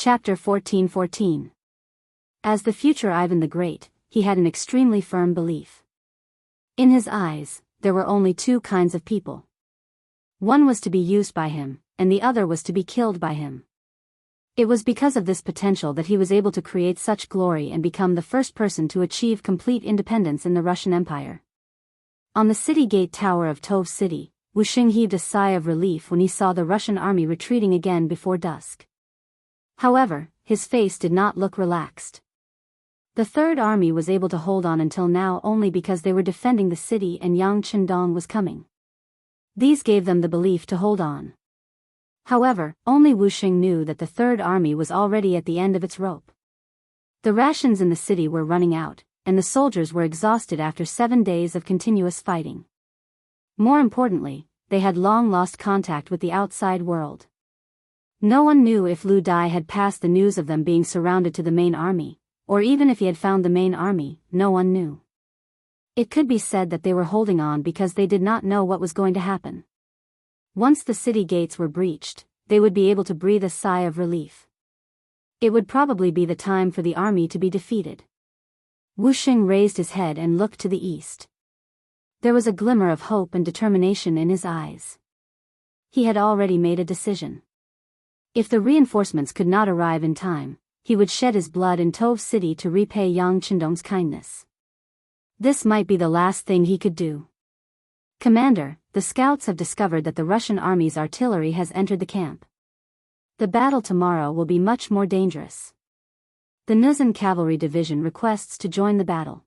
Chapter 1414. As the future Ivan the Great, he had an extremely firm belief. In his eyes, there were only two kinds of people. One was to be used by him, and the other was to be killed by him. It was because of this potential that he was able to create such glory and become the first person to achieve complete independence in the Russian Empire. On the city gate tower of Tove City, Wuxia heaved a sigh of relief when he saw the Russian army retreating again before dusk. However, his face did not look relaxed. The Third Army was able to hold on until now only because they were defending the city and Yang Chendong was coming. These gave them the belief to hold on. However, only Wuxia knew that the Third Army was already at the end of its rope. The rations in the city were running out, and the soldiers were exhausted after 7 days of continuous fighting. More importantly, they had long lost contact with the outside world. No one knew if Lu Dai had passed the news of them being surrounded to the main army, or even if he had found the main army, no one knew. It could be said that they were holding on because they did not know what was going to happen. Once the city gates were breached, they would be able to breathe a sigh of relief. It would probably be the time for the army to be defeated. Wuxia raised his head and looked to the east. There was a glimmer of hope and determination in his eyes. He had already made a decision. If the reinforcements could not arrive in time, he would shed his blood in Tove City to repay Yang Chendong's kindness. This might be the last thing he could do. Commander, the scouts have discovered that the Russian army's artillery has entered the camp. The battle tomorrow will be much more dangerous. The Nuzhan Cavalry Division requests to join the battle.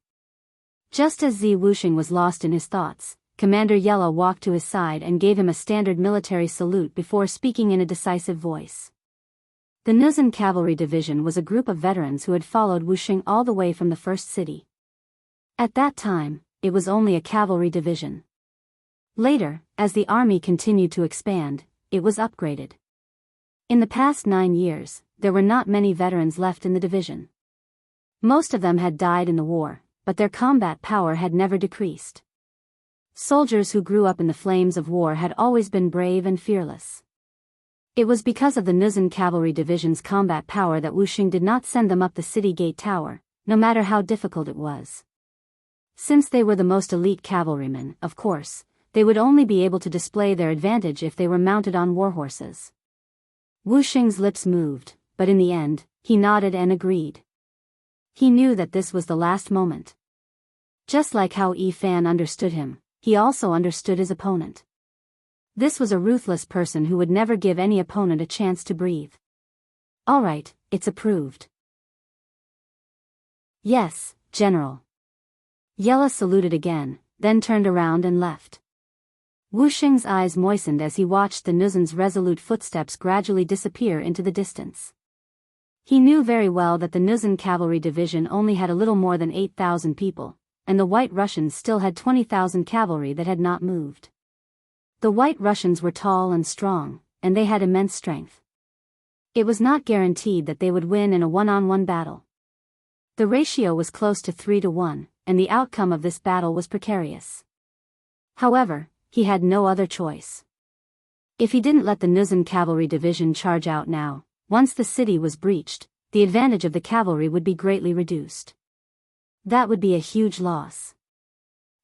Just as Zi Wuxia was lost in his thoughts, Commander Yella walked to his side and gave him a standard military salute before speaking in a decisive voice. The Nuzhan Cavalry Division was a group of veterans who had followed Wuxia all the way from the first city. At that time, it was only a cavalry division. Later, as the army continued to expand, it was upgraded. In the past 9 years, there were not many veterans left in the division. Most of them had died in the war, but their combat power had never decreased. Soldiers who grew up in the flames of war had always been brave and fearless. It was because of the Nuzhan Cavalry Division's combat power that Wuxia did not send them up the city gate tower, no matter how difficult it was. Since they were the most elite cavalrymen, of course, they would only be able to display their advantage if they were mounted on warhorses. Wuxia's lips moved, but in the end, he nodded and agreed. He knew that this was the last moment. Just like how Yi Fan understood him, he also understood his opponent. This was a ruthless person who would never give any opponent a chance to breathe. All right, it's approved. Yes, General. Yella saluted again, then turned around and left. Wuxia's eyes moistened as he watched the Nuzhan's resolute footsteps gradually disappear into the distance. He knew very well that the Nuzhan Cavalry Division only had a little more than 8,000 people, and the White Russians still had 20,000 cavalry that had not moved. The White Russians were tall and strong, and they had immense strength. It was not guaranteed that they would win in a one-on-one battle. The ratio was close to 3-1, and the outcome of this battle was precarious. However, he had no other choice. If he didn't let the Nuzhan Cavalry Division charge out now, once the city was breached, the advantage of the cavalry would be greatly reduced. That would be a huge loss.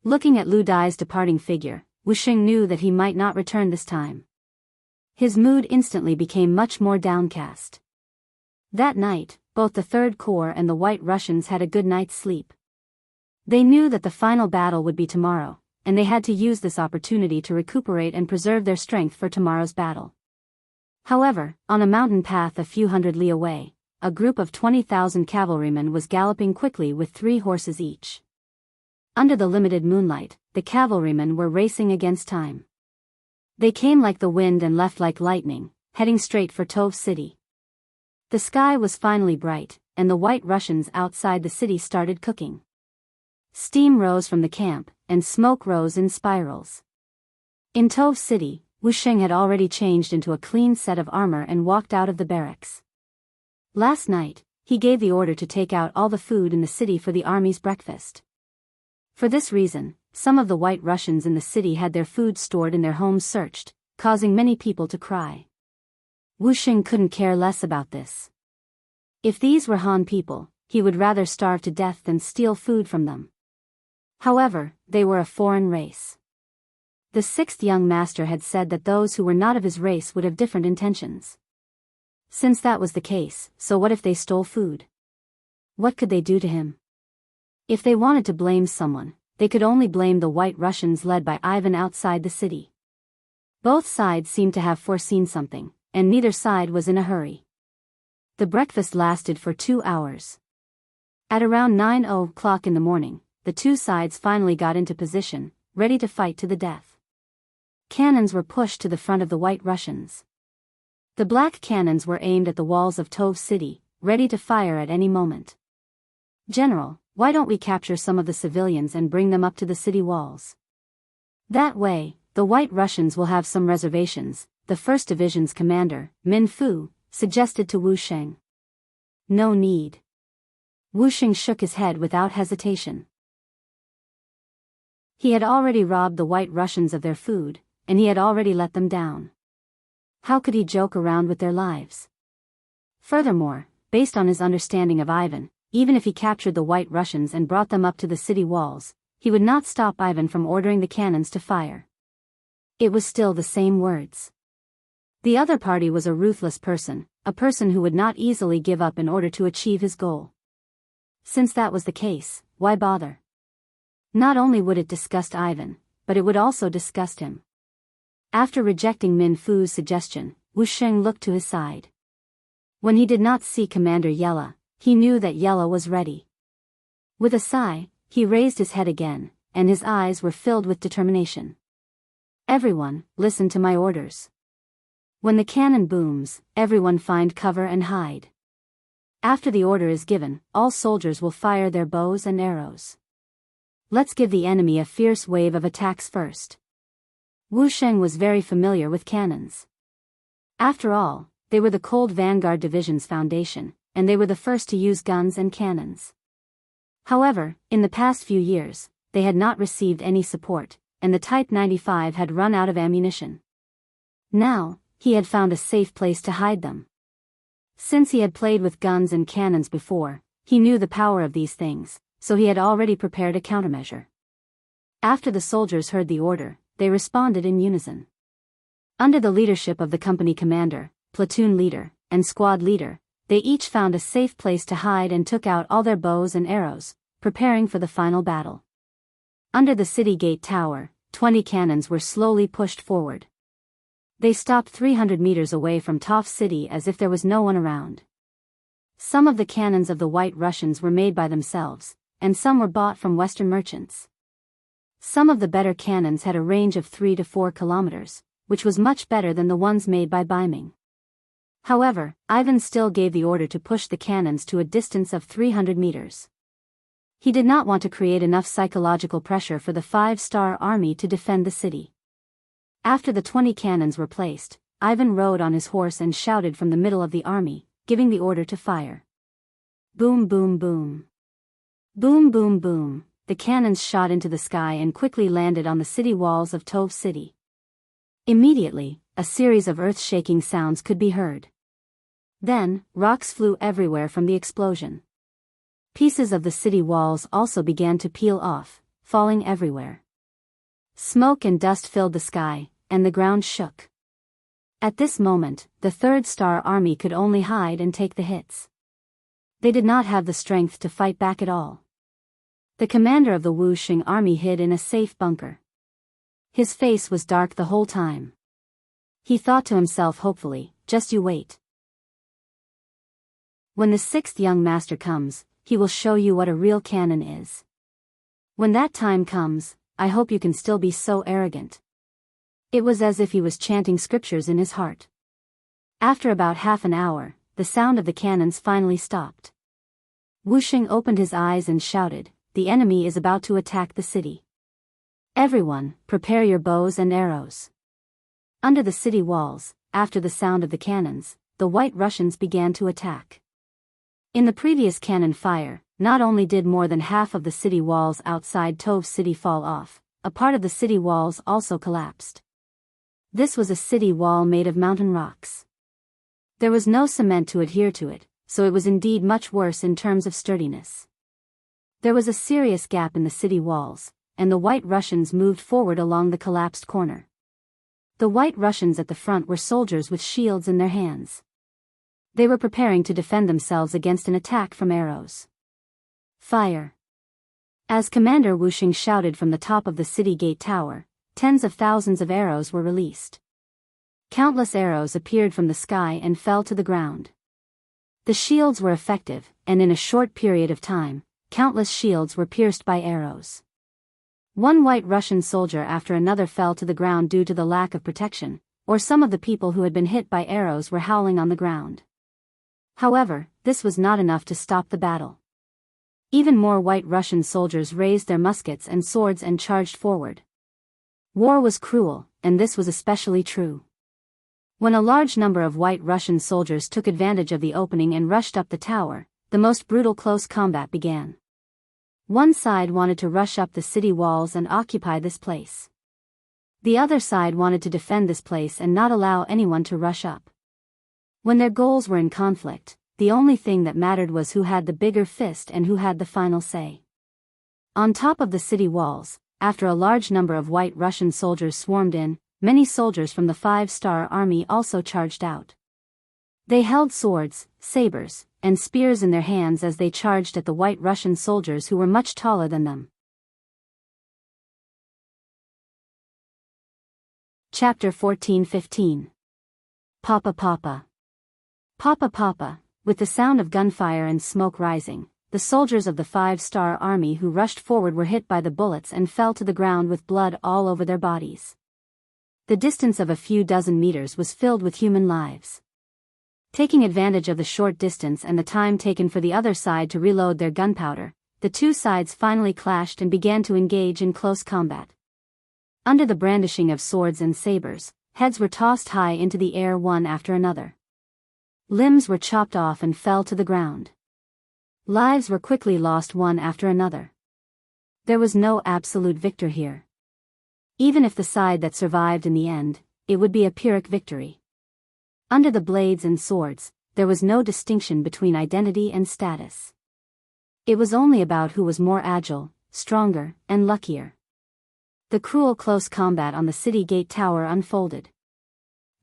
Looking at Lu Dai's departing figure, Wuxia knew that he might not return this time. His mood instantly became much more downcast. That night, both the Third Corps and the White Russians had a good night's sleep. They knew that the final battle would be tomorrow, and they had to use this opportunity to recuperate and preserve their strength for tomorrow's battle. However, on a mountain path a few hundred li away, a group of 20,000 cavalrymen was galloping quickly with 3 horses each. Under the limited moonlight, the cavalrymen were racing against time. They came like the wind and left like lightning, heading straight for Tove City. The sky was finally bright, and the White Russians outside the city started cooking. Steam rose from the camp, and smoke rose in spirals. In Tove City, Wuxia had already changed into a clean set of armor and walked out of the barracks. Last night, he gave the order to take out all the food in the city for the army's breakfast. For this reason, some of the White Russians in the city had their food stored in their homes searched, causing many people to cry. Wuxia couldn't care less about this. If these were Han people, he would rather starve to death than steal food from them. However, they were a foreign race. The sixth young master had said that those who were not of his race would have different intentions. Since that was the case, so what if they stole food? What could they do to him? If they wanted to blame someone, they could only blame the White Russians led by Ivan outside the city. Both sides seemed to have foreseen something, and neither side was in a hurry. The breakfast lasted for 2 hours. At around 9 o'clock in the morning, the two sides finally got into position, ready to fight to the death. Cannons were pushed to the front of the White Russians. The black cannons were aimed at the walls of Tove City, ready to fire at any moment. "General, why don't we capture some of the civilians and bring them up to the city walls? That way, the White Russians will have some reservations," the 1st Division's commander, Min Fu, suggested to Wu Sheng. "No need." Wu Sheng shook his head without hesitation. He had already robbed the White Russians of their food, and he had already let them down. How could he joke around with their lives? Furthermore, based on his understanding of Ivan, even if he captured the White Russians and brought them up to the city walls, he would not stop Ivan from ordering the cannons to fire. It was still the same words. The other party was a ruthless person, a person who would not easily give up in order to achieve his goal. Since that was the case, why bother? Not only would it disgust Ivan, but it would also disgust him. After rejecting Min Fu's suggestion, Wu Sheng looked to his side. When he did not see Commander Yella, he knew that Yella was ready. With a sigh, he raised his head again, and his eyes were filled with determination. "Everyone, listen to my orders. When the cannon booms, everyone find cover and hide. After the order is given, all soldiers will fire their bows and arrows. Let's give the enemy a fierce wave of attacks first." Wu Sheng was very familiar with cannons. After all, they were the Cold Vanguard Division's foundation, and they were the first to use guns and cannons. However, in the past few years, they had not received any support, and the Type 95 had run out of ammunition. Now, he had found a safe place to hide them. Since he had played with guns and cannons before, he knew the power of these things, so he had already prepared a countermeasure. After the soldiers heard the order, they responded in unison. Under the leadership of the company commander, platoon leader, and squad leader, they each found a safe place to hide and took out all their bows and arrows, preparing for the final battle. Under the city gate tower, 20 cannons were slowly pushed forward. They stopped 300 meters away from Tove City as if there was no one around. Some of the cannons of the White Russians were made by themselves, and some were bought from Western merchants. Some of the better cannons had a range of 3 to 4 kilometers, which was much better than the ones made by Beiming. However, Ivan still gave the order to push the cannons to a distance of 300 meters. He did not want to create enough psychological pressure for the 5-star army to defend the city. After the 20 cannons were placed, Ivan rode on his horse and shouted from the middle of the army, giving the order to fire. Boom boom boom. Boom boom boom. The cannons shot into the sky and quickly landed on the city walls of Tove City. Immediately, a series of earth-shaking sounds could be heard. Then, rocks flew everywhere from the explosion. Pieces of the city walls also began to peel off, falling everywhere. Smoke and dust filled the sky, and the ground shook. At this moment, the 3rd Star Army could only hide and take the hits. They did not have the strength to fight back at all. The commander of the Wu Sheng army hid in a safe bunker. His face was dark the whole time. He thought to himself hopefully, "Just you wait. When the 6th young master comes, he will show you what a real cannon is. When that time comes, I hope you can still be so arrogant." It was as if he was chanting scriptures in his heart. After about half an hour, the sound of the cannons finally stopped. Wu Sheng opened his eyes and shouted, "The enemy is about to attack the city. Everyone, prepare your bows and arrows." Under the city walls, after the sound of the cannons, the White Russians began to attack. In the previous cannon fire, not only did more than half of the city walls outside Tove City fall off, a part of the city walls also collapsed. This was a city wall made of mountain rocks. There was no cement to adhere to it, so it was indeed much worse in terms of sturdiness. There was a serious gap in the city walls, and the White Russians moved forward along the collapsed corner. The White Russians at the front were soldiers with shields in their hands. They were preparing to defend themselves against an attack from arrows. Fire! As Commander Wuxia shouted from the top of the city gate tower, tens of thousands of arrows were released. Countless arrows appeared from the sky and fell to the ground. The shields were effective, and in a short period of time, countless shields were pierced by arrows. One White Russian soldier after another fell to the ground due to the lack of protection, or some of the people who had been hit by arrows were howling on the ground. However, this was not enough to stop the battle. Even more White Russian soldiers raised their muskets and swords and charged forward. War was cruel, and this was especially true. When a large number of White Russian soldiers took advantage of the opening and rushed up the tower, the most brutal close combat began. One side wanted to rush up the city walls and occupy this place. The other side wanted to defend this place and not allow anyone to rush up. When their goals were in conflict, the only thing that mattered was who had the bigger fist and who had the final say. On top of the city walls, after a large number of White Russian soldiers swarmed in, many soldiers from the 5-star army also charged out. They held swords, sabers, and spears in their hands as they charged at the White Russian soldiers who were much taller than them. Chapter 14-15. Papa Papa. Papa Papa, with the sound of gunfire and smoke rising, the soldiers of the 5-star army who rushed forward were hit by the bullets and fell to the ground with blood all over their bodies. The distance of a few dozen meters was filled with human lives. Taking advantage of the short distance and the time taken for the other side to reload their gunpowder, the two sides finally clashed and began to engage in close combat. Under the brandishing of swords and sabers, heads were tossed high into the air one after another. Limbs were chopped off and fell to the ground. Lives were quickly lost one after another. There was no absolute victor here. Even if the side that survived in the end, it would be a Pyrrhic victory. Under the blades and swords, there was no distinction between identity and status. It was only about who was more agile, stronger, and luckier. The cruel close combat on the city gate tower unfolded.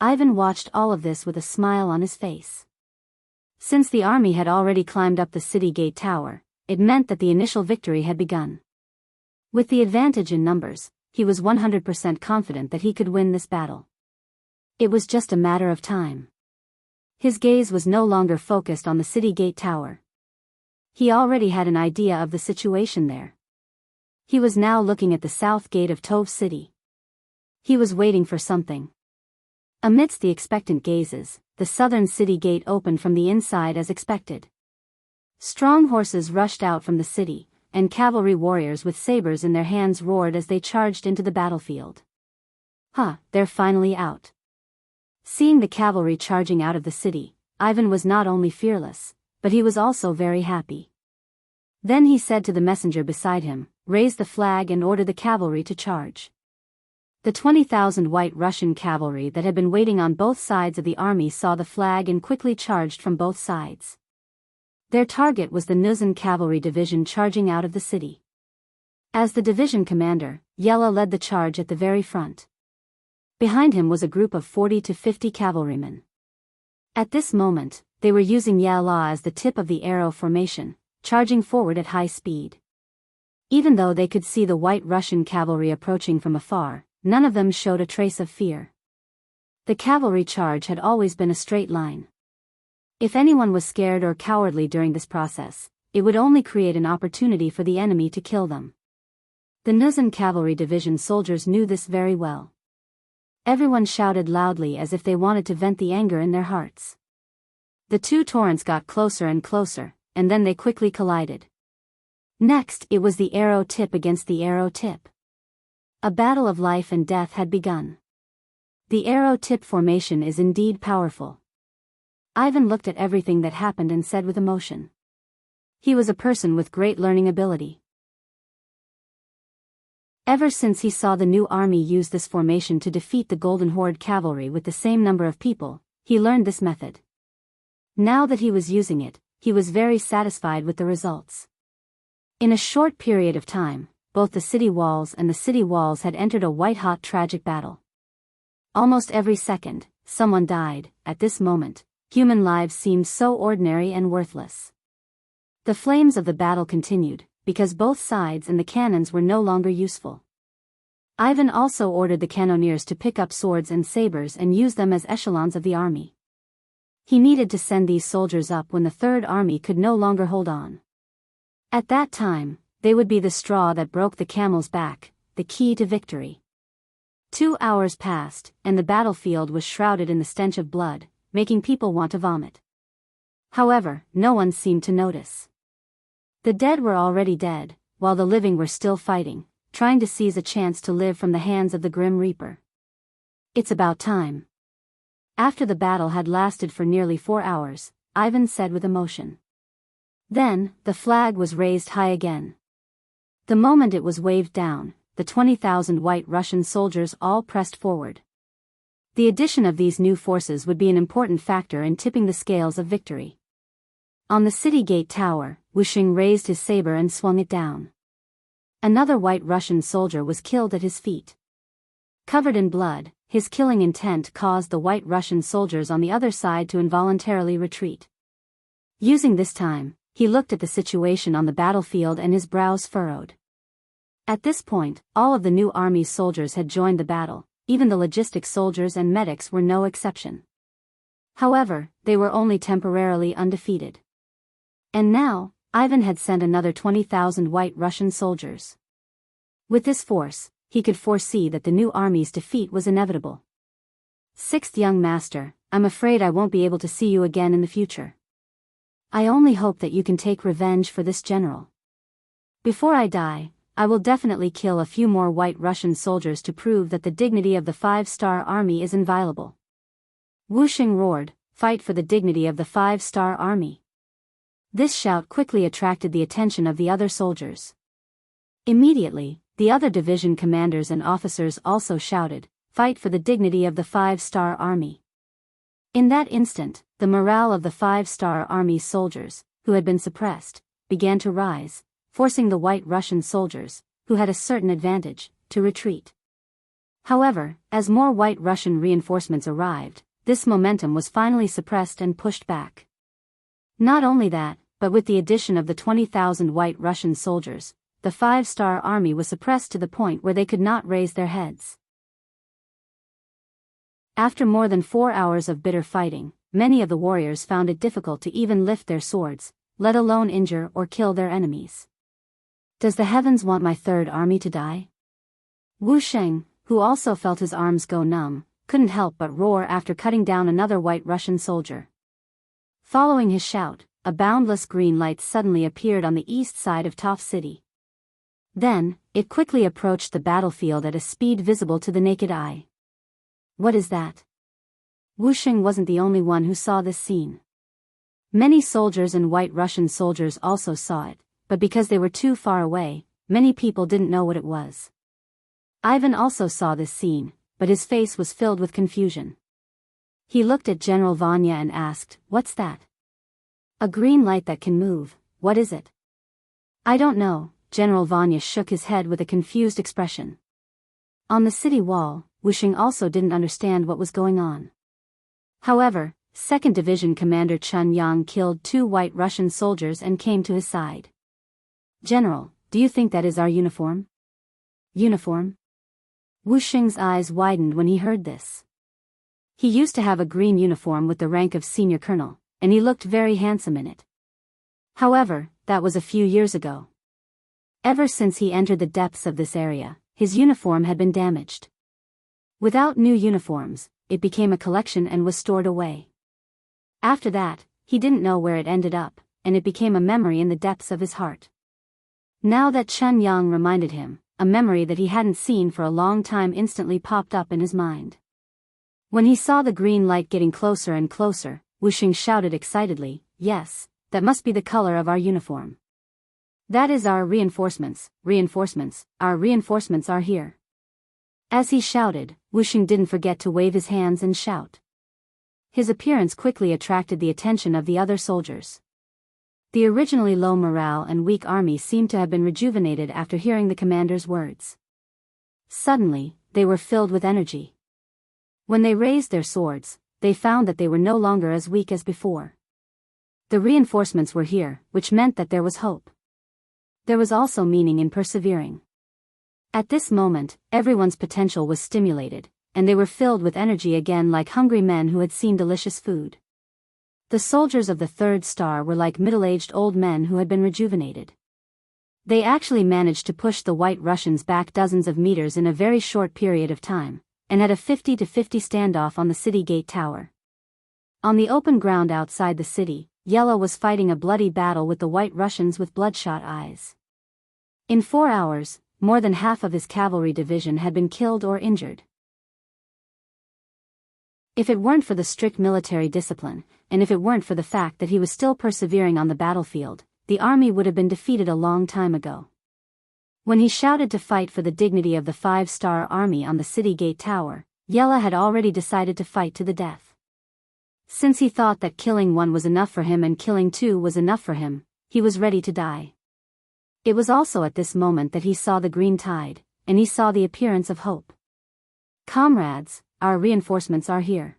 Ivan watched all of this with a smile on his face. Since the army had already climbed up the city gate tower, it meant that the initial victory had begun. With the advantage in numbers, he was 100% confident that he could win this battle. It was just a matter of time. His gaze was no longer focused on the city gate tower. He already had an idea of the situation there. He was now looking at the south gate of Tove City. He was waiting for something. Amidst the expectant gazes, the southern city gate opened from the inside as expected. Strong horses rushed out from the city, and cavalry warriors with sabers in their hands roared as they charged into the battlefield. They're finally out. Seeing the cavalry charging out of the city, Ivan was not only fearless, but he was also very happy. Then he said to the messenger beside him, "Raise the flag and order the cavalry to charge." The 20,000 White Russian cavalry that had been waiting on both sides of the army saw the flag and quickly charged from both sides. Their target was the Nuzan cavalry division charging out of the city. As the division commander, Yella led the charge at the very front. Behind him was a group of 40 to 50 cavalrymen. At this moment, they were using Yella as the tip of the arrow formation, charging forward at high speed. Even though they could see the White Russian cavalry approaching from afar, none of them showed a trace of fear. The cavalry charge had always been a straight line. If anyone was scared or cowardly during this process, it would only create an opportunity for the enemy to kill them. The Nuzan cavalry division soldiers knew this very well. Everyone shouted loudly as if they wanted to vent the anger in their hearts. The two torrents got closer and closer, and then they quickly collided. Next, it was the arrow tip against the arrow tip. A battle of life and death had begun. The arrow tip formation is indeed powerful. Ivan looked at everything that happened and said with emotion. He was a person with great learning ability. Ever since he saw the new army use this formation to defeat the Golden Horde cavalry with the same number of people, he learned this method. Now that he was using it, he was very satisfied with the results. In a short period of time, both the city walls and the city walls had entered a white-hot tragic battle. Almost every second, someone died. At this moment, human lives seemed so ordinary and worthless. The flames of the battle continued, because both sides and the cannons were no longer useful. Ivan also ordered the cannoneers to pick up swords and sabers and use them as echelons of the army. He needed to send these soldiers up when the Third Army could no longer hold on. At that time, they would be the straw that broke the camel's back, the key to victory. 2 hours passed, and the battlefield was shrouded in the stench of blood, making people want to vomit. However, no one seemed to notice. The dead were already dead, while the living were still fighting, trying to seize a chance to live from the hands of the Grim Reaper. It's about time. After the battle had lasted for nearly 4 hours, Ivan said with emotion. Then, the flag was raised high again. The moment it was waved down, the 20,000 White Russian soldiers all pressed forward. The addition of these new forces would be an important factor in tipping the scales of victory. On the city gate tower, Wuxia raised his saber and swung it down. Another White Russian soldier was killed at his feet. Covered in blood, his killing intent caused the White Russian soldiers on the other side to involuntarily retreat. Using this time, he looked at the situation on the battlefield and his brows furrowed. At this point, all of the new army's soldiers had joined the battle, even the logistics soldiers and medics were no exception. However, they were only temporarily undefeated. And now, Ivan had sent another 20,000 White Russian soldiers. With this force, he could foresee that the new army's defeat was inevitable. Sixth young master, I'm afraid I won't be able to see you again in the future. I only hope that you can take revenge for this general. Before I die, I will definitely kill a few more White Russian soldiers to prove that the dignity of the 5-star army is inviolable. Wuxia roared, fight for the dignity of the 5-star army. This shout quickly attracted the attention of the other soldiers. Immediately, the other division commanders and officers also shouted, fight for the dignity of the 5-star army. In that instant, the morale of the 5-star army's soldiers, who had been suppressed, began to rise, forcing the White Russian soldiers, who had a certain advantage, to retreat. However, as more White Russian reinforcements arrived, this momentum was finally suppressed and pushed back. Not only that, but with the addition of the 20,000 White Russian soldiers, the 5-star army was suppressed to the point where they could not raise their heads. After more than 4 hours of bitter fighting, many of the warriors found it difficult to even lift their swords, let alone injure or kill their enemies. Does the heavens want my third army to die? Wuxia, who also felt his arms go numb, couldn't help but roar after cutting down another White Russian soldier. Following his shout, a boundless green light suddenly appeared on the east side of Toph City. Then, it quickly approached the battlefield at a speed visible to the naked eye. What is that? Wuxia wasn't the only one who saw this scene. Many soldiers and White Russian soldiers also saw it, but because they were too far away, many people didn't know what it was. Ivan also saw this scene, but his face was filled with confusion. He looked at General Vanya and asked, "What's that?" "A green light that can move, what is it?" "I don't know," General Vanya shook his head with a confused expression. On the city wall, Wuxia also didn't understand what was going on. However, 2nd Division Commander Chun Yang killed 2 White Russian soldiers and came to his side. "General, do you think that is our uniform?" "Uniform?" Wuxia's eyes widened when he heard this. He used to have a green uniform with the rank of senior colonel, and he looked very handsome in it. However, that was a few years ago. Ever since he entered the depths of this area, his uniform had been damaged. Without new uniforms, it became a collection and was stored away. After that, he didn't know where it ended up, and it became a memory in the depths of his heart. Now that Chun Yang reminded him, a memory that he hadn't seen for a long time instantly popped up in his mind. When he saw the green light getting closer and closer, Wuxia shouted excitedly, "Yes, that must be the color of our uniform. That is our reinforcements, our reinforcements are here." As he shouted, Wuxia didn't forget to wave his hands and shout. His appearance quickly attracted the attention of the other soldiers. The originally low morale and weak army seemed to have been rejuvenated after hearing the commander's words. Suddenly, they were filled with energy. When they raised their swords, they found that they were no longer as weak as before. The reinforcements were here, which meant that there was hope. There was also meaning in persevering. At this moment, everyone's potential was stimulated, and they were filled with energy again like hungry men who had seen delicious food. The soldiers of the third star were like middle-aged old men who had been rejuvenated. They actually managed to push the White Russians back dozens of meters in a very short period of time, and had a 50-50 standoff on the city gate tower. On the open ground outside the city, Yellow was fighting a bloody battle with the White Russians with bloodshot eyes. In 4 hours, more than half of his cavalry division had been killed or injured. If it weren't for the strict military discipline, and if it weren't for the fact that he was still persevering on the battlefield, the army would have been defeated a long time ago. When he shouted to fight for the dignity of the 5-star army on the city gate tower, Yella had already decided to fight to the death. Since he thought that killing one was enough for him and killing two was enough for him, he was ready to die. It was also at this moment that he saw the green tide, and he saw the appearance of hope. Comrades, our reinforcements are here.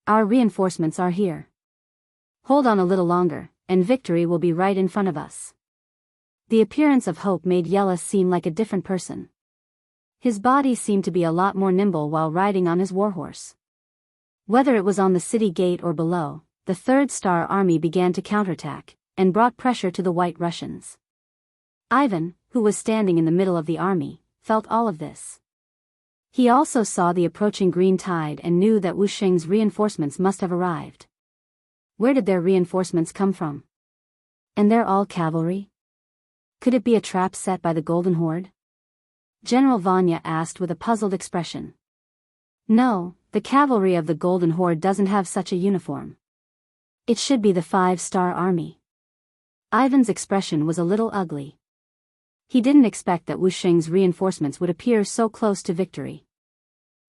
Our reinforcements are here. Hold on a little longer, and victory will be right in front of us. The appearance of hope made Yella seem like a different person. His body seemed to be a lot more nimble while riding on his warhorse. Whether it was on the city gate or below, the Third Star Army began to counterattack, and brought pressure to the White Russians. Ivan, who was standing in the middle of the army, felt all of this. He also saw the approaching green tide and knew that Wuxing's reinforcements must have arrived. Where did their reinforcements come from? And they're all cavalry? Could it be a trap set by the Golden Horde? General Vanya asked with a puzzled expression. No, the cavalry of the Golden Horde doesn't have such a uniform. It should be the 5-star army. Ivan's expression was a little ugly. He didn't expect that Wuxing's reinforcements would appear so close to victory.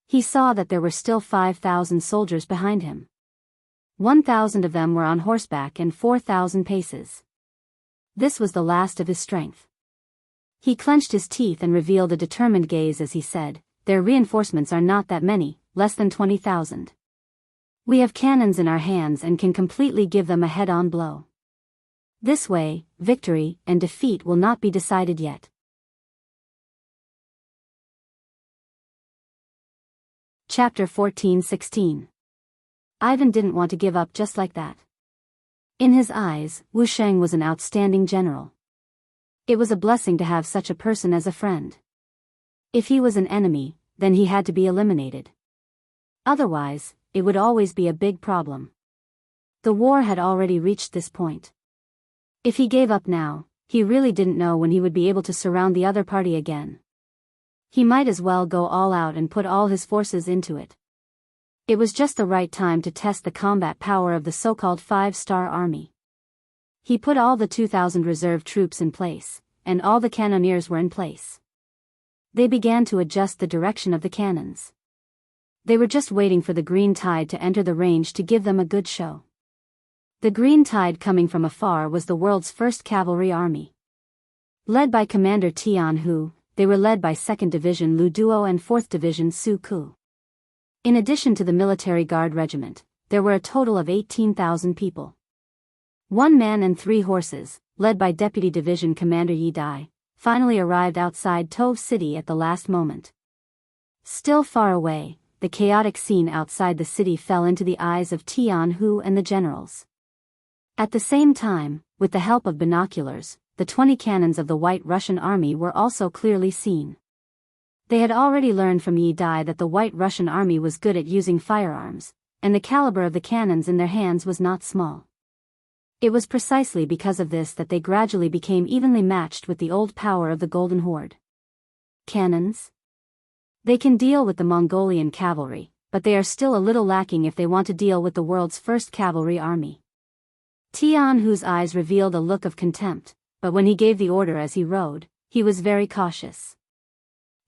He saw that there were still 5,000 soldiers behind him. 1,000 of them were on horseback and 4,000 paces. This was the last of his strength. He clenched his teeth and revealed a determined gaze as he said, "Their reinforcements are not that many, less than 20,000. We have cannons in our hands and can completely give them a head-on blow. This way, victory and defeat will not be decided yet." Chapter 14-16. Ivan didn't want to give up just like that. In his eyes, Wuxing was an outstanding general. It was a blessing to have such a person as a friend. If he was an enemy, then he had to be eliminated. Otherwise, it would always be a big problem. The war had already reached this point. If he gave up now, he really didn't know when he would be able to surround the other party again. He might as well go all out and put all his forces into it. It was just the right time to test the combat power of the so-called 5-star army. He put all the 2,000 reserve troops in place, and all the cannoneers were in place. They began to adjust the direction of the cannons. They were just waiting for the green tide to enter the range to give them a good show. The green tide coming from afar was the world's first cavalry army. Led by Commander Jianghu, they were led by 2nd Division Lu Duo and 4th Division Su Ku. In addition to the military guard regiment, there were a total of 18,000 people. 1 man and 3 horses, led by Deputy Division Commander Yi Dai, finally arrived outside Tove City at the last moment. Still far away, the chaotic scene outside the city fell into the eyes of Tianhu and the generals. At the same time, with the help of binoculars, the 20 cannons of the White Russian army were also clearly seen. They had already learned from Yi Dai that the White Russian army was good at using firearms, and the caliber of the cannons in their hands was not small. It was precisely because of this that they gradually became evenly matched with the old power of the Golden Horde. Cannons? They can deal with the Mongolian cavalry, but they are still a little lacking if they want to deal with the world's first cavalry army. Tianhu's eyes revealed a look of contempt, but when he gave the order as he rode, he was very cautious.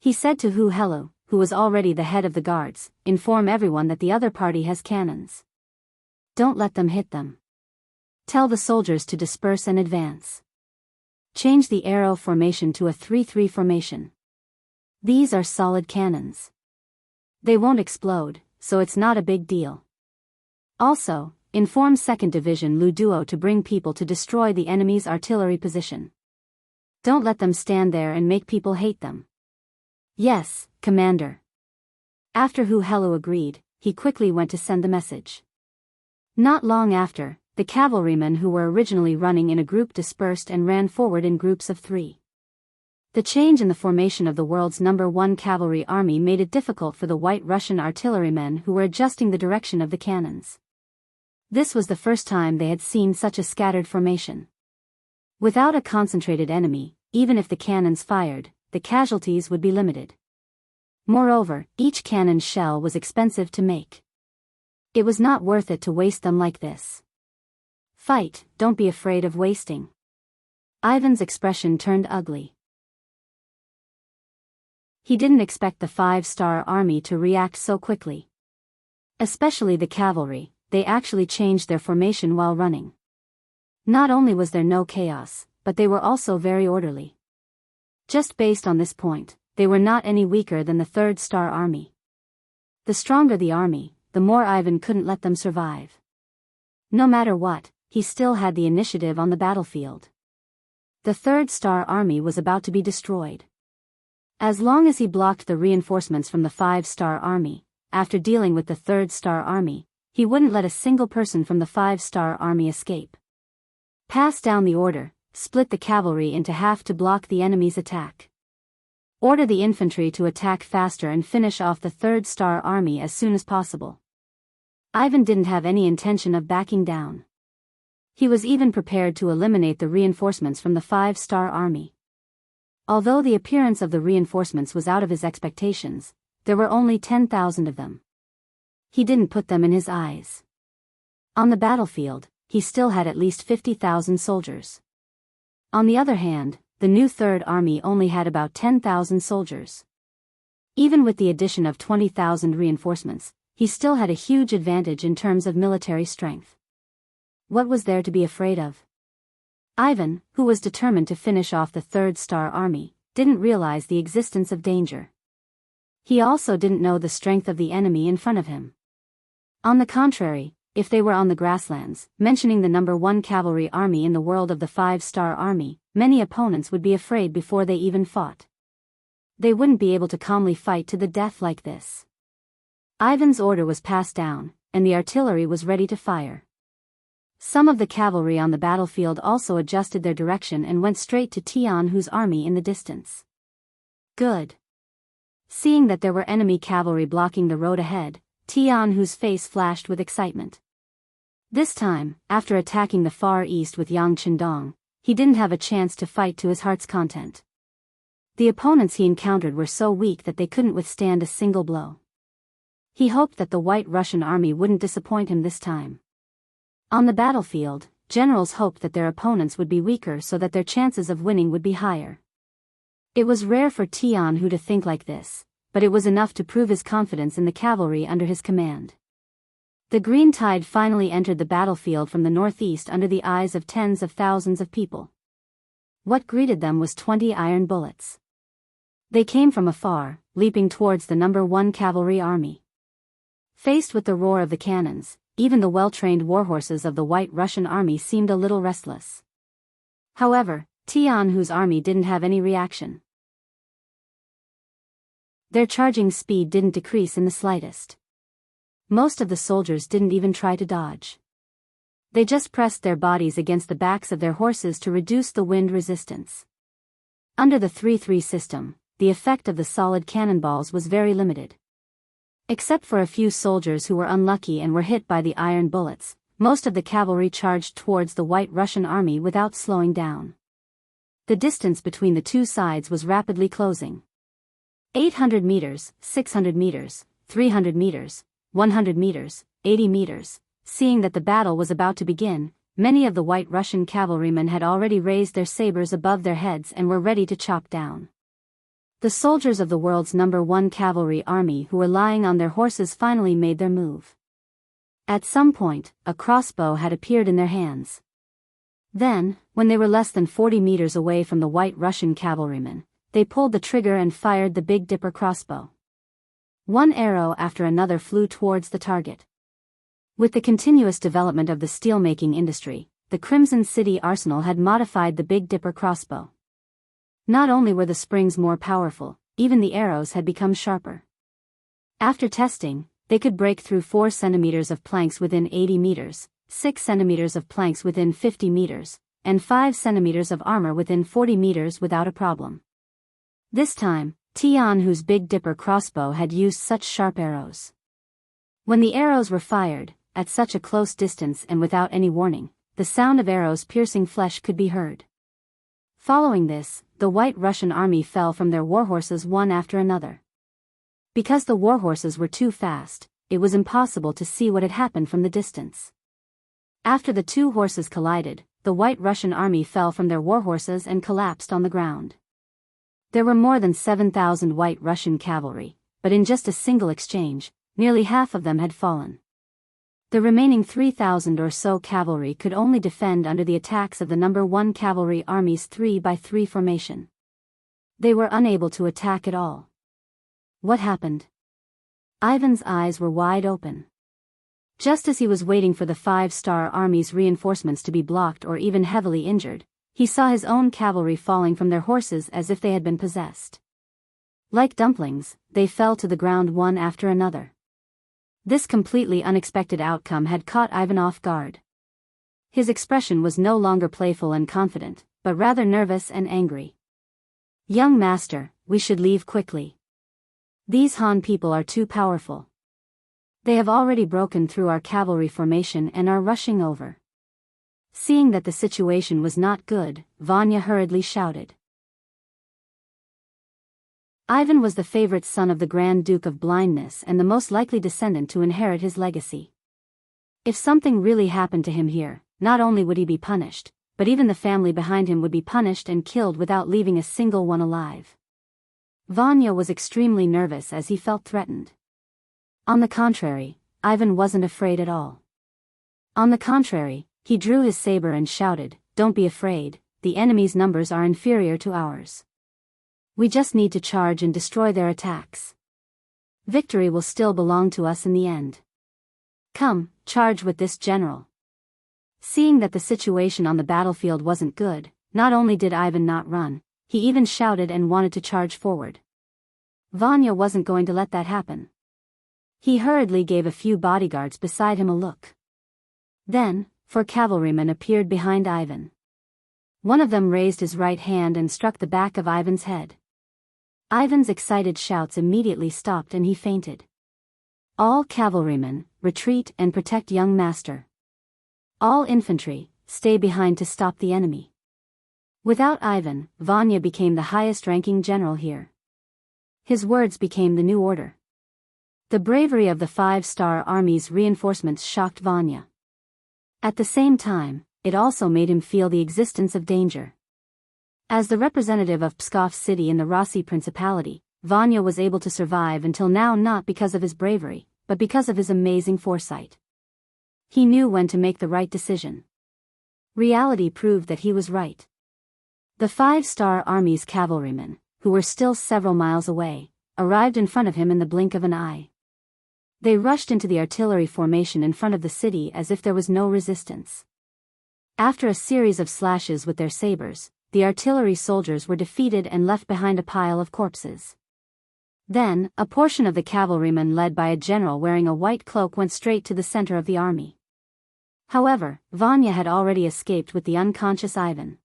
He said to Hu Helu, who was already the head of the guards, "Inform everyone that the other party has cannons. Don't let them hit them. Tell the soldiers to disperse and advance. Change the arrow formation to a 3-3 formation. These are solid cannons. They won't explode, so it's not a big deal. Also, inform 2nd Division Lu Duo to bring people to destroy the enemy's artillery position. Don't let them stand there and make people hate them. Yes, Commander. After Hu Helu agreed, he quickly went to send the message. Not long after, the cavalrymen who were originally running in a group dispersed and ran forward in groups of 3. The change in the formation of the world's number 1 cavalry army made it difficult for the White Russian artillerymen who were adjusting the direction of the cannons. This was the first time they had seen such a scattered formation. Without a concentrated enemy, even if the cannons fired, the casualties would be limited. Moreover, each cannon shell was expensive to make. It was not worth it to waste them like this. Fight, don't be afraid of wasting. Ivan's expression turned ugly. He didn't expect the 5-star army to react so quickly. Especially the cavalry, they actually changed their formation while running. Not only was there no chaos, but they were also very orderly. Just based on this point, they were not any weaker than the 3rd-star army. The stronger the army, the more Ivan couldn't let them survive. No matter what, he still had the initiative on the battlefield. The 3rd-star army was about to be destroyed. As long as he blocked the reinforcements from the 5-star army, after dealing with the 3rd-star army, he wouldn't let a single person from the 5-star army escape. Pass down the order, split the cavalry into half to block the enemy's attack. Order the infantry to attack faster and finish off the 3rd-star army as soon as possible. Ivan didn't have any intention of backing down. He was even prepared to eliminate the reinforcements from the 5-star army. Although the appearance of the reinforcements was out of his expectations, there were only 10,000 of them. He didn't put them in his eyes. On the battlefield, he still had at least 50,000 soldiers. On the other hand, the new 3rd Army only had about 10,000 soldiers. Even with the addition of 20,000 reinforcements, he still had a huge advantage in terms of military strength. What was there to be afraid of? Ivan, who was determined to finish off the 3rd-star army, didn't realize the existence of danger. He also didn't know the strength of the enemy in front of him. On the contrary, if they were on the grasslands, mentioning the number 1 cavalry army in the world of the 5-star army, many opponents would be afraid before they even fought. They wouldn't be able to calmly fight to the death like this. Ivan's order was passed down, and the artillery was ready to fire. Some of the cavalry on the battlefield also adjusted their direction and went straight to Tianhu's army in the distance. Good. Seeing that there were enemy cavalry blocking the road ahead, Tianhu's face flashed with excitement. This time, after attacking the Far East with Yang Chendong, he didn't have a chance to fight to his heart's content. The opponents he encountered were so weak that they couldn't withstand a single blow. He hoped that the White Russian army wouldn't disappoint him this time. On the battlefield, generals hoped that their opponents would be weaker so that their chances of winning would be higher. It was rare for Tianhu to think like this, but it was enough to prove his confidence in the cavalry under his command. The green tide finally entered the battlefield from the northeast under the eyes of tens of thousands of people. What greeted them was 20 iron bullets. They came from afar, leaping towards the number 1 cavalry army. Faced with the roar of the cannons, even the well-trained warhorses of the White Russian army seemed a little restless. However, Tianhu's army didn't have any reaction. Their charging speed didn't decrease in the slightest. Most of the soldiers didn't even try to dodge. They just pressed their bodies against the backs of their horses to reduce the wind resistance. Under the 3-3 system, the effect of the solid cannonballs was very limited. Except for a few soldiers who were unlucky and were hit by the iron bullets, most of the cavalry charged towards the White Russian army without slowing down. The distance between the two sides was rapidly closing. 800 meters, 600 meters, 300 meters, 100 meters, 80 meters. Seeing that the battle was about to begin, many of the White Russian cavalrymen had already raised their sabers above their heads and were ready to chop down. The soldiers of the world's number 1 cavalry army who were lying on their horses finally made their move. At some point, a crossbow had appeared in their hands. Then, when they were less than 40 meters away from the White Russian cavalrymen, they pulled the trigger and fired the Big Dipper crossbow. One arrow after another flew towards the target. With the continuous development of the steelmaking industry, the Crimson City arsenal had modified the Big Dipper crossbow. Not only were the springs more powerful, even the arrows had become sharper. After testing, they could break through 4 centimeters of planks within 80 meters, 6 centimeters of planks within 50 meters, and 5 centimeters of armor within 40 meters without a problem. This time, Jianghu's Big Dipper crossbow had used such sharp arrows. When the arrows were fired, at such a close distance and without any warning, the sound of arrows piercing flesh could be heard. Following this, the White Russian army fell from their warhorses one after another. Because the warhorses were too fast, it was impossible to see what had happened from the distance. After the two horses collided, the White Russian army fell from their warhorses and collapsed on the ground. There were more than 7,000 White Russian cavalry, but in just a single exchange, nearly half of them had fallen. The remaining 3,000 or so cavalry could only defend under the attacks of the No. 1 Cavalry Army's 3x3 formation. They were unable to attack at all. What happened? Ivan's eyes were wide open. Just as he was waiting for the 5-star Army's reinforcements to be blocked or even heavily injured, he saw his own cavalry falling from their horses as if they had been possessed. Like dumplings, they fell to the ground one after another. This completely unexpected outcome had caught Ivan off guard. His expression was no longer playful and confident, but rather nervous and angry. "Young master, we should leave quickly. These Han people are too powerful. They have already broken through our cavalry formation and are rushing over." Seeing that the situation was not good, Vanya hurriedly shouted. Ivan was the favorite son of the Grand Duke of Blindness and the most likely descendant to inherit his legacy. If something really happened to him here, not only would he be punished, but even the family behind him would be punished and killed without leaving a single one alive. Vanya was extremely nervous as he felt threatened. On the contrary, Ivan wasn't afraid at all. On the contrary, he drew his saber and shouted, "Don't be afraid, the enemy's numbers are inferior to ours. We just need to charge and destroy their attacks. Victory will still belong to us in the end. Come, charge with this general." Seeing that the situation on the battlefield wasn't good, not only did Ivan not run, he even shouted and wanted to charge forward. Vanya wasn't going to let that happen. He hurriedly gave a few bodyguards beside him a look. Then, 4 cavalrymen appeared behind Ivan. One of them raised his right hand and struck the back of Ivan's head. Ivan's excited shouts immediately stopped and he fainted. "All cavalrymen, retreat and protect young master. All infantry, stay behind to stop the enemy." Without Ivan, Vanya became the highest-ranking general here. His words became the new order. The bravery of the 5-star Army's reinforcements shocked Vanya. At the same time, it also made him feel the existence of danger. As the representative of Pskov city in the Rossi Principality, Vanya was able to survive until now not because of his bravery, but because of his amazing foresight. He knew when to make the right decision. Reality proved that he was right. The 5-star Army's cavalrymen, who were still several miles away, arrived in front of him in the blink of an eye. They rushed into the artillery formation in front of the city as if there was no resistance. After a series of slashes with their sabers, the artillery soldiers were defeated and left behind a pile of corpses. Then, a portion of the cavalrymen led by a general wearing a white cloak went straight to the center of the army. However, Vanya had already escaped with the unconscious Ivan.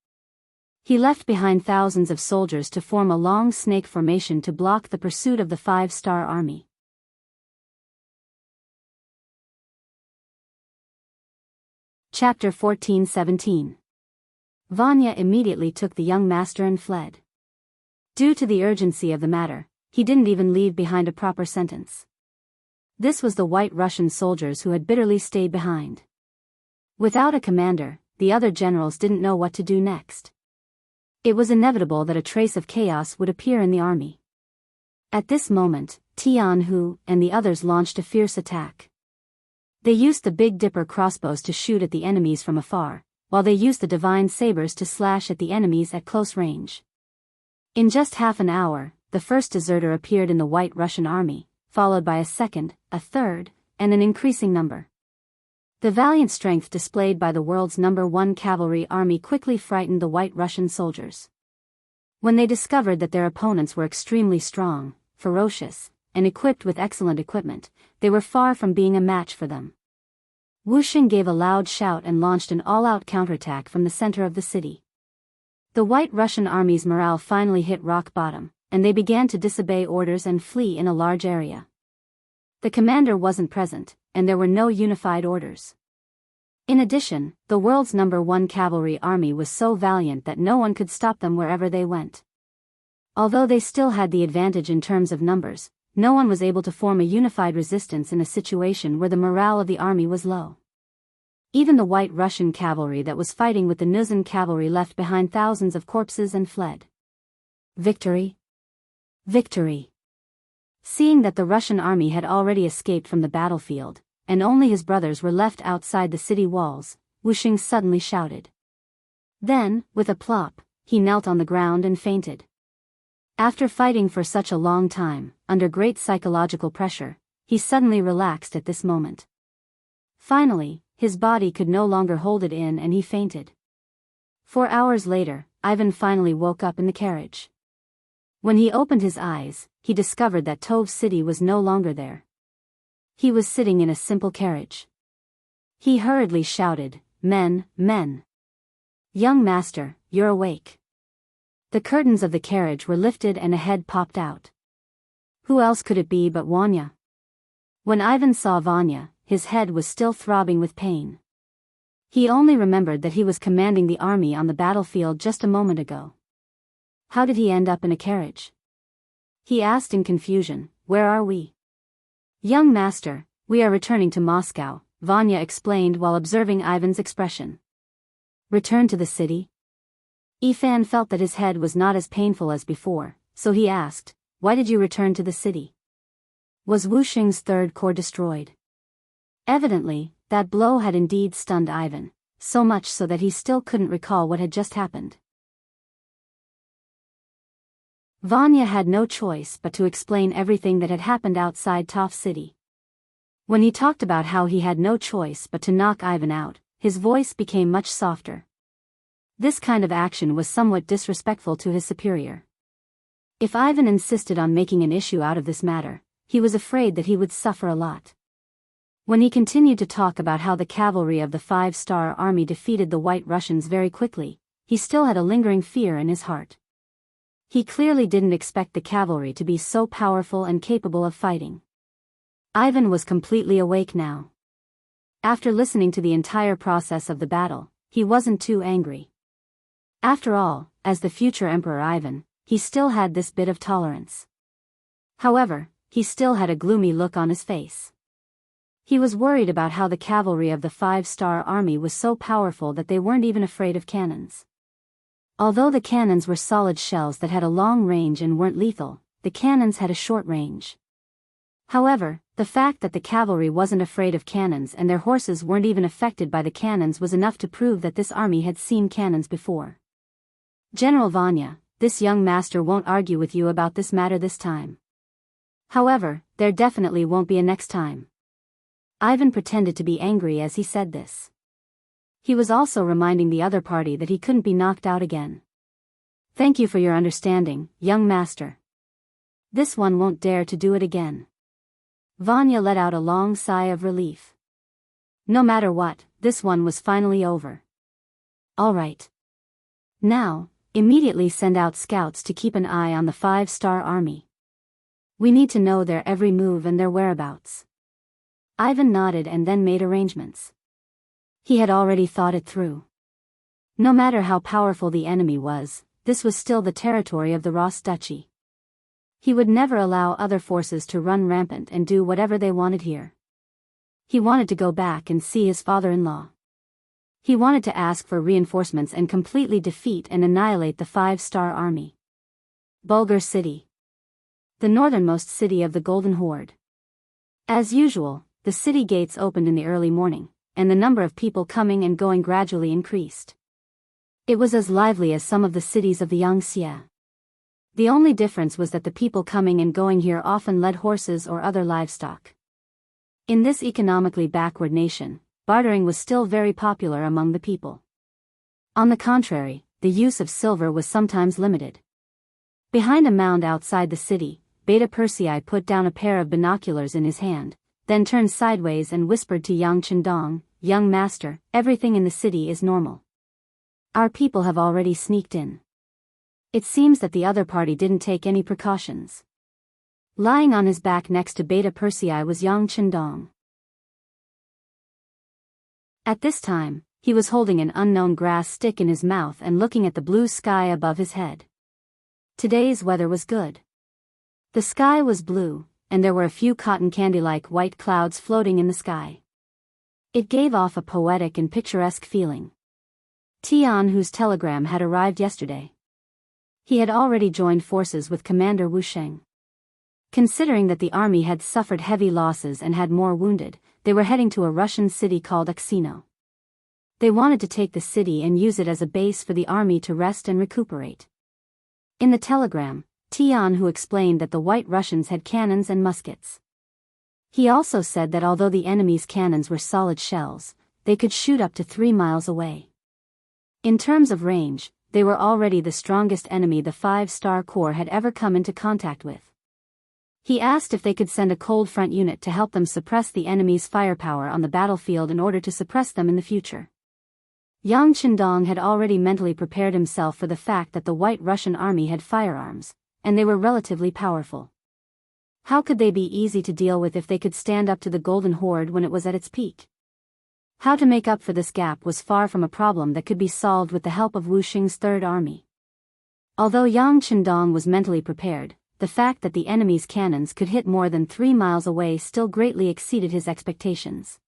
He left behind thousands of soldiers to form a long snake formation to block the pursuit of the 5-star Army. Chapter 14-17. Vanya immediately took the young master and fled. Due to the urgency of the matter, he didn't even leave behind a proper sentence. This was the White Russian soldiers who had bitterly stayed behind. Without a commander, the other generals didn't know what to do next. It was inevitable that a trace of chaos would appear in the army. At this moment, Jianghu and the others launched a fierce attack. They used the Big Dipper crossbows to shoot at the enemies from afar, while they used the divine sabers to slash at the enemies at close range. In just half an hour, the first deserter appeared in the White Russian army, followed by a second, a third, and an increasing number. The valiant strength displayed by the world's #1 cavalry army quickly frightened the White Russian soldiers. When they discovered that their opponents were extremely strong, ferocious, and equipped with excellent equipment, they were far from being a match for them. Wuxia gave a loud shout and launched an all-out counterattack from the center of the city. The White Russian army's morale finally hit rock bottom, and they began to disobey orders and flee in a large area. The commander wasn't present, and there were no unified orders. In addition, the world's #1 cavalry army was so valiant that no one could stop them wherever they went. Although they still had the advantage in terms of numbers, no one was able to form a unified resistance in a situation where the morale of the army was low. Even the White Russian cavalry that was fighting with the Nuzan cavalry left behind thousands of corpses and fled. Victory! Victory! Seeing that the Russian army had already escaped from the battlefield, and only his brothers were left outside the city walls, Wuxia suddenly shouted. Then, with a plop, he knelt on the ground and fainted. After fighting for such a long time, under great psychological pressure, he suddenly relaxed at this moment. Finally, his body could no longer hold it in and he fainted. 4 hours later, Ivan finally woke up in the carriage. When he opened his eyes, he discovered that Tove city was no longer there. He was sitting in a simple carriage. He hurriedly shouted, "Men, men! Young master, you're awake." The curtains of the carriage were lifted and a head popped out. Who else could it be but Vanya? When Ivan saw Vanya, his head was still throbbing with pain. He only remembered that he was commanding the army on the battlefield just a moment ago. How did he end up in a carriage? He asked in confusion, "Where are we?" "Young master, we are returning to Moscow," Vanya explained while observing Ivan's expression. "Return to the city?" Ivan felt that his head was not as painful as before, so he asked, "Why did you return to the city? Was Wuxia's third core destroyed?" Evidently, that blow had indeed stunned Ivan, so much so that he still couldn't recall what had just happened. Vanya had no choice but to explain everything that had happened outside Tove city. When he talked about how he had no choice but to knock Ivan out, his voice became much softer. This kind of action was somewhat disrespectful to his superior. If Ivan insisted on making an issue out of this matter, he was afraid that he would suffer a lot. When he continued to talk about how the cavalry of the 5-star army defeated the White Russians very quickly, he still had a lingering fear in his heart. He clearly didn't expect the cavalry to be so powerful and capable of fighting. Ivan was completely awake now. After listening to the entire process of the battle, he wasn't too angry. After all, as the future Emperor Ivan, he still had this bit of tolerance. However, he still had a gloomy look on his face. He was worried about how the cavalry of the 5-star army was so powerful that they weren't even afraid of cannons. Although the cannons were solid shells that had a long range and weren't lethal, the cannons had a short range. However, the fact that the cavalry wasn't afraid of cannons and their horses weren't even affected by the cannons was enough to prove that this army had seen cannons before. "General Vanya, this young master won't argue with you about this matter this time. However, there definitely won't be a next time." Ivan pretended to be angry as he said this. He was also reminding the other party that he couldn't be knocked out again. "Thank you for your understanding, young master. This one won't dare to do it again." Vanya let out a long sigh of relief. No matter what, this one was finally over. "All right. Now, immediately send out scouts to keep an eye on the 5-star army. We need to know their every move and their whereabouts." Ivan nodded and then made arrangements. He had already thought it through. No matter how powerful the enemy was, this was still the territory of the Ross Duchy. He would never allow other forces to run rampant and do whatever they wanted here. He wanted to go back and see his father-in-law. He wanted to ask for reinforcements and completely defeat and annihilate the 5-star army. Bulgar City. The northernmost city of the Golden Horde. As usual, the city gates opened in the early morning, and the number of people coming and going gradually increased. It was as lively as some of the cities of the Yangtze. The only difference was that the people coming and going here often led horses or other livestock. In this economically backward nation, bartering was still very popular among the people. On the contrary, the use of silver was sometimes limited. Behind a mound outside the city, Beta Persei put down a pair of binoculars in his hand, then turned sideways and whispered to Yang Chendong, "Young master, everything in the city is normal. Our people have already sneaked in. It seems that the other party didn't take any precautions." Lying on his back next to Beta Persei was Yang Chendong. At this time, he was holding an unknown grass stick in his mouth and looking at the blue sky above his head. Today's weather was good. The sky was blue, and there were a few cotton candy-like white clouds floating in the sky. It gave off a poetic and picturesque feeling. Tianhu's telegram had arrived yesterday. He had already joined forces with Commander Wu Sheng. Considering that the army had suffered heavy losses and had more wounded, they were heading to a Russian city called Uxino. They wanted to take the city and use it as a base for the army to rest and recuperate. In the telegram, Tianhu explained that the White Russians had cannons and muskets. He also said that although the enemy's cannons were solid shells, they could shoot up to 3 miles away. In terms of range, they were already the strongest enemy the 5-star Corps had ever come into contact with. He asked if they could send a cold front unit to help them suppress the enemy's firepower on the battlefield in order to suppress them in the future. Yang Chendong had already mentally prepared himself for the fact that the White Russian army had firearms, and they were relatively powerful. How could they be easy to deal with if they could stand up to the Golden Horde when it was at its peak? How to make up for this gap was far from a problem that could be solved with the help of Wu Sheng's Third Army. Although Yang Chendong was mentally prepared, the fact that the enemy's cannons could hit more than 3 miles away still greatly exceeded his expectations.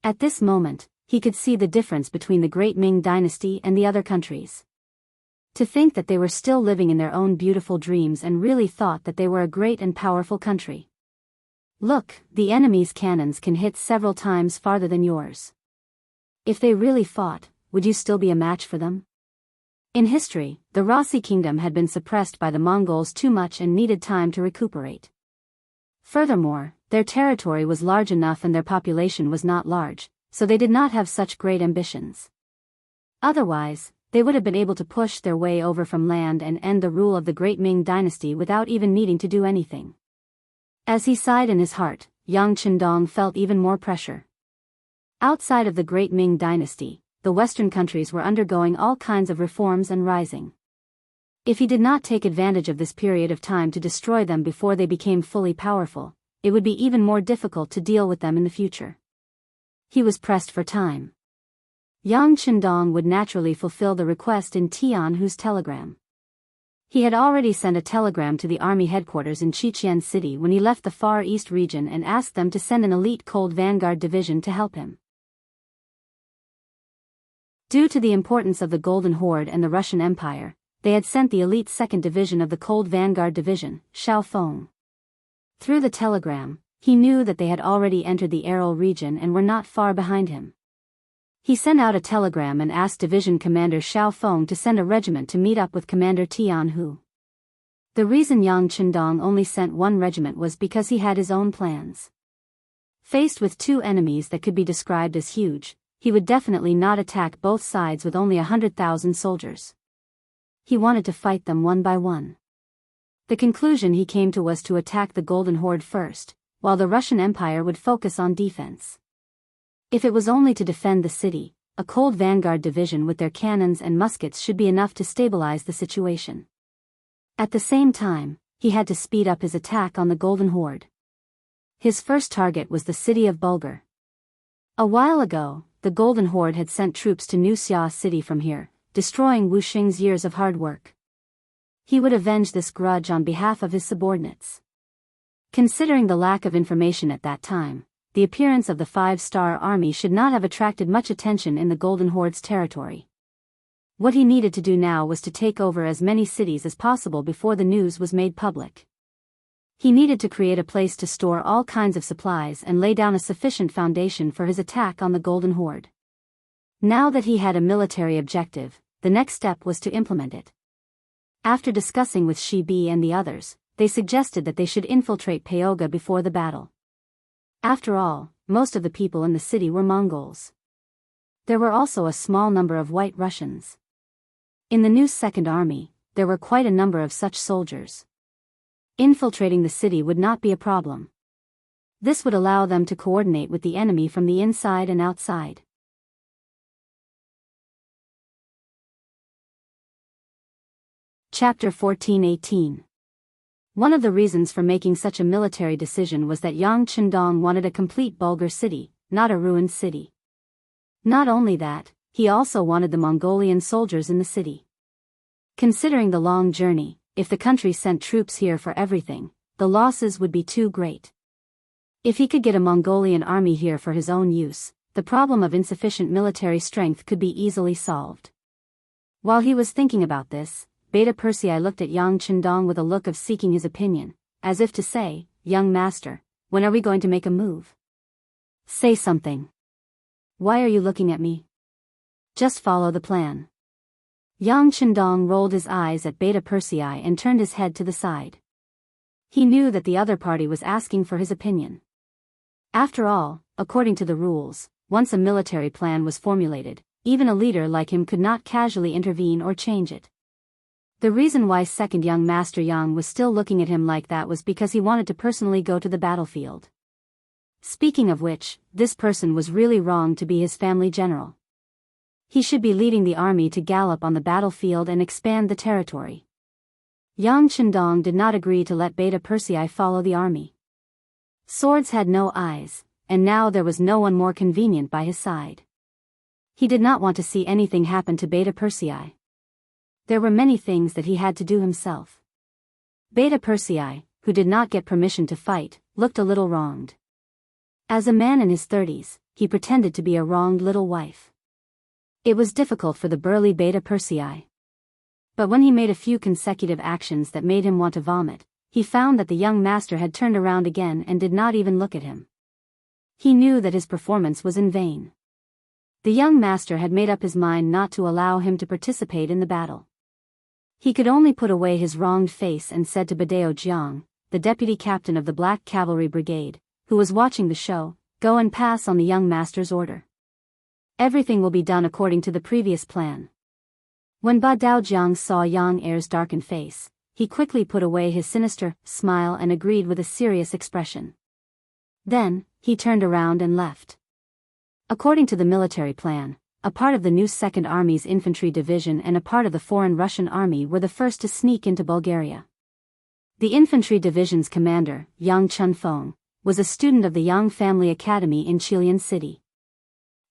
At this moment, he could see the difference between the Great Ming Dynasty and the other countries. To think that they were still living in their own beautiful dreams and really thought that they were a great and powerful country. Look, the enemy's cannons can hit several times farther than yours. If they really fought, would you still be a match for them? In history, the Rossi kingdom had been suppressed by the Mongols too much and needed time to recuperate. Furthermore, their territory was large enough and their population was not large, so they did not have such great ambitions. Otherwise, they would have been able to push their way over from land and end the rule of the Great Ming Dynasty without even needing to do anything. As he sighed in his heart, Yang Chendong felt even more pressure. Outside of the Great Ming Dynasty, the Western countries were undergoing all kinds of reforms and rising. If he did not take advantage of this period of time to destroy them before they became fully powerful, it would be even more difficult to deal with them in the future. He was pressed for time. Yang Chendong would naturally fulfill the request in Tianhu's telegram. He had already sent a telegram to the army headquarters in Xichen City when he left the Far East region and asked them to send an elite Cold Vanguard division to help him. Due to the importance of the Golden Horde and the Russian Empire, they had sent the elite 2nd Division of the Cold Vanguard Division, Shaofeng. Through the telegram, he knew that they had already entered the Aral region and were not far behind him. He sent out a telegram and asked Division Commander Shaofeng to send a regiment to meet up with Commander Tianhu. The reason Yang Chendong only sent one regiment was because he had his own plans. Faced with two enemies that could be described as huge, he would definitely not attack both sides with only 100,000 soldiers. He wanted to fight them one by one. The conclusion he came to was to attack the Golden Horde first, while the Russian Empire would focus on defense. If it was only to defend the city, a Cold Vanguard division with their cannons and muskets should be enough to stabilize the situation. At the same time, he had to speed up his attack on the Golden Horde. His first target was the city of Bulgar. A while ago, the Golden Horde had sent troops to Wuxia City from here, destroying Wu Sheng's years of hard work. He would avenge this grudge on behalf of his subordinates. Considering the lack of information at that time, the appearance of the 5-star army should not have attracted much attention in the Golden Horde's territory. What he needed to do now was to take over as many cities as possible before the news was made public. He needed to create a place to store all kinds of supplies and lay down a sufficient foundation for his attack on the Golden Horde. Now that he had a military objective, the next step was to implement it. After discussing with Shibi and the others, they suggested that they should infiltrate Pyoga before the battle. After all, most of the people in the city were Mongols. There were also a small number of White Russians. In the new Second Army, there were quite a number of such soldiers. Infiltrating the city would not be a problem. This would allow them to coordinate with the enemy from the inside and outside. Chapter 14:18. One of the reasons for making such a military decision was that Yang Chendong wanted a complete Bulgar city, not a ruined city. Not only that, he also wanted the Mongolian soldiers in the city. Considering the long journey, if the country sent troops here for everything, the losses would be too great. If he could get a Mongolian army here for his own use, the problem of insufficient military strength could be easily solved. While he was thinking about this, Beta Persei looked at Yang Chendong with a look of seeking his opinion, as if to say, "Young master, when are we going to make a move? Say something. Why are you looking at me? Just follow the plan." Yang Chendong rolled his eyes at Beta Persei and turned his head to the side. He knew that the other party was asking for his opinion. After all, according to the rules, once a military plan was formulated, even a leader like him could not casually intervene or change it. The reason why second young Master Yang was still looking at him like that was because he wanted to personally go to the battlefield. Speaking of which, this person was really wrong to be his family general. He should be leading the army to gallop on the battlefield and expand the territory. Yang Chendong did not agree to let Beta Persei follow the army. Swords had no eyes, and now there was no one more convenient by his side. He did not want to see anything happen to Beta Persei. There were many things that he had to do himself. Beta Persei, who did not get permission to fight, looked a little wronged. As a man in his 30s, he pretended to be a wronged little wife. It was difficult for the burly Beta Persei. But when he made a few consecutive actions that made him want to vomit, he found that the young master had turned around again and did not even look at him. He knew that his performance was in vain. The young master had made up his mind not to allow him to participate in the battle. He could only put away his wronged face and said to Badao Jiang, the deputy captain of the Black Cavalry Brigade, who was watching the show, "Go and pass on the young master's order. Everything will be done according to the previous plan." When Badao Jiang saw Yang Er's darkened face, he quickly put away his sinister smile and agreed with a serious expression. Then, he turned around and left. According to the military plan, a part of the new Second Army's infantry division and a part of the foreign Russian army were the first to sneak into Bulgaria. The infantry division's commander, Yang Chunfeng, was a student of the Yang Family Academy in Qilian City.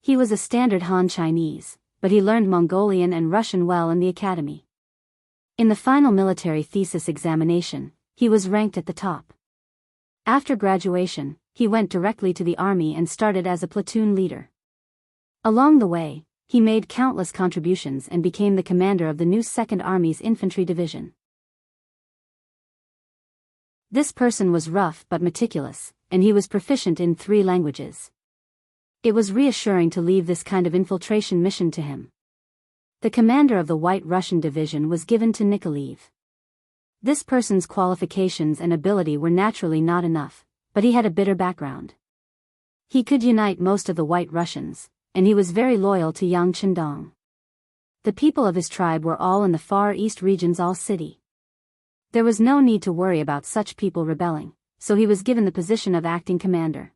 He was a standard Han Chinese, but he learned Mongolian and Russian well in the academy. In the final military thesis examination, he was ranked at the top. After graduation, he went directly to the army and started as a platoon leader. Along the way, he made countless contributions and became the commander of the new Second Army's infantry division. This person was rough but meticulous, and he was proficient in 3 languages. It was reassuring to leave this kind of infiltration mission to him. The commander of the White Russian division was given to Nikolaev. This person's qualifications and ability were naturally not enough, but he had a bitter background. He could unite most of the White Russians, and he was very loyal to Yang Chendong. The people of his tribe were all in the Far East region's All City. There was no need to worry about such people rebelling, so he was given the position of acting commander.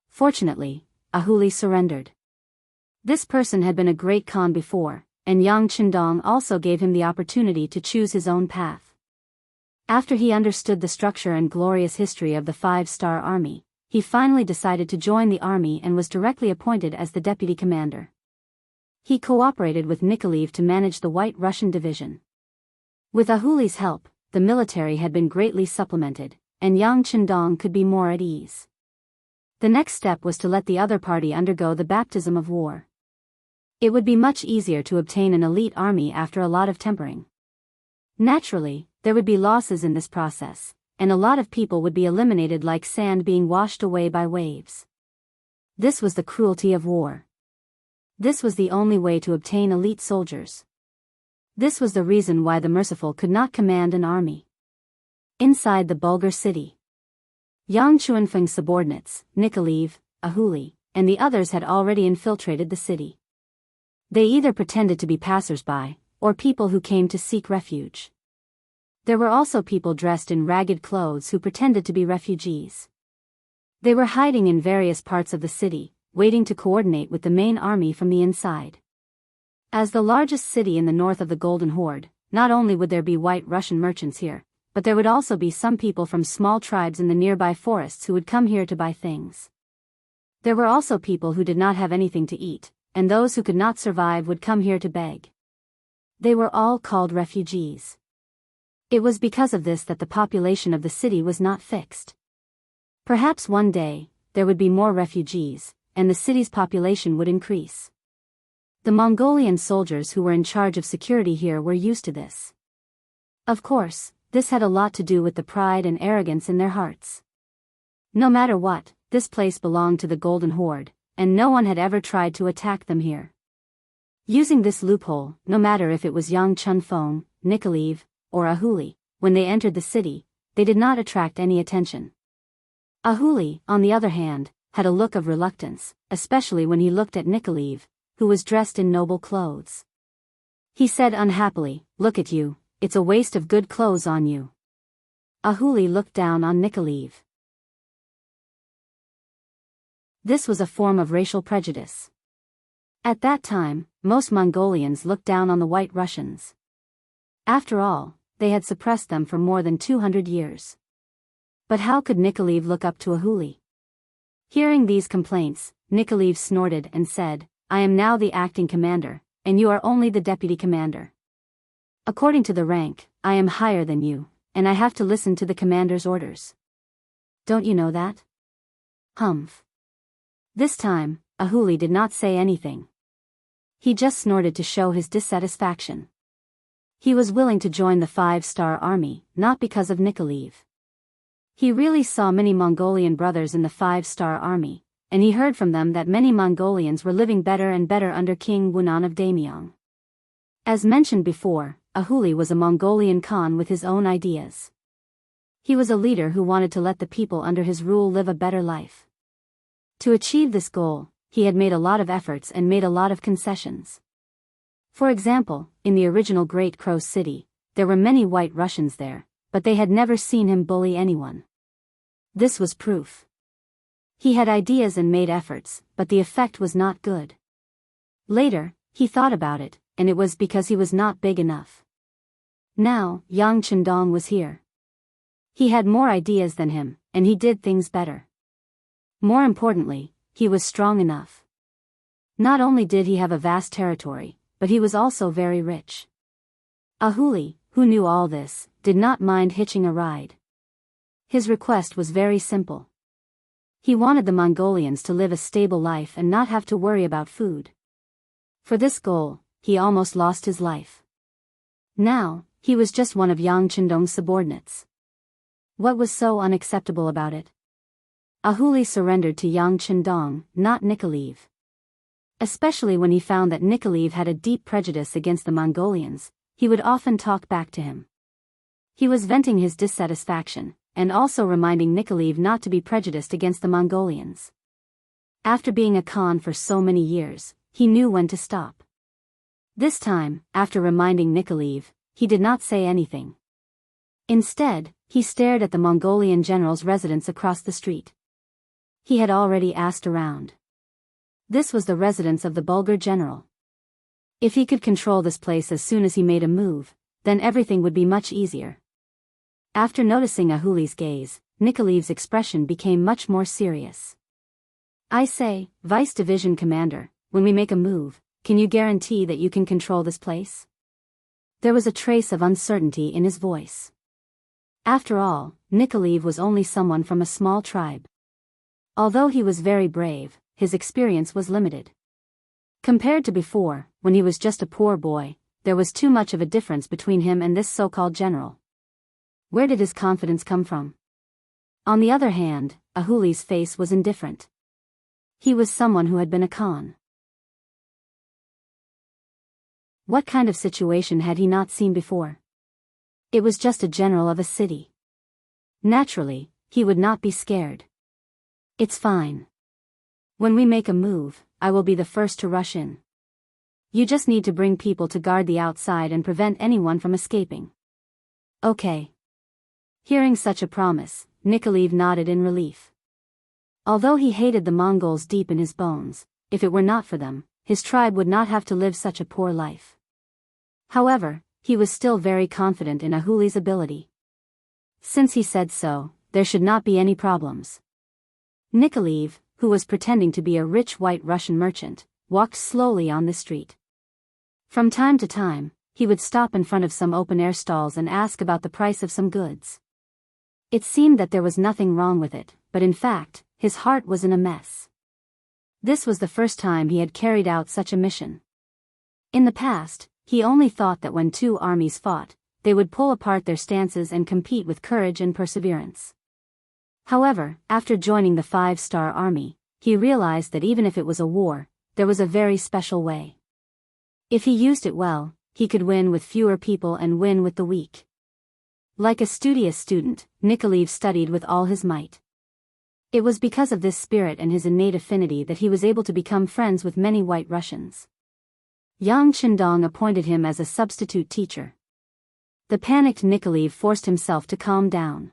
Fortunately, Ahuli surrendered. This person had been a great Khan before, and Yang Chendong also gave him the opportunity to choose his own path. After he understood the structure and glorious history of the 5-star army, he finally decided to join the army and was directly appointed as the deputy commander. He cooperated with Nikolaev to manage the White Russian division. With Ahuli's help, the military had been greatly supplemented, and Yang Chendong could be more at ease. The next step was to let the other party undergo the baptism of war. It would be much easier to obtain an elite army after a lot of tempering. Naturally, there would be losses in this process, and a lot of people would be eliminated like sand being washed away by waves. This was the cruelty of war. This was the only way to obtain elite soldiers. This was the reason why the merciful could not command an army. Inside the Bulgar city, Yang Chuanfeng's subordinates, Nikolaev, Ahuli, and the others had already infiltrated the city. They either pretended to be passers-by, or people who came to seek refuge. There were also people dressed in ragged clothes who pretended to be refugees. They were hiding in various parts of the city, waiting to coordinate with the main army from the inside. As the largest city in the north of the Golden Horde, not only would there be white Russian merchants here, but there would also be some people from small tribes in the nearby forests who would come here to buy things. There were also people who did not have anything to eat, and those who could not survive would come here to beg. They were all called refugees. It was because of this that the population of the city was not fixed. Perhaps one day, there would be more refugees, and the city's population would increase. The Mongolian soldiers who were in charge of security here were used to this. Of course, this had a lot to do with the pride and arrogance in their hearts. No matter what, this place belonged to the Golden Horde, and no one had ever tried to attack them here. Using this loophole, no matter if it was Yang Chunfeng, Nikolaev, or Ahuli, when they entered the city, they did not attract any attention. Ahuli, on the other hand, had a look of reluctance, especially when he looked at Nikolaev, who was dressed in noble clothes. He said unhappily, "Look at you, it's a waste of good clothes on you." Ahuli looked down on Nikolaev. This was a form of racial prejudice. At that time, most Mongolians looked down on the White Russians. After all, they had suppressed them for more than 200 years. But how could Nikolaev look up to Ahuli? Hearing these complaints, Nikolaev snorted and said, "I am now the acting commander, and you are only the deputy commander. According to the rank, I am higher than you, and I have to listen to the commander's orders. Don't you know that?" Humph. This time, Ahuli did not say anything. He just snorted to show his dissatisfaction. He was willing to join the 5-star army, not because of Nikolaev. He really saw many Mongolian brothers in the 5-star army, and he heard from them that many Mongolians were living better and better under King Wunan of Daimyong. As mentioned before, Ahuli was a Mongolian Khan with his own ideas. He was a leader who wanted to let the people under his rule live a better life. To achieve this goal, he had made a lot of efforts and made a lot of concessions. For example, in the original Great Crow City, there were many White Russians there, but they had never seen him bully anyone. This was proof. He had ideas and made efforts, but the effect was not good. Later, he thought about it, and it was because he was not big enough. Now, Yang Chendong was here. He had more ideas than him, and he did things better. More importantly, he was strong enough. Not only did he have a vast territory, but he was also very rich. Ahuli, who knew all this, did not mind hitching a ride. His request was very simple. He wanted the Mongolians to live a stable life and not have to worry about food. For this goal, he almost lost his life. Now, he was just one of Yang Chendong's subordinates. What was so unacceptable about it? Ahuli surrendered to Yang Chendong, not Nikolaev. Especially when he found that Nikolaev had a deep prejudice against the Mongolians, he would often talk back to him. He was venting his dissatisfaction, and also reminding Nikolaev not to be prejudiced against the Mongolians. After being a Khan for so many years, he knew when to stop. This time, after reminding Nikolaev, he did not say anything. Instead, he stared at the Mongolian general's residence across the street. He had already asked around. This was the residence of the Bulgar general. If he could control this place as soon as he made a move, then everything would be much easier. After noticing Ahuli's gaze, Nikolaev's expression became much more serious. "I say, Vice Division Commander, when we make a move, can you guarantee that you can control this place?" There was a trace of uncertainty in his voice. After all, Nikolaev was only someone from a small tribe. Although he was very brave, his experience was limited. Compared to before, when he was just a poor boy, there was too much of a difference between him and this so-called general. Where did his confidence come from? On the other hand, Ahuli's face was indifferent. He was someone who had been a Khan. What kind of situation had he not seen before? It was just a general of a city. Naturally, he would not be scared. It's fine. When we make a move, I will be the first to rush in. You just need to bring people to guard the outside and prevent anyone from escaping. Okay. Hearing such a promise, Nikolaev nodded in relief. Although he hated the Mongols deep in his bones, if it were not for them, his tribe would not have to live such a poor life. However, he was still very confident in Ahuli's ability. Since he said so, there should not be any problems. Nikolaev, who was pretending to be a rich white Russian merchant, walked slowly on the street. From time to time, he would stop in front of some open-air stalls and ask about the price of some goods. It seemed that there was nothing wrong with it, but in fact, his heart was in a mess. This was the first time he had carried out such a mission. In the past, he only thought that when two armies fought, they would pull apart their stances and compete with courage and perseverance. However, after joining the 5-star army, he realized that even if it was a war, there was a very special way. If he used it well, he could win with fewer people and win with the weak. Like a studious student, Nikolaev studied with all his might. It was because of this spirit and his innate affinity that he was able to become friends with many White Russians. Yang Chendong appointed him as a substitute teacher. The panicked Nikolaev forced himself to calm down.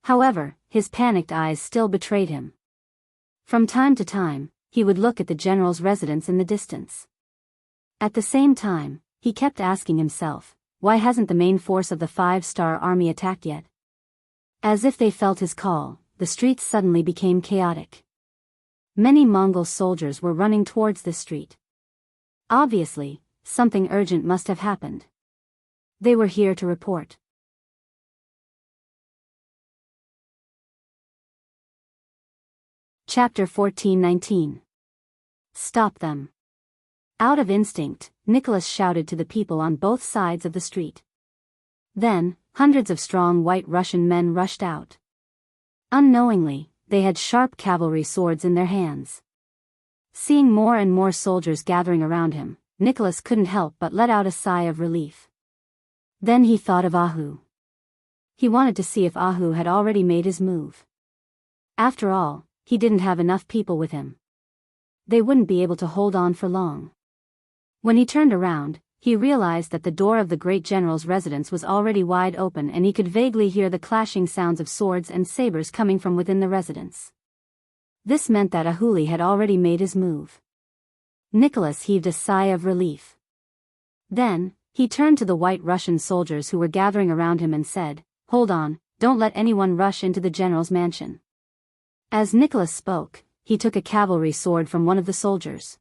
However, his panicked eyes still betrayed him. From time to time, he would look at the general's residence in the distance. At the same time, he kept asking himself, why hasn't the main force of the 5-star army attacked yet? As if they felt his call, the streets suddenly became chaotic. Many Mongol soldiers were running towards the street. Obviously, something urgent must have happened. They were here to report. Chapter 14:19. Stop them. Out of instinct, Nicholas shouted to the people on both sides of the street. Then, hundreds of strong White Russian men rushed out. Unknowingly, they had sharp cavalry swords in their hands. Seeing more and more soldiers gathering around him, Nicholas couldn't help but let out a sigh of relief. Then he thought of Ahu. He wanted to see if Ahu had already made his move. After all, he didn't have enough people with him. They wouldn't be able to hold on for long. When he turned around, he realized that the door of the great general's residence was already wide open and he could vaguely hear the clashing sounds of swords and sabers coming from within the residence. This meant that Ahuli had already made his move. Nicholas heaved a sigh of relief. Then, he turned to the White Russian soldiers who were gathering around him and said, "Hold on, don't let anyone rush into the general's mansion." As Nicholas spoke, he took a cavalry sword from one of the soldiers.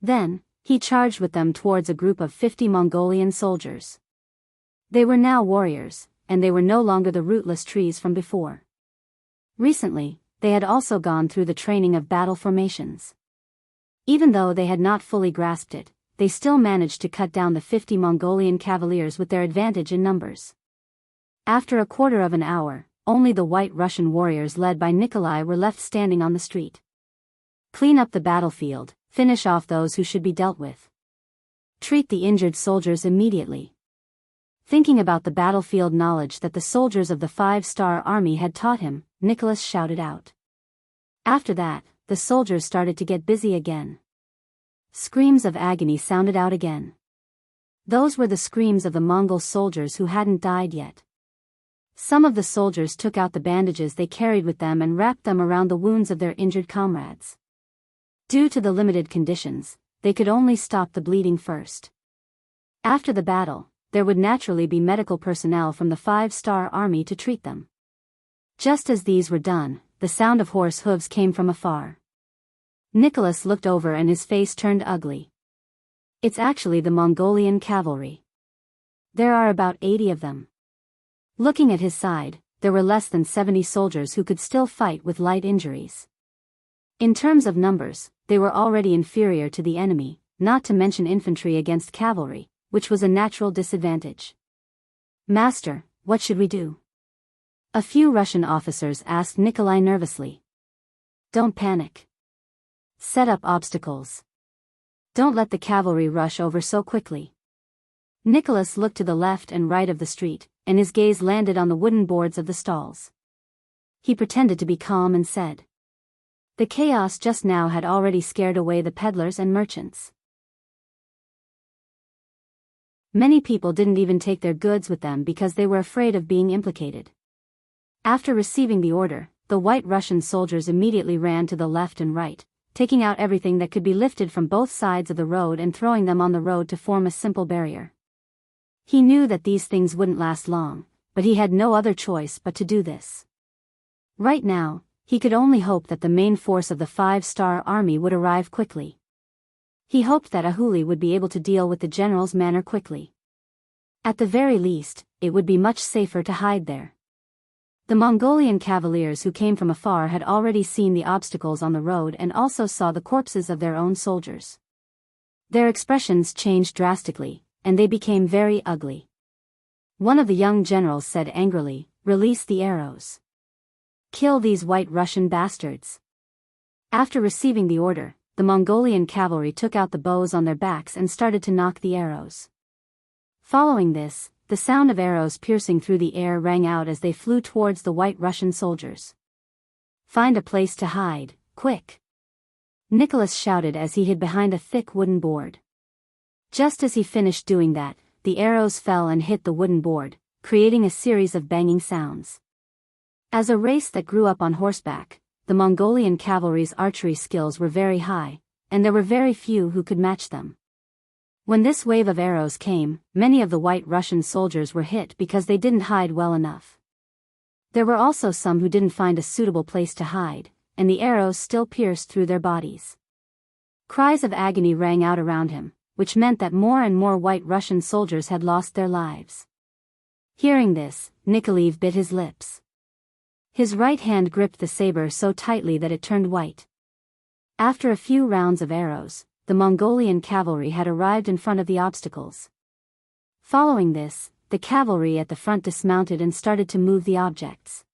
Then, he charged with them towards a group of 50 Mongolian soldiers. They were now warriors, and they were no longer the rootless trees from before. Recently, they had also gone through the training of battle formations. Even though they had not fully grasped it, they still managed to cut down the 50 Mongolian cavaliers with their advantage in numbers. After a quarter of an hour, only the White Russian warriors led by Nikolai were left standing on the street. Clean up the battlefield, finish off those who should be dealt with. Treat the injured soldiers immediately. Thinking about the battlefield knowledge that the soldiers of the 5-star army had taught him, Nicholas shouted out. After that, the soldiers started to get busy again. Screams of agony sounded out again. Those were the screams of the Mongol soldiers who hadn't died yet. Some of the soldiers took out the bandages they carried with them and wrapped them around the wounds of their injured comrades. Due to the limited conditions, they could only stop the bleeding first. After the battle, there would naturally be medical personnel from the 5-star army to treat them. Just as these were done, the sound of horse hooves came from afar. Nicholas looked over and his face turned ugly. It's actually the Mongolian cavalry. There are about 80 of them. Looking at his side, there were less than 70 soldiers who could still fight with light injuries. In terms of numbers, they were already inferior to the enemy, not to mention infantry against cavalry, which was a natural disadvantage. "Master, what should we do? A few Russian officers asked Nikolai nervously. Don't panic. Set up obstacles. Don't let the cavalry rush over so quickly. Nicholas looked to the left and right of the street, and his gaze landed on the wooden boards of the stalls. He pretended to be calm and said. The chaos just now had already scared away the peddlers and merchants. Many people didn't even take their goods with them because they were afraid of being implicated. After receiving the order, the white Russian soldiers immediately ran to the left and right, taking out everything that could be lifted from both sides of the road and throwing them on the road to form a simple barrier. He knew that these things wouldn't last long, but he had no other choice but to do this. Right now, he could only hope that the main force of the 5-star army would arrive quickly. He hoped that Ahuli would be able to deal with the general's manner quickly. At the very least, it would be much safer to hide there. The Mongolian cavaliers who came from afar had already seen the obstacles on the road and also saw the corpses of their own soldiers. Their expressions changed drastically, and they became very ugly. One of the young generals said angrily, "Release the arrows. Kill these white Russian bastards." After receiving the order, the Mongolian cavalry took out the bows on their backs and started to knock the arrows. Following this, the sound of arrows piercing through the air rang out as they flew towards the white Russian soldiers. "Find a place to hide, quick!" Nicholas shouted as he hid behind a thick wooden board. Just as he finished doing that, the arrows fell and hit the wooden board, creating a series of banging sounds. As a race that grew up on horseback, the Mongolian cavalry's archery skills were very high, and there were very few who could match them. When this wave of arrows came, many of the white Russian soldiers were hit because they didn't hide well enough. There were also some who didn't find a suitable place to hide, and the arrows still pierced through their bodies. Cries of agony rang out around him, which meant that more and more white Russian soldiers had lost their lives. Hearing this, Nikolai bit his lips. His right hand gripped the saber so tightly that it turned white. After a few rounds of arrows, the Mongolian cavalry had arrived in front of the obstacles. Following this, the cavalry at the front dismounted and started to move the objects.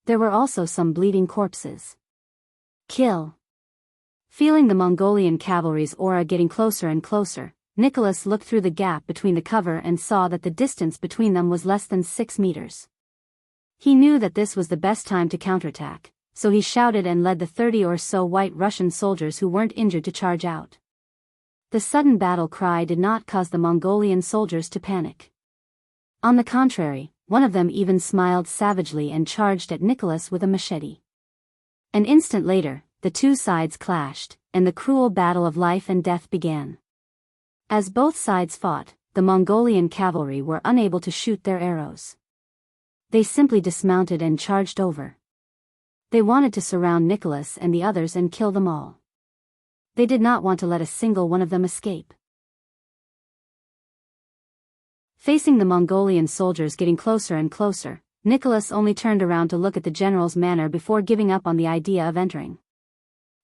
There were also some bleeding corpses. Kill! Feeling the Mongolian cavalry's aura getting closer and closer, Nicholas looked through the gap between the cover and saw that the distance between them was less than 6 meters. He knew that this was the best time to counterattack, so he shouted and led the 30 or so white Russian soldiers who weren't injured to charge out. The sudden battle cry did not cause the Mongolian soldiers to panic. On the contrary, one of them even smiled savagely and charged at Nicholas with a machete. An instant later, the two sides clashed, and the cruel battle of life and death began. As both sides fought, the Mongolian cavalry were unable to shoot their arrows. They simply dismounted and charged over. They wanted to surround Nicholas and the others and kill them all. They did not want to let a single one of them escape. Facing the Mongolian soldiers getting closer and closer, Nicholas only turned around to look at the general's manner before giving up on the idea of entering.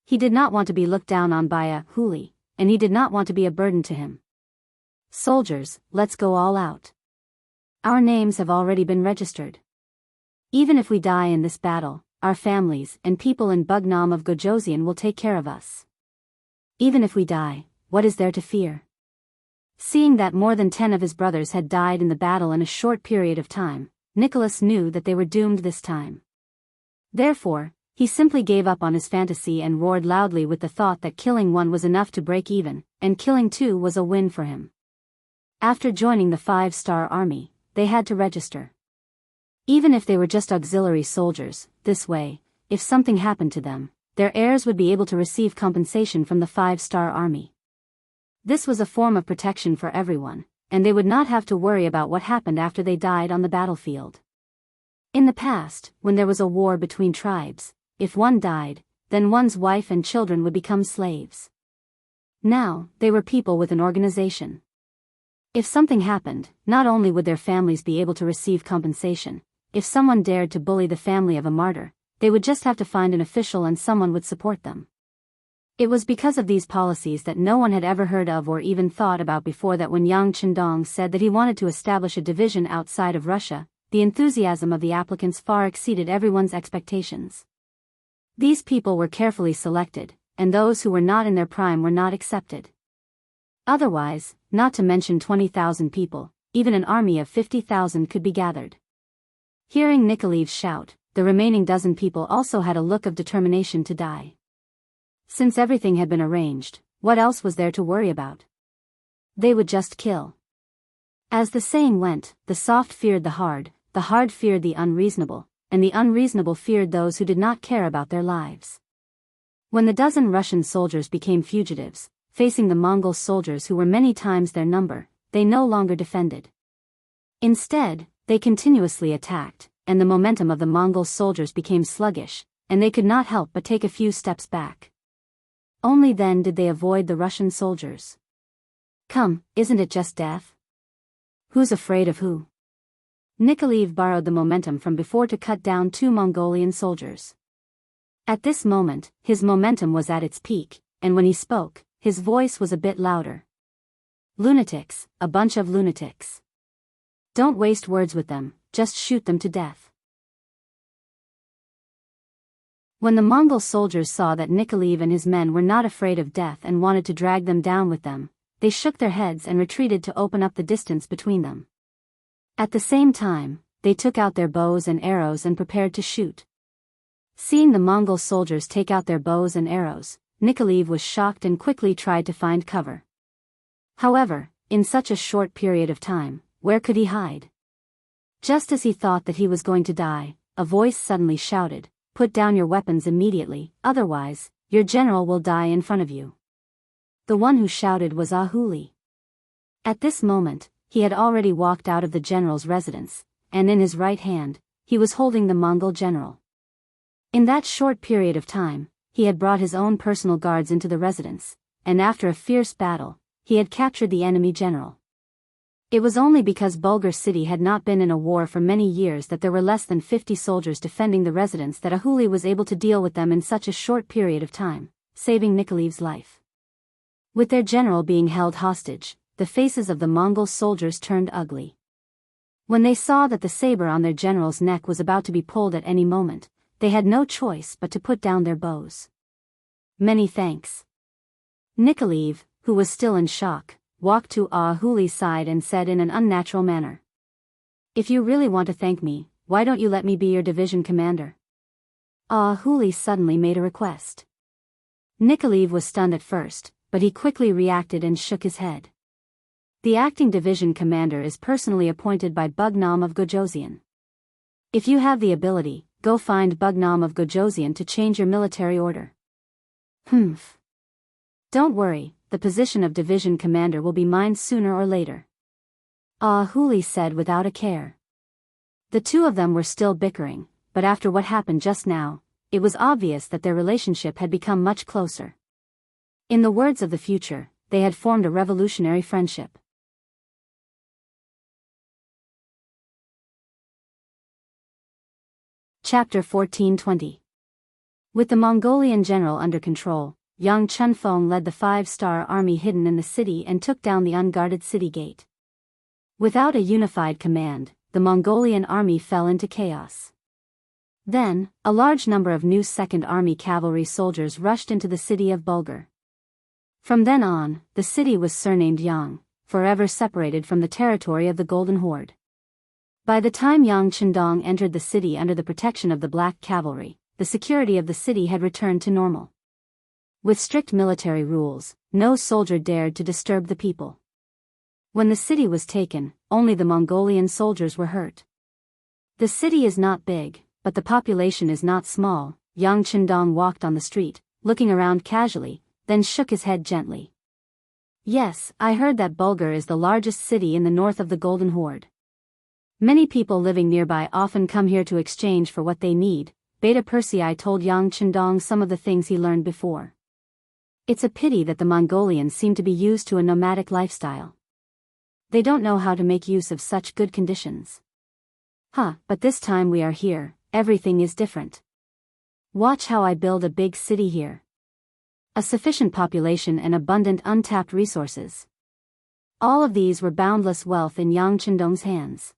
He did not want to be looked down on by Ahuli, and he did not want to be a burden to him. "Soldiers, let's go all out. Our names have already been registered. Even if we die in this battle, our families and people in Bugnam of Gojoseon will take care of us. Even if we die, what is there to fear?" Seeing that more than 10 of his brothers had died in the battle in a short period of time, Nicholas knew that they were doomed this time. Therefore, he simply gave up on his fantasy and roared loudly with the thought that killing one was enough to break even, and killing two was a win for him. After joining the 5-star army, they had to register. Even if they were just auxiliary soldiers, this way, if something happened to them, their heirs would be able to receive compensation from the 5-star army. This was a form of protection for everyone, and they would not have to worry about what happened after they died on the battlefield. In the past, when there was a war between tribes, if one died, then one's wife and children would become slaves. Now, they were people with an organization. If something happened, not only would their families be able to receive compensation, if someone dared to bully the family of a martyr, they would just have to find an official and someone would support them. It was because of these policies that no one had ever heard of or even thought about before that when Yang Chendong said that he wanted to establish a division outside of Russia, the enthusiasm of the applicants far exceeded everyone's expectations. These people were carefully selected, and those who were not in their prime were not accepted. Otherwise, not to mention 20,000 people, even an army of 50,000 could be gathered. Hearing Nikolaev's shout, the remaining dozen people also had a look of determination to die. Since everything had been arranged, what else was there to worry about? They would just kill. As the saying went, the soft feared the hard feared the unreasonable, and the unreasonable feared those who did not care about their lives. When the dozen Russian soldiers became fugitives, facing the Mongol soldiers who were many times their number, they no longer defended. Instead, they continuously attacked, and the momentum of the Mongol soldiers became sluggish, and they could not help but take a few steps back. Only then did they avoid the Russian soldiers. Come, isn't it just death? Who's afraid of who? Nikolaev borrowed the momentum from before to cut down 2 Mongolian soldiers. At this moment, his momentum was at its peak, and when he spoke, his voice was a bit louder. Lunatics, a bunch of lunatics. Don't waste words with them, just shoot them to death. When the Mongol soldiers saw that Nikolaev and his men were not afraid of death and wanted to drag them down with them, they shook their heads and retreated to open up the distance between them. At the same time, they took out their bows and arrows and prepared to shoot. Seeing the Mongol soldiers take out their bows and arrows, Nikolaev was shocked and quickly tried to find cover. However, in such a short period of time, where could he hide? Just as he thought that he was going to die, a voice suddenly shouted, "Put down your weapons immediately, otherwise, your general will die in front of you." The one who shouted was Ahuli. At this moment, he had already walked out of the general's residence, and in his right hand, he was holding the Mongol general. In that short period of time, he had brought his own personal guards into the residence, and after a fierce battle, he had captured the enemy general. It was only because Bulgar city had not been in a war for many years that there were less than 50 soldiers defending the residence that Ahuli was able to deal with them in such a short period of time, saving Nikolaev's life. With their general being held hostage, the faces of the Mongol soldiers turned ugly. When they saw that the saber on their general's neck was about to be pulled at any moment, they had no choice but to put down their bows. Many thanks. Nikolaev, who was still in shock, walked to Ahuli's side and said in an unnatural manner, "If you really want to thank me, why don't you let me be your division commander?" Ahuli suddenly made a request. Nikolaev was stunned at first, but he quickly reacted and shook his head. The acting division commander is personally appointed by Bugnam of Gojosian. If you have the ability, go find Bugnam of Gojosian to change your military order. Humph. Don't worry, the position of division commander will be mine sooner or later. Ahuli said without a care. The two of them were still bickering, but after what happened just now, it was obvious that their relationship had become much closer. In the words of the future, they had formed a revolutionary friendship. Chapter 1420. With the Mongolian general under control, Yang Chunfeng led the 5-star army hidden in the city and took down the unguarded city gate. Without a unified command, the Mongolian army fell into chaos. Then, a large number of new Second Army cavalry soldiers rushed into the city of Bulgar. From then on, the city was surnamed Yang, forever separated from the territory of the Golden Horde. By the time Yang Chendong entered the city under the protection of the Black Cavalry, the security of the city had returned to normal. With strict military rules, no soldier dared to disturb the people. When the city was taken, only the Mongolian soldiers were hurt. The city is not big, but the population is not small. Yang Chendong walked on the street, looking around casually, then shook his head gently. Yes, I heard that Bulgar is the largest city in the north of the Golden Horde. Many people living nearby often come here to exchange for what they need. Beta Persei told Yang Chendong some of the things he learned before. It's a pity that the Mongolians seem to be used to a nomadic lifestyle. They don't know how to make use of such good conditions. But this time we are here, everything is different. Watch how I build a big city here. A sufficient population and abundant untapped resources. All of these were boundless wealth in Yang Chendong's hands.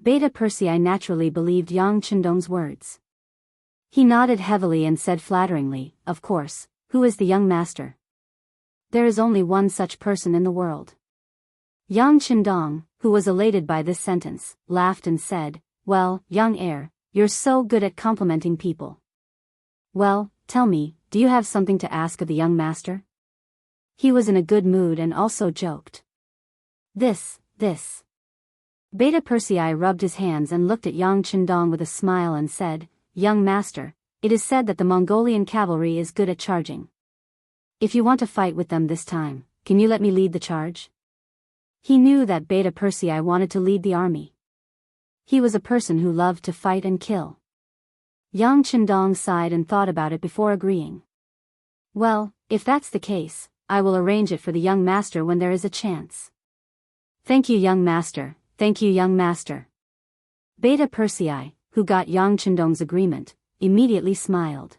Beta Persei naturally believed Yang Chendong's words. He nodded heavily and said flatteringly, "Of course, who is the young master?" "There is only one such person in the world." Yang Chendong, who was elated by this sentence, laughed and said, "Well, young heir, you're so good at complimenting people. Well, tell me, do you have something to ask of the young master?" He was in a good mood and also joked. This. Beta Persei rubbed his hands and looked at Yang Chendong with a smile and said, "Young master, it is said that the Mongolian cavalry is good at charging. If you want to fight with them this time, can you let me lead the charge?" He knew that Beta Persei wanted to lead the army. He was a person who loved to fight and kill. Yang Chendong sighed and thought about it before agreeing. "Well, if that's the case, I will arrange it for the young master when there is a chance." "Thank you, young master, thank you, young master." Beta Persei, who got Yang Chendong's agreement, immediately smiled.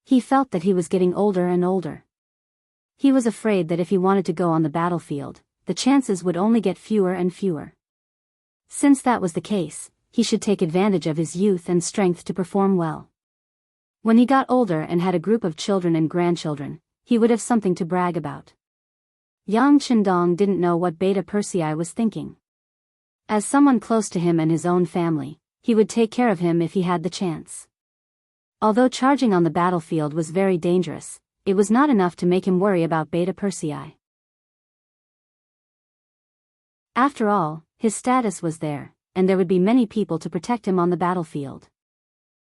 He felt that he was getting older and older. He was afraid that if he wanted to go on the battlefield, the chances would only get fewer and fewer. Since that was the case, he should take advantage of his youth and strength to perform well. When he got older and had a group of children and grandchildren, he would have something to brag about. Yang Chendong didn't know what Beta Persei was thinking. As someone close to him and his own family, he would take care of him if he had the chance. Although charging on the battlefield was very dangerous, it was not enough to make him worry about Beta Persei. After all, his status was there, and there would be many people to protect him on the battlefield.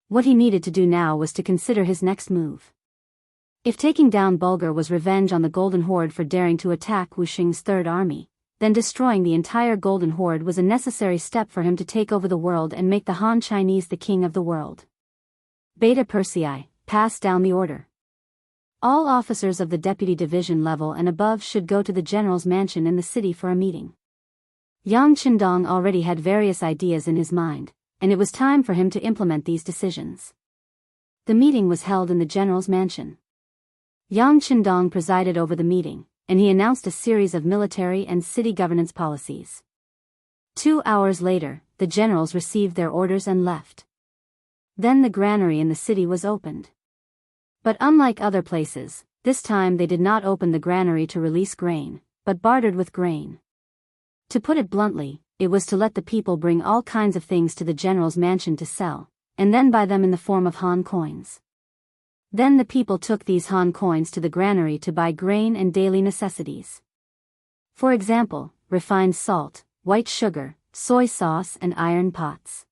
What he needed to do now was to consider his next move. If taking down Bulgar was revenge on the Golden Horde for daring to attack Wuxing's Third Army, then destroying the entire Golden Horde was a necessary step for him to take over the world and make the Han Chinese the king of the world. Beta Persei passed down the order. All officers of the deputy division level and above should go to the general's mansion in the city for a meeting. Yang Chendong already had various ideas in his mind, and it was time for him to implement these decisions. The meeting was held in the general's mansion. Yang Chendong presided over the meeting, and he announced a series of military and city governance policies. 2 hours later, the generals received their orders and left. Then the granary in the city was opened. But unlike other places, this time they did not open the granary to release grain, but bartered with grain. To put it bluntly, it was to let the people bring all kinds of things to the general's mansion to sell, and then buy them in the form of Han coins. Then the people took these Han coins to the granary to buy grain and daily necessities. For example, refined salt, white sugar, soy sauce and iron pots.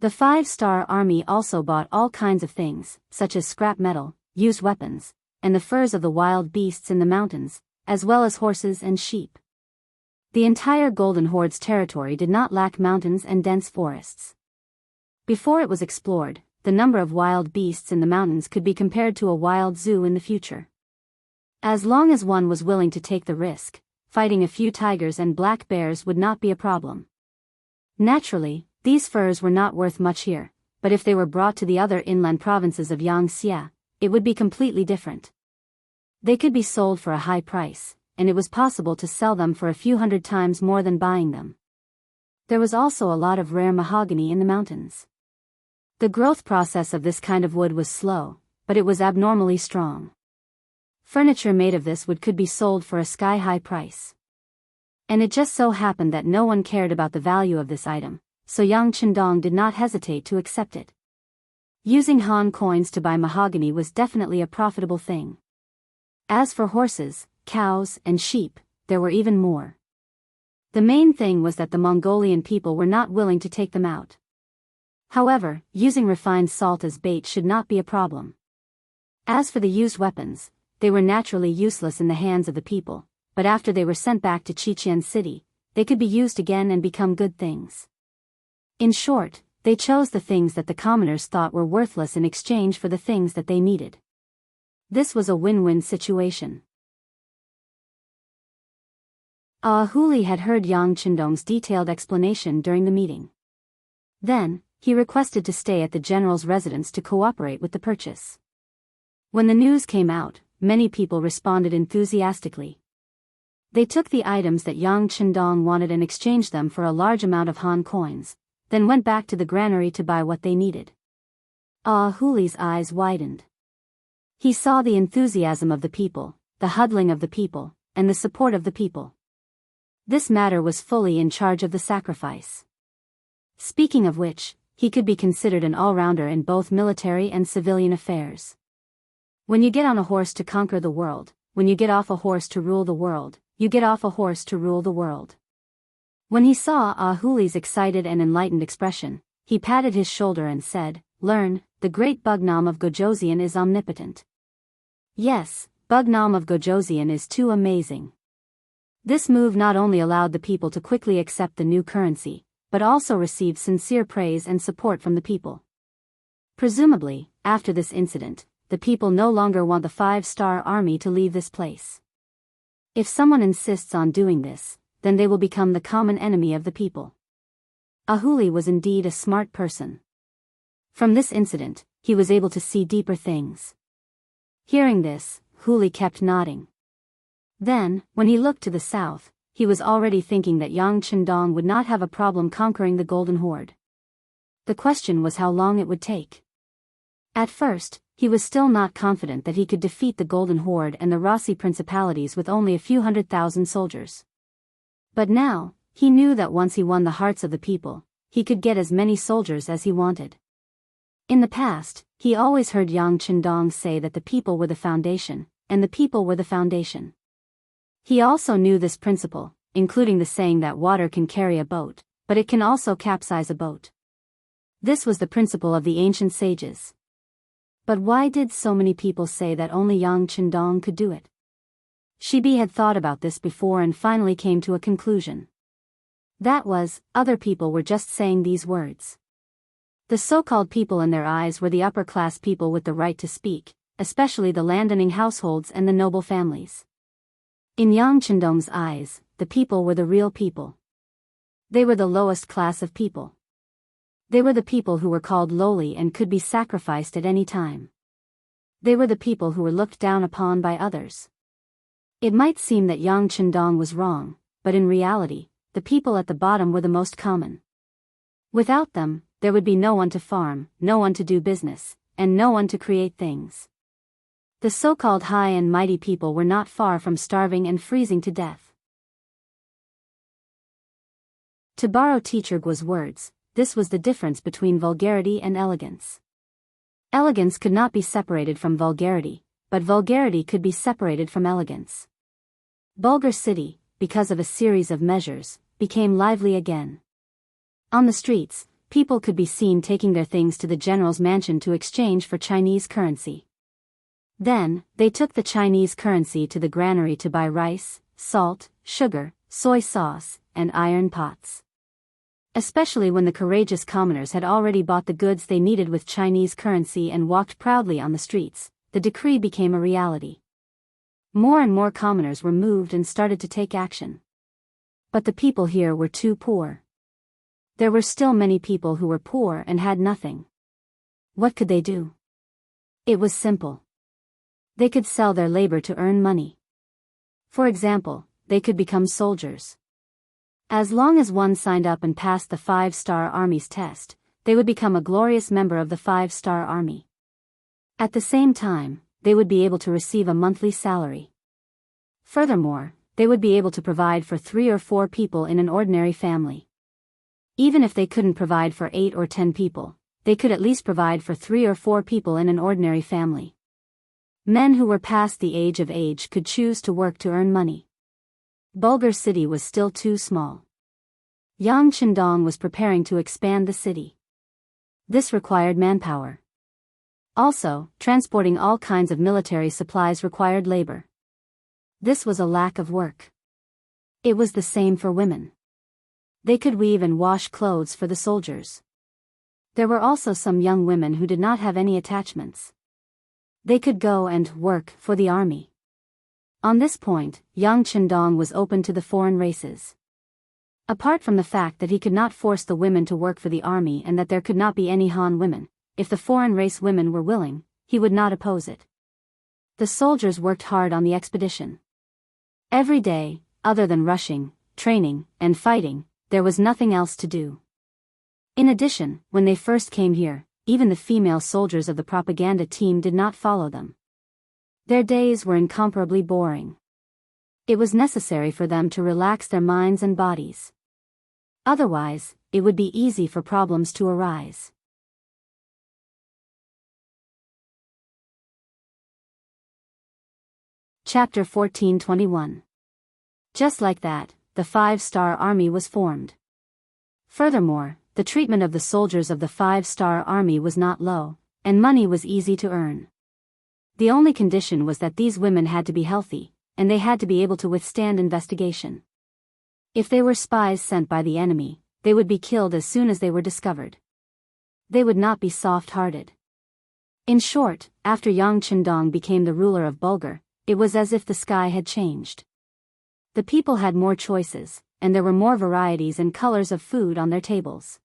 The 5-star army also bought all kinds of things, such as scrap metal, used weapons, and the furs of the wild beasts in the mountains, as well as horses and sheep. The entire Golden Horde's territory did not lack mountains and dense forests. Before it was explored, the number of wild beasts in the mountains could be compared to a wild zoo in the future. As long as one was willing to take the risk, fighting a few tigers and black bears would not be a problem. Naturally, these furs were not worth much here, but if they were brought to the other inland provinces of Xianxia, it would be completely different. They could be sold for a high price, and it was possible to sell them for a few hundred times more than buying them. There was also a lot of rare mahogany in the mountains. The growth process of this kind of wood was slow, but it was abnormally strong. Furniture made of this wood could be sold for a sky-high price. And it just so happened that no one cared about the value of this item, so Yang Chendong did not hesitate to accept it. Using Han coins to buy mahogany was definitely a profitable thing. As for horses, cows, and sheep, there were even more. The main thing was that the Mongolian people were not willing to take them out. However, using refined salt as bait should not be a problem. As for the used weapons, they were naturally useless in the hands of the people, but after they were sent back to Qiqian City, they could be used again and become good things. In short, they chose the things that the commoners thought were worthless in exchange for the things that they needed. This was a win-win situation. Huli had heard Yang Chendong's detailed explanation during the meeting. Then, he requested to stay at the general's residence to cooperate with the purchase. When the news came out, many people responded enthusiastically. They took the items that Yang Chendong wanted and exchanged them for a large amount of Han coins, then went back to the granary to buy what they needed. Huli's eyes widened. He saw the enthusiasm of the people, the huddling of the people, and the support of the people. This matter was fully in charge of the sacrifice. Speaking of which, he could be considered an all-rounder in both military and civilian affairs. When you get on a horse to conquer the world, when you get off a horse to rule the world, you get off a horse to rule the world. When he saw Huli's excited and enlightened expression, he patted his shoulder and said, "Learn, the great Bugnam of Gojoseon is omnipotent." Yes, Bugnam of Gojoseon is too amazing. This move not only allowed the people to quickly accept the new currency, but also received sincere praise and support from the people. Presumably, after this incident, the people no longer want the 5-star army to leave this place. If someone insists on doing this, then they will become the common enemy of the people. Huli was indeed a smart person. From this incident, he was able to see deeper things. Hearing this, Huli kept nodding. Then, when he looked to the south, he was already thinking that Yang Chendong would not have a problem conquering the Golden Horde. The question was how long it would take. At first, he was still not confident that he could defeat the Golden Horde and the Rossi principalities with only a few 100,000 soldiers. But now, he knew that once he won the hearts of the people, he could get as many soldiers as he wanted. In the past, he always heard Yang Chendong say that the people were the foundation, and the people were the foundation. He also knew this principle, including the saying that water can carry a boat, but it can also capsize a boat. This was the principle of the ancient sages. But why did so many people say that only Yang Chendong could do it? Shibi had thought about this before and finally came to a conclusion. That was, other people were just saying these words. The so-called people in their eyes were the upper-class people with the right to speak, especially the landowning households and the noble families. In Yang Chendong's eyes, the people were the real people. They were the lowest class of people. They were the people who were called lowly and could be sacrificed at any time. They were the people who were looked down upon by others. It might seem that Yang Chendong was wrong, but in reality, the people at the bottom were the most common. Without them, there would be no one to farm, no one to do business, and no one to create things. The so-called high and mighty people were not far from starving and freezing to death. To borrow Teacher Guo's words, this was the difference between vulgarity and elegance. Elegance could not be separated from vulgarity, but vulgarity could be separated from elegance. Bulgar City, because of a series of measures, became lively again. On the streets, people could be seen taking their things to the general's mansion to exchange for Chinese currency. Then, they took the Chinese currency to the granary to buy rice, salt, sugar, soy sauce, and iron pots. Especially when the courageous commoners had already bought the goods they needed with Chinese currency and walked proudly on the streets, the decree became a reality. More and more commoners were moved and started to take action. But the people here were too poor. There were still many people who were poor and had nothing. What could they do? It was simple. They could sell their labor to earn money. For example, they could become soldiers. As long as one signed up and passed the 5-star Army's test, they would become a glorious member of the 5-star Army. At the same time, they would be able to receive a monthly salary. Furthermore, they would be able to provide for 3 or 4 people in an ordinary family. Even if they couldn't provide for 8 or 10 people, they could at least provide for 3 or 4 people in an ordinary family. Men who were past the age of age could choose to work to earn money. Bulgar City was still too small. Yang Chendong was preparing to expand the city. This required manpower. Also, transporting all kinds of military supplies required labor. This was a lack of work. It was the same for women. They could weave and wash clothes for the soldiers. There were also some young women who did not have any attachments. They could go and work for the army. On this point, Yang Chendong was open to the foreign races. Apart from the fact that he could not force the women to work for the army and that there could not be any Han women, if the foreign race women were willing, he would not oppose it. The soldiers worked hard on the expedition. Every day, other than rushing, training, and fighting, there was nothing else to do. In addition, when they first came here, even the female soldiers of the propaganda team did not follow them. Their days were incomparably boring. It was necessary for them to relax their minds and bodies. Otherwise, it would be easy for problems to arise. Chapter 14:21. Just like that, the 5-star army was formed. Furthermore, the treatment of the soldiers of the 5-star army was not low, and money was easy to earn. The only condition was that these women had to be healthy, and they had to be able to withstand investigation. If they were spies sent by the enemy, they would be killed as soon as they were discovered. They would not be soft-hearted. In short, after Yang Chendong became the ruler of Bulgar, it was as if the sky had changed. The people had more choices, and there were more varieties and colors of food on their tables.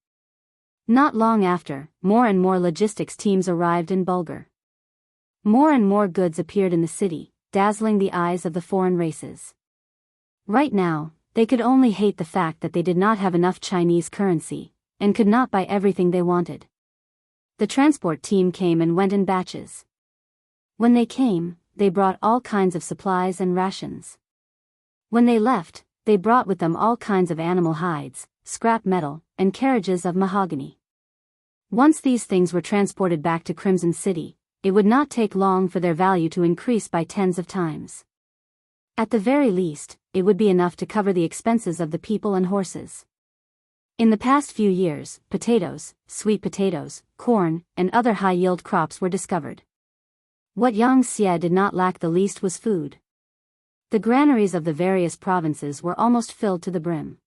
Not long after, more and more logistics teams arrived in Bulgar. More and more goods appeared in the city, dazzling the eyes of the foreign races. Right now, they could only hate the fact that they did not have enough Chinese currency, and could not buy everything they wanted. The transport team came and went in batches. When they came, they brought all kinds of supplies and rations. When they left, they brought with them all kinds of animal hides, scrap metal, and carriages of mahogany. Once these things were transported back to Crimson City, it would not take long for their value to increase by tens of times. At the very least, it would be enough to cover the expenses of the people and horses. In the past few years, potatoes, sweet potatoes, corn, and other high-yield crops were discovered. What Xianxia did not lack the least was food. The granaries of the various provinces were almost filled to the brim.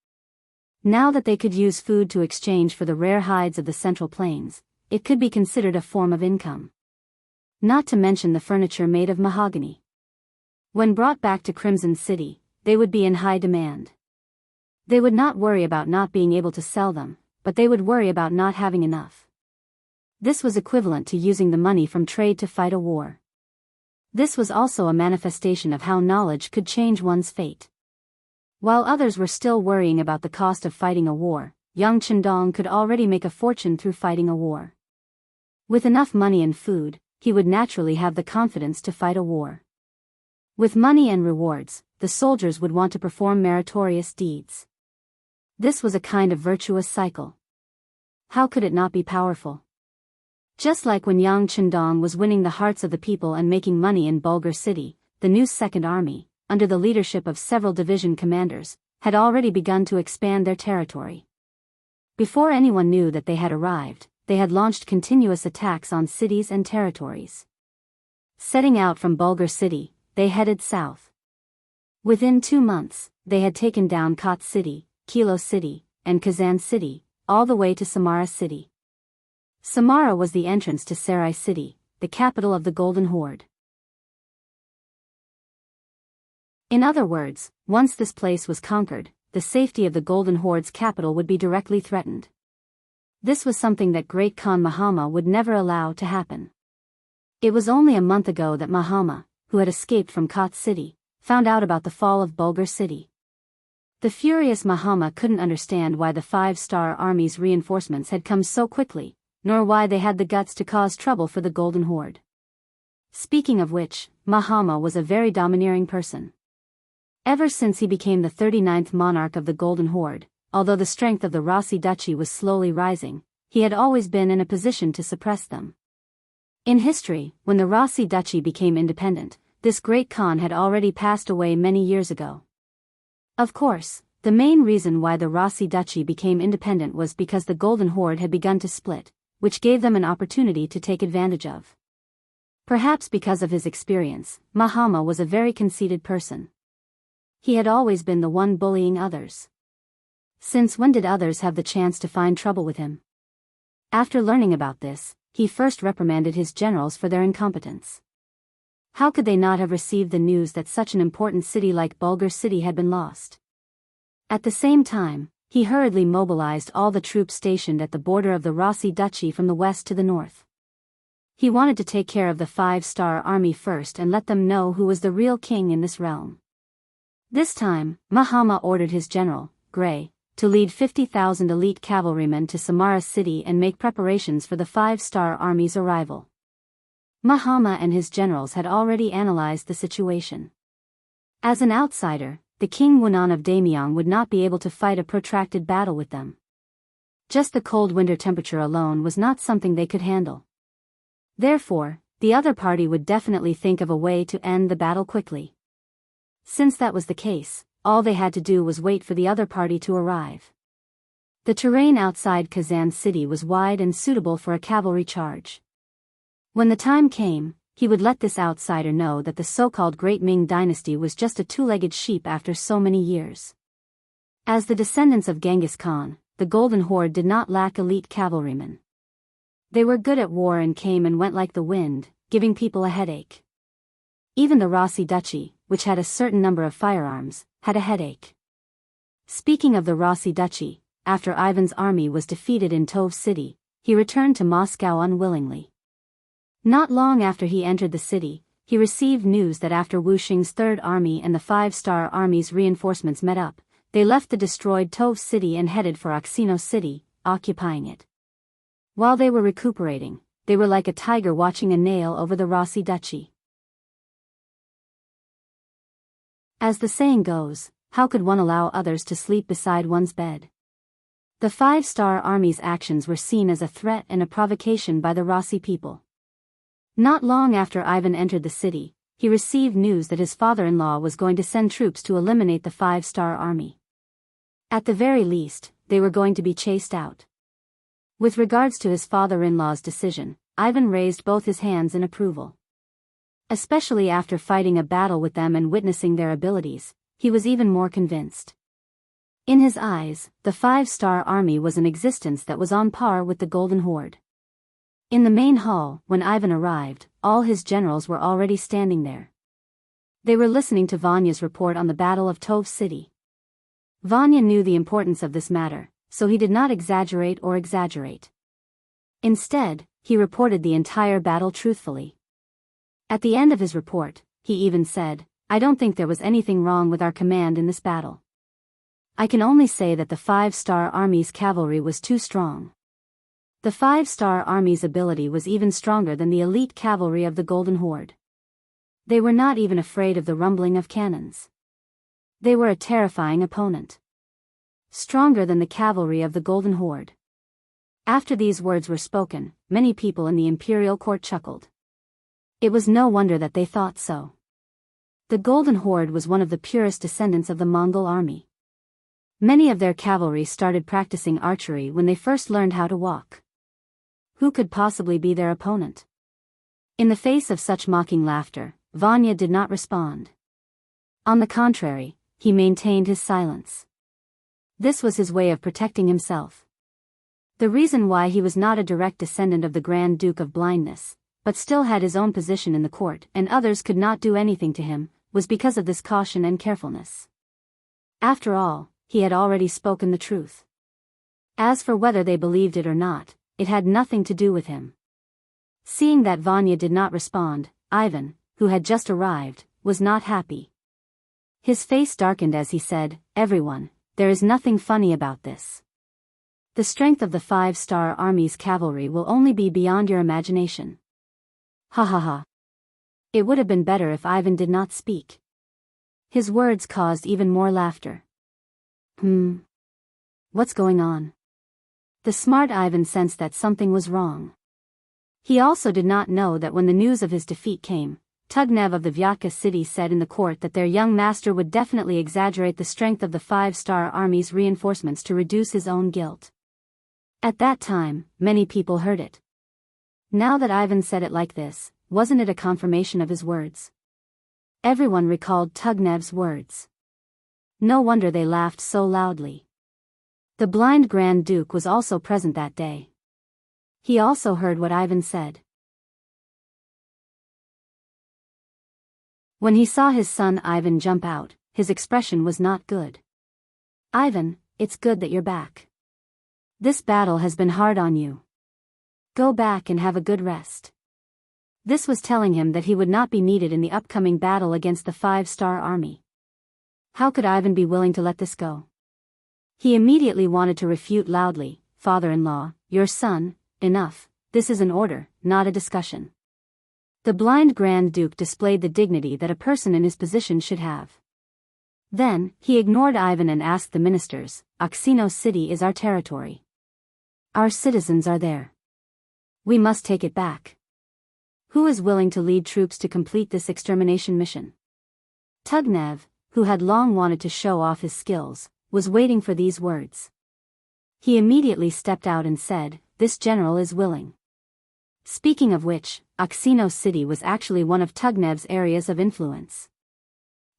Now that they could use food to exchange for the rare hides of the Central Plains, it could be considered a form of income. Not to mention the furniture made of mahogany. When brought back to Crimson City, they would be in high demand. They would not worry about not being able to sell them, but they would worry about not having enough. This was equivalent to using the money from trade to fight a war. This was also a manifestation of how knowledge could change one's fate. While others were still worrying about the cost of fighting a war, Yang Chendong could already make a fortune through fighting a war. With enough money and food, he would naturally have the confidence to fight a war. With money and rewards, the soldiers would want to perform meritorious deeds. This was a kind of virtuous cycle. How could it not be powerful? Just like when Yang Chendong was winning the hearts of the people and making money in Bulgar City, the new Second Army, under the leadership of several division commanders, had already begun to expand their territory. Before anyone knew that they had arrived, they had launched continuous attacks on cities and territories. Setting out from Bulgar City, they headed south. Within 2 months, they had taken down Kot City, Kilo City, and Kazan City, all the way to Samara City. Samara was the entrance to Sarai City, the capital of the Golden Horde. In other words, once this place was conquered, the safety of the Golden Horde's capital would be directly threatened. This was something that Great Khan Mahama would never allow to happen. It was only a month ago that Mahama, who had escaped from Kot City, found out about the fall of Bulgar City. The furious Mahama couldn't understand why the 5-star army's reinforcements had come so quickly, nor why they had the guts to cause trouble for the Golden Horde. Speaking of which, Mahama was a very domineering person. Ever since he became the 39th monarch of the Golden Horde, although the strength of the Rossi Duchy was slowly rising, he had always been in a position to suppress them. In history, when the Rossi Duchy became independent, this great Khan had already passed away many years ago. Of course, the main reason why the Rossi Duchy became independent was because the Golden Horde had begun to split, which gave them an opportunity to take advantage of. Perhaps because of his experience, Mahama was a very conceited person. He had always been the one bullying others. Since when did others have the chance to find trouble with him? After learning about this, he first reprimanded his generals for their incompetence. How could they not have received the news that such an important city like Bulgar City had been lost? At the same time, he hurriedly mobilized all the troops stationed at the border of the Rossi Duchy from the west to the north. He wanted to take care of the 5-star army first and let them know who was the real king in this realm. This time, Mahama ordered his general, Gray, to lead 50,000 elite cavalrymen to Samara city and make preparations for the five-star army's arrival. Mahama and his generals had already analyzed the situation. As an outsider, the King Wunan of Damyang would not be able to fight a protracted battle with them. Just the cold winter temperature alone was not something they could handle. Therefore, the other party would definitely think of a way to end the battle quickly. Since that was the case, all they had to do was wait for the other party to arrive. The terrain outside Kazan city was wide and suitable for a cavalry charge. When the time came, he would let this outsider know that the so-called Great Ming Dynasty was just a two-legged sheep after so many years. As the descendants of Genghis Khan, the Golden Horde did not lack elite cavalrymen. They were good at war and came and went like the wind, giving people a headache. Even the Rossi Duchy, which had a certain number of firearms, had a headache. Speaking of the Rossi Duchy, after Ivan's army was defeated in Tove city, he returned to Moscow unwillingly. Not long after he entered the city, he received news that after Wu Xing's Third Army and the Five-Star Army's reinforcements met up, they left the destroyed Tove city and headed for Oxino city, occupying it. While they were recuperating, they were like a tiger watching a nail over the Rossi Duchy. As the saying goes, how could one allow others to sleep beside one's bed? The Five-Star Army's actions were seen as a threat and a provocation by the Rossi people. Not long after Ivan entered the city, he received news that his father-in-law was going to send troops to eliminate the Five-Star Army. At the very least, they were going to be chased out. With regards to his father-in-law's decision, Ivan raised both his hands in approval. Especially after fighting a battle with them and witnessing their abilities, he was even more convinced. In his eyes, the Five-Star Army was an existence that was on par with the Golden Horde. In the main hall, when Ivan arrived, all his generals were already standing there. They were listening to Vanya's report on the Battle of Tove city. Vanya knew the importance of this matter, so he did not exaggerate. Instead, he reported the entire battle truthfully. At the end of his report, he even said, "I don't think there was anything wrong with our command in this battle. I can only say that the Five-Star Army's cavalry was too strong." The Five-Star Army's ability was even stronger than the elite cavalry of the Golden Horde. They were not even afraid of the rumbling of cannons. They were a terrifying opponent. Stronger than the cavalry of the Golden Horde. After these words were spoken, many people in the imperial court chuckled. It was no wonder that they thought so. The Golden Horde was one of the purest descendants of the Mongol army. Many of their cavalry started practicing archery when they first learned how to walk. Who could possibly be their opponent? In the face of such mocking laughter, Vanya did not respond. On the contrary, he maintained his silence. This was his way of protecting himself. The reason why he was not a direct descendant of the Grand Duke of Blindness, but still had his own position in the court and others could not do anything to him, was because of this caution and carefulness. After all, he had already spoken the truth. As for whether they believed it or not, it had nothing to do with him. Seeing that Vanya did not respond, Ivan, who had just arrived, was not happy. His face darkened as he said, "Everyone, there is nothing funny about this. The strength of the Five-Star Army's cavalry will only be beyond your imagination." Ha ha ha. It would have been better if Ivan did not speak. His words caused even more laughter. What's going on? The smart Ivan sensed that something was wrong. He also did not know that when the news of his defeat came, Tugnev of the Vyatka city said in the court that their young master would definitely exaggerate the strength of the Five-Star Army's reinforcements to reduce his own guilt. At that time, many people heard it. Now that Ivan said it like this, wasn't it a confirmation of his words? Everyone recalled Tugnev's words. No wonder they laughed so loudly. The blind Grand Duke was also present that day. He also heard what Ivan said. When he saw his son Ivan jump out, his expression was not good. "Ivan, it's good that you're back. This battle has been hard on you. Go back and have a good rest." This was telling him that he would not be needed in the upcoming battle against the Five-Star Army. How could Ivan be willing to let this go? He immediately wanted to refute loudly, "Father-in-law, your son, enough, this is an order, not a discussion." The blind Grand Duke displayed the dignity that a person in his position should have. Then, he ignored Ivan and asked the ministers, "Oxino City is our territory. Our citizens are there. We must take it back. Who is willing to lead troops to complete this extermination mission?" Tugnev, who had long wanted to show off his skills, was waiting for these words. He immediately stepped out and said, "This general is willing." Speaking of which, Oxino City was actually one of Tugnev's areas of influence.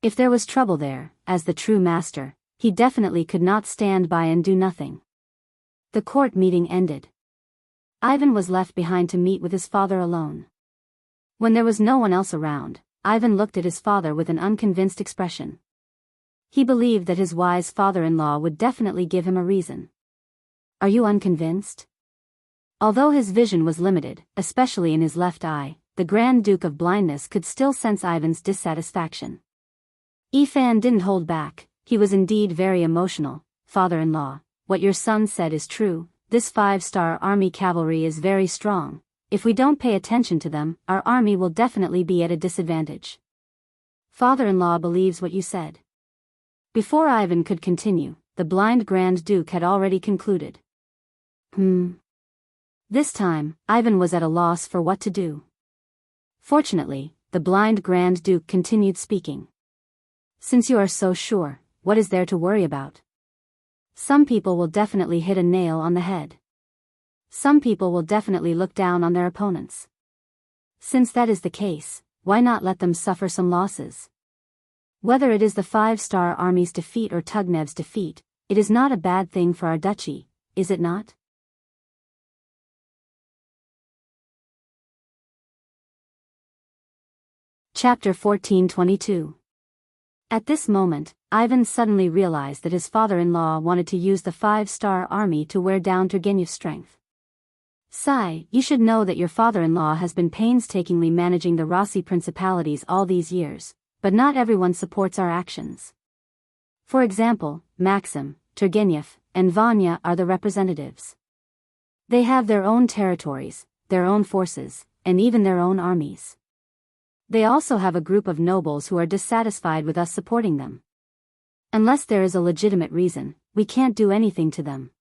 If there was trouble there, as the true master, he definitely could not stand by and do nothing. The court meeting ended. Ivan was left behind to meet with his father alone. When there was no one else around, Ivan looked at his father with an unconvinced expression. He believed that his wise father-in-law would definitely give him a reason. "Are you unconvinced?" Although his vision was limited, especially in his left eye, the Grand Duke of Blindness could still sense Ivan's dissatisfaction. Ifan didn't hold back. He was indeed very emotional. "Father-in-law, what your son said is true. This 5-star army cavalry is very strong. If we don't pay attention to them, our army will definitely be at a disadvantage. Father-in-law believes what you said." Before Ivan could continue, the blind Grand Duke had already concluded. This time, Ivan was at a loss for what to do. Fortunately, the blind Grand Duke continued speaking. "Since you are so sure, what is there to worry about? Some people will definitely hit a nail on the head. Some people will definitely look down on their opponents. Since that is the case, why not let them suffer some losses? Whether it is the 5-star army's defeat or Tugnev's defeat, it is not a bad thing for our duchy, is it not?" Chapter 14:22. At this moment, Ivan suddenly realized that his father-in-law wanted to use the 5-star army to wear down Turgenev's strength. "Sai, you should know that your father-in-law has been painstakingly managing the Rossi principalities all these years, but not everyone supports our actions. For example, Maxim, Turgenev, and Vanya are the representatives. They have their own territories, their own forces, and even their own armies. They also have a group of nobles who are dissatisfied with us supporting them. Unless there is a legitimate reason, we can't do anything to them.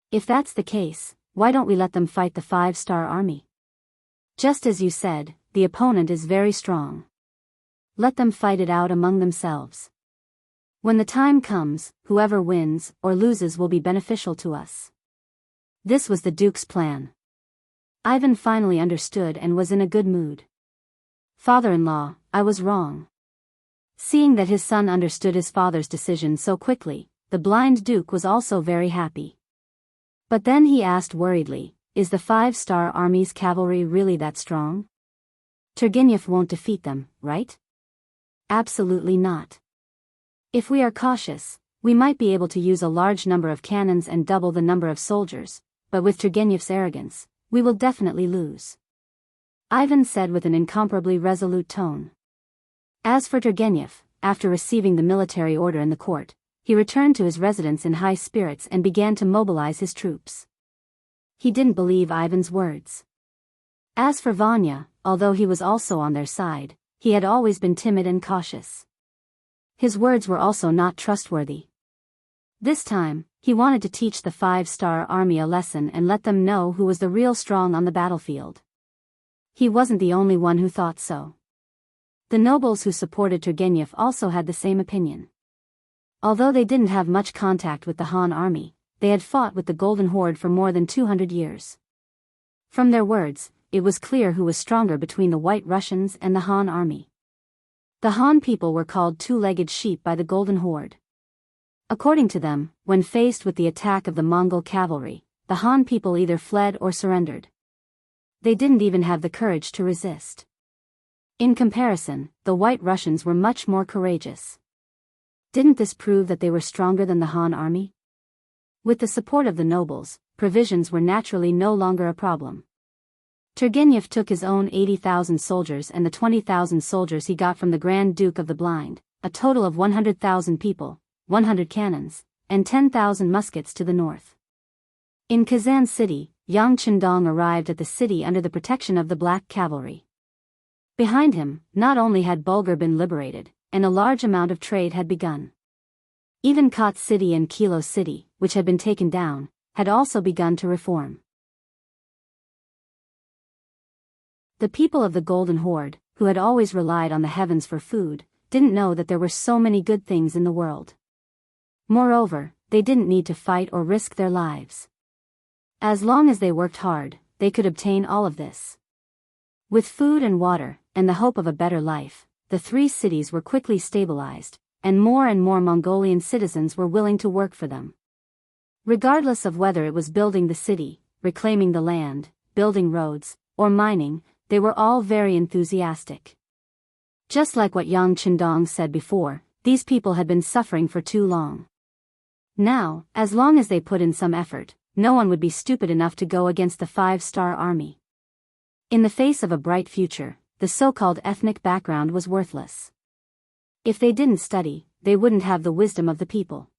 If that's the case, why don't we let them fight the 5-star army? Just as you said, the opponent is very strong. Let them fight it out among themselves. When the time comes, whoever wins or loses will be beneficial to us." This was the Duke's plan. Ivan finally understood and was in a good mood. "Father-in-law, I was wrong." Seeing that his son understood his father's decision so quickly, the blind Duke was also very happy. But then he asked worriedly, "Is the 5-star army's cavalry really that strong? Turgenev won't defeat them, right?" "Absolutely not. If we are cautious, we might be able to use a large number of cannons and double the number of soldiers, but with Turgenev's arrogance, we will definitely lose," Ivan said with an incomparably resolute tone. As for Turgenev, after receiving the military order in the court, he returned to his residence in high spirits and began to mobilize his troops. He didn't believe Ivan's words. As for Vanya, although he was also on their side, he had always been timid and cautious. His words were also not trustworthy. This time, he wanted to teach the 5-star army a lesson and let them know who was the real strong on the battlefield. He wasn't the only one who thought so. The nobles who supported Turgenev also had the same opinion. Although they didn't have much contact with the Han army, they had fought with the Golden Horde for more than 200 years. From their words, it was clear who was stronger between the White Russians and the Han army. The Han people were called two-legged sheep by the Golden Horde. According to them, when faced with the attack of the Mongol cavalry, the Han people either fled or surrendered. They didn't even have the courage to resist. In comparison, the White Russians were much more courageous. Didn't this prove that they were stronger than the Han army? With the support of the nobles, provisions were naturally no longer a problem. Turgenev took his own 80,000 soldiers and the 20,000 soldiers he got from the Grand Duke of the Blind, a total of 100,000 people, 100 cannons, and 10,000 muskets to the north. In Kazan City, Yang Chendong arrived at the city under the protection of the Black Cavalry. Behind him, not only had Bulgar been liberated, and a large amount of trade had begun. Even Kot City and Kilo City, which had been taken down, had also begun to reform. The people of the Golden Horde, who had always relied on the heavens for food, didn't know that there were so many good things in the world. Moreover, they didn't need to fight or risk their lives. As long as they worked hard, they could obtain all of this. With food and water, and the hope of a better life, the three cities were quickly stabilized, and more Mongolian citizens were willing to work for them. Regardless of whether it was building the city, reclaiming the land, building roads, or mining, they were all very enthusiastic. Just like what Yang Chendong said before, these people had been suffering for too long. Now, as long as they put in some effort, no one would be stupid enough to go against the 5-star army. In the face of a bright future, the so-called ethnic background was worthless. If they didn't study, they wouldn't have the wisdom of the people.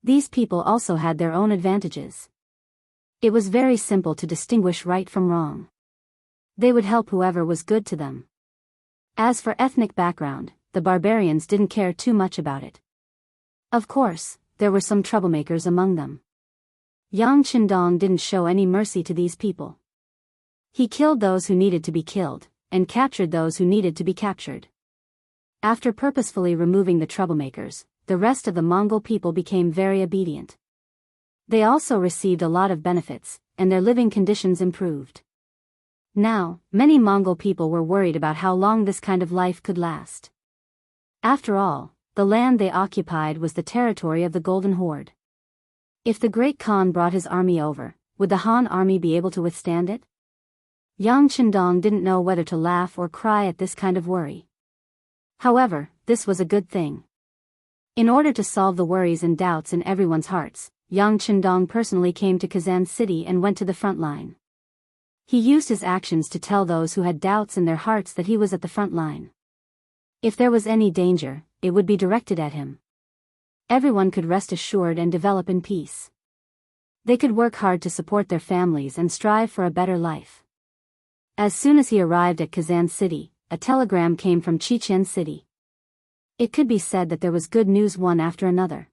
These people also had their own advantages. It was very simple to distinguish right from wrong. They would help whoever was good to them. As for ethnic background, the barbarians didn't care too much about it. Of course, there were some troublemakers among them. Yang Chendong didn't show any mercy to these people. He killed those who needed to be killed, and captured those who needed to be captured. After purposefully removing the troublemakers, the rest of the Mongol people became very obedient. They also received a lot of benefits, and their living conditions improved. Now, many Mongol people were worried about how long this kind of life could last. After all, the land they occupied was the territory of the Golden Horde. If the Great Khan brought his army over, would the Han army be able to withstand it? Yang Chendong didn't know whether to laugh or cry at this kind of worry. However, this was a good thing. In order to solve the worries and doubts in everyone's hearts, Yang Chendong personally came to Kazan City and went to the front line. He used his actions to tell those who had doubts in their hearts that he was at the front line. If there was any danger, it would be directed at him. Everyone could rest assured and develop in peace. They could work hard to support their families and strive for a better life. As soon as he arrived at Kazan City, a telegram came from Xichen City. It could be said that there was good news one after another.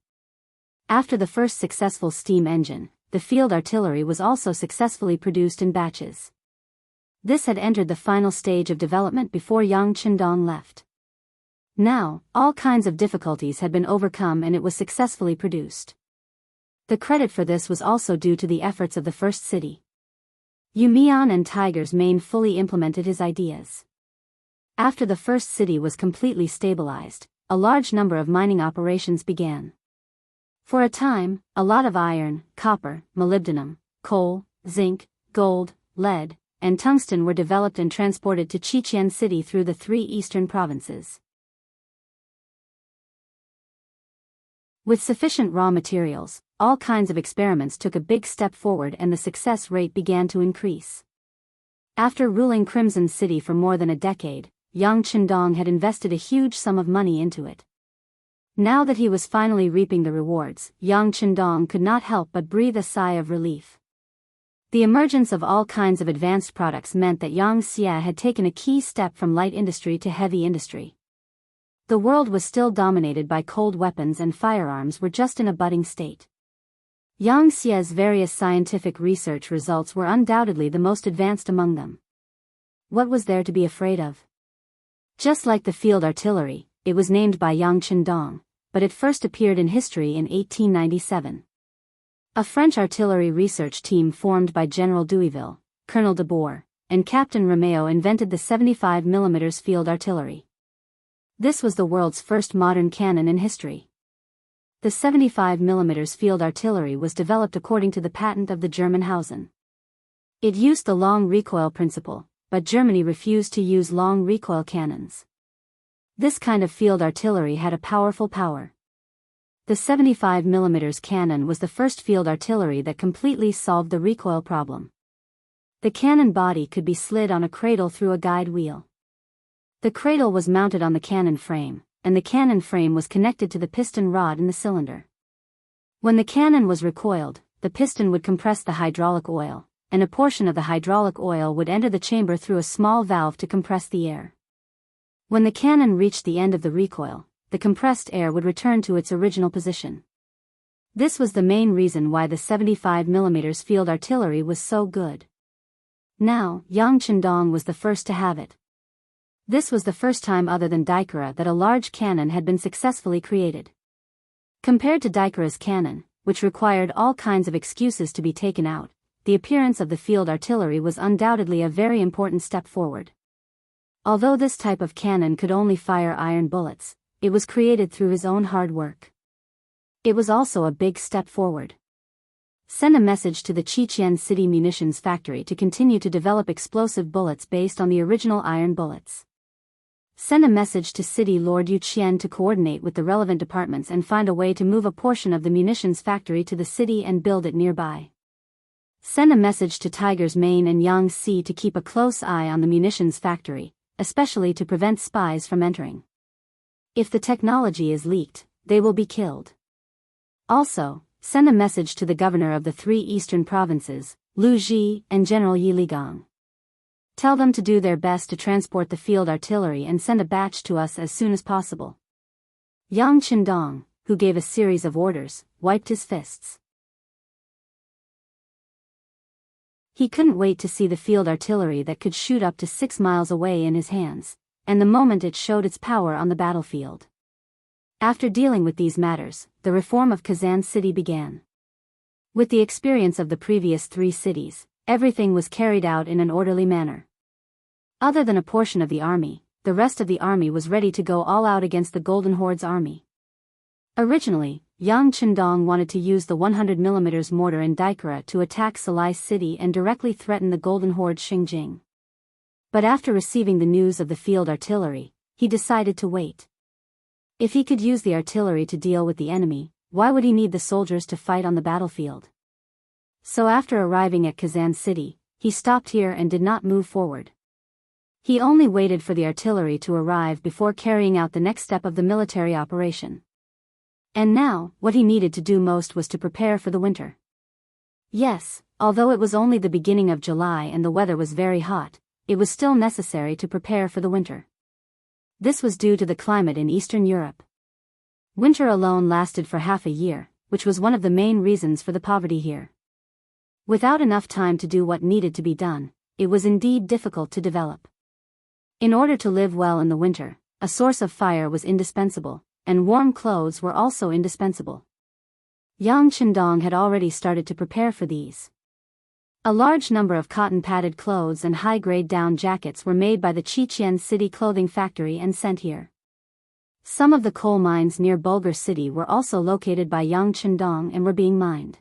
After the first successful steam engine, the field artillery was also successfully produced in batches. This had entered the final stage of development before Yang Chendong left. Now, all kinds of difficulties had been overcome and it was successfully produced. The credit for this was also due to the efforts of the first city. Yumian and Tiger's Mane fully implemented his ideas. After the first city was completely stabilized, a large number of mining operations began. For a time, a lot of iron, copper, molybdenum, coal, zinc, gold, lead, and tungsten were developed and transported to Xichen City through the 3 eastern provinces. With sufficient raw materials, all kinds of experiments took a big step forward and the success rate began to increase. After ruling Crimson City for more than a decade, Yang Chendong had invested a huge sum of money into it. Now that he was finally reaping the rewards, Yang Chendong could not help but breathe a sigh of relief. The emergence of all kinds of advanced products meant that Yangxia had taken a key step from light industry to heavy industry. The world was still dominated by cold weapons and firearms were just in a budding state. Yangxia's various scientific research results were undoubtedly the most advanced among them. What was there to be afraid of? Just like the field artillery, it was named by Yang Chendong, but it first appeared in history in 1897. A French artillery research team formed by General Douiville, Colonel de Boer, and Captain Romeo invented the 75mm field artillery. This was the world's first modern cannon in history. The 75mm field artillery was developed according to the patent of the German Hausen. It used the long recoil principle, but Germany refused to use long recoil cannons. This kind of field artillery had a powerful power. The 75mm cannon was the first field artillery that completely solved the recoil problem. The cannon body could be slid on a cradle through a guide wheel. The cradle was mounted on the cannon frame, and the cannon frame was connected to the piston rod in the cylinder. When the cannon was recoiled, the piston would compress the hydraulic oil, and a portion of the hydraulic oil would enter the chamber through a small valve to compress the air. When the cannon reached the end of the recoil, the compressed air would return to its original position. This was the main reason why the 75mm field artillery was so good. Now, Yang Chendong was the first to have it. This was the first time other than Daikara that a large cannon had been successfully created. Compared to Daikara's cannon, which required all kinds of excuses to be taken out, the appearance of the field artillery was undoubtedly a very important step forward. Although this type of cannon could only fire iron bullets, it was created through his own hard work. It was also a big step forward. Send a message to the Qiqian City Munitions Factory to continue to develop explosive bullets based on the original iron bullets. Send a message to City Lord Yu Qian to coordinate with the relevant departments and find a way to move a portion of the munitions factory to the city and build it nearby. Send a message to Tiger's Mane and Yangtze to keep a close eye on the munitions factory, especially to prevent spies from entering. If the technology is leaked, they will be killed. Also, send a message to the governor of the 3 eastern provinces, Lu Ji and General Yi Ligang. Tell them to do their best to transport the field artillery and send a batch to us as soon as possible. Yang Chendong, who gave a series of orders, wiped his fists. He couldn't wait to see the field artillery that could shoot up to 6 miles away in his hands, and the moment it showed its power on the battlefield. After dealing with these matters, the reform of Kazan City began. With the experience of the previous 3 cities, everything was carried out in an orderly manner. Other than a portion of the army, the rest of the army was ready to go all out against the Golden Horde's army. Originally, Yang Chendong wanted to use the 100mm mortar in Daikara to attack Salai City and directly threaten the Golden Horde Xingjing. But after receiving the news of the field artillery, he decided to wait. If he could use the artillery to deal with the enemy, why would he need the soldiers to fight on the battlefield? So after arriving at Kazan City, he stopped here and did not move forward. He only waited for the artillery to arrive before carrying out the next step of the military operation. And now, what he needed to do most was to prepare for the winter. Yes, although it was only the beginning of July and the weather was very hot, it was still necessary to prepare for the winter. This was due to the climate in Eastern Europe. Winter alone lasted for half a year, which was one of the main reasons for the poverty here. Without enough time to do what needed to be done, it was indeed difficult to develop. In order to live well in the winter, a source of fire was indispensable, and warm clothes were also indispensable. Yang Chendong had already started to prepare for these. A large number of cotton-padded clothes and high-grade down jackets were made by the Qiqian City Clothing Factory and sent here. Some of the coal mines near Bulgar City were also located by Yang Chendong and were being mined.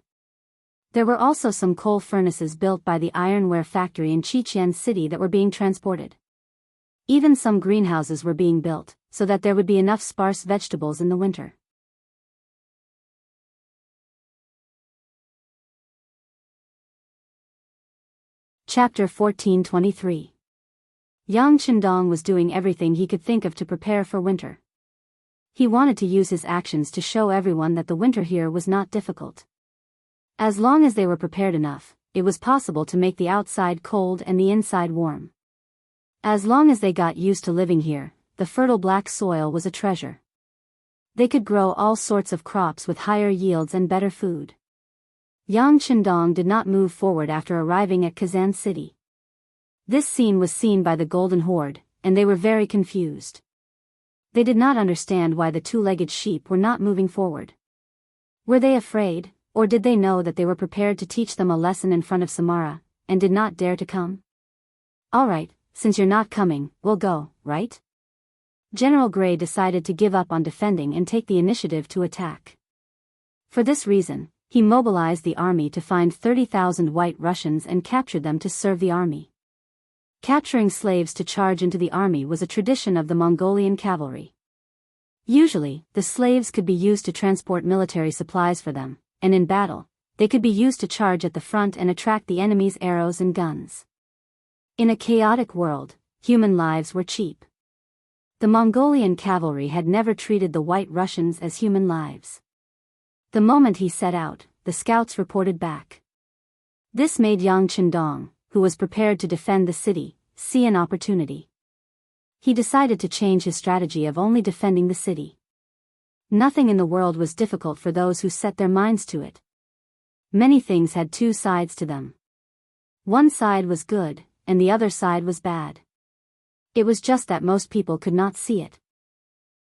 There were also some coal furnaces built by the ironware factory in Qiqian City that were being transported. Even some greenhouses were being built, so that there would be enough sparse vegetables in the winter. Chapter 1423. Yang Chendong was doing everything he could think of to prepare for winter. He wanted to use his actions to show everyone that the winter here was not difficult. As long as they were prepared enough, it was possible to make the outside cold and the inside warm. As long as they got used to living here, the fertile black soil was a treasure. They could grow all sorts of crops with higher yields and better food. Yang Chendong did not move forward after arriving at Kazan City. This scene was seen by the Golden Horde, and they were very confused. They did not understand why the 2-legged sheep were not moving forward. Were they afraid, or did they know that they were prepared to teach them a lesson in front of Samara, and did not dare to come? Alright, since you're not coming, we'll go, right? General Gray decided to give up on defending and take the initiative to attack. For this reason, he mobilized the army to find 30,000 White Russians and captured them to serve the army. Capturing slaves to charge into the army was a tradition of the Mongolian cavalry. Usually, the slaves could be used to transport military supplies for them, and in battle, they could be used to charge at the front and attract the enemy's arrows and guns. In a chaotic world, human lives were cheap. The Mongolian cavalry had never treated the White Russians as human lives. The moment he set out, the scouts reported back. This made Yang Qindong, who was prepared to defend the city, see an opportunity. He decided to change his strategy of only defending the city. Nothing in the world was difficult for those who set their minds to it. Many things had two sides to them. One side was good, and the other side was bad. It was just that most people could not see it.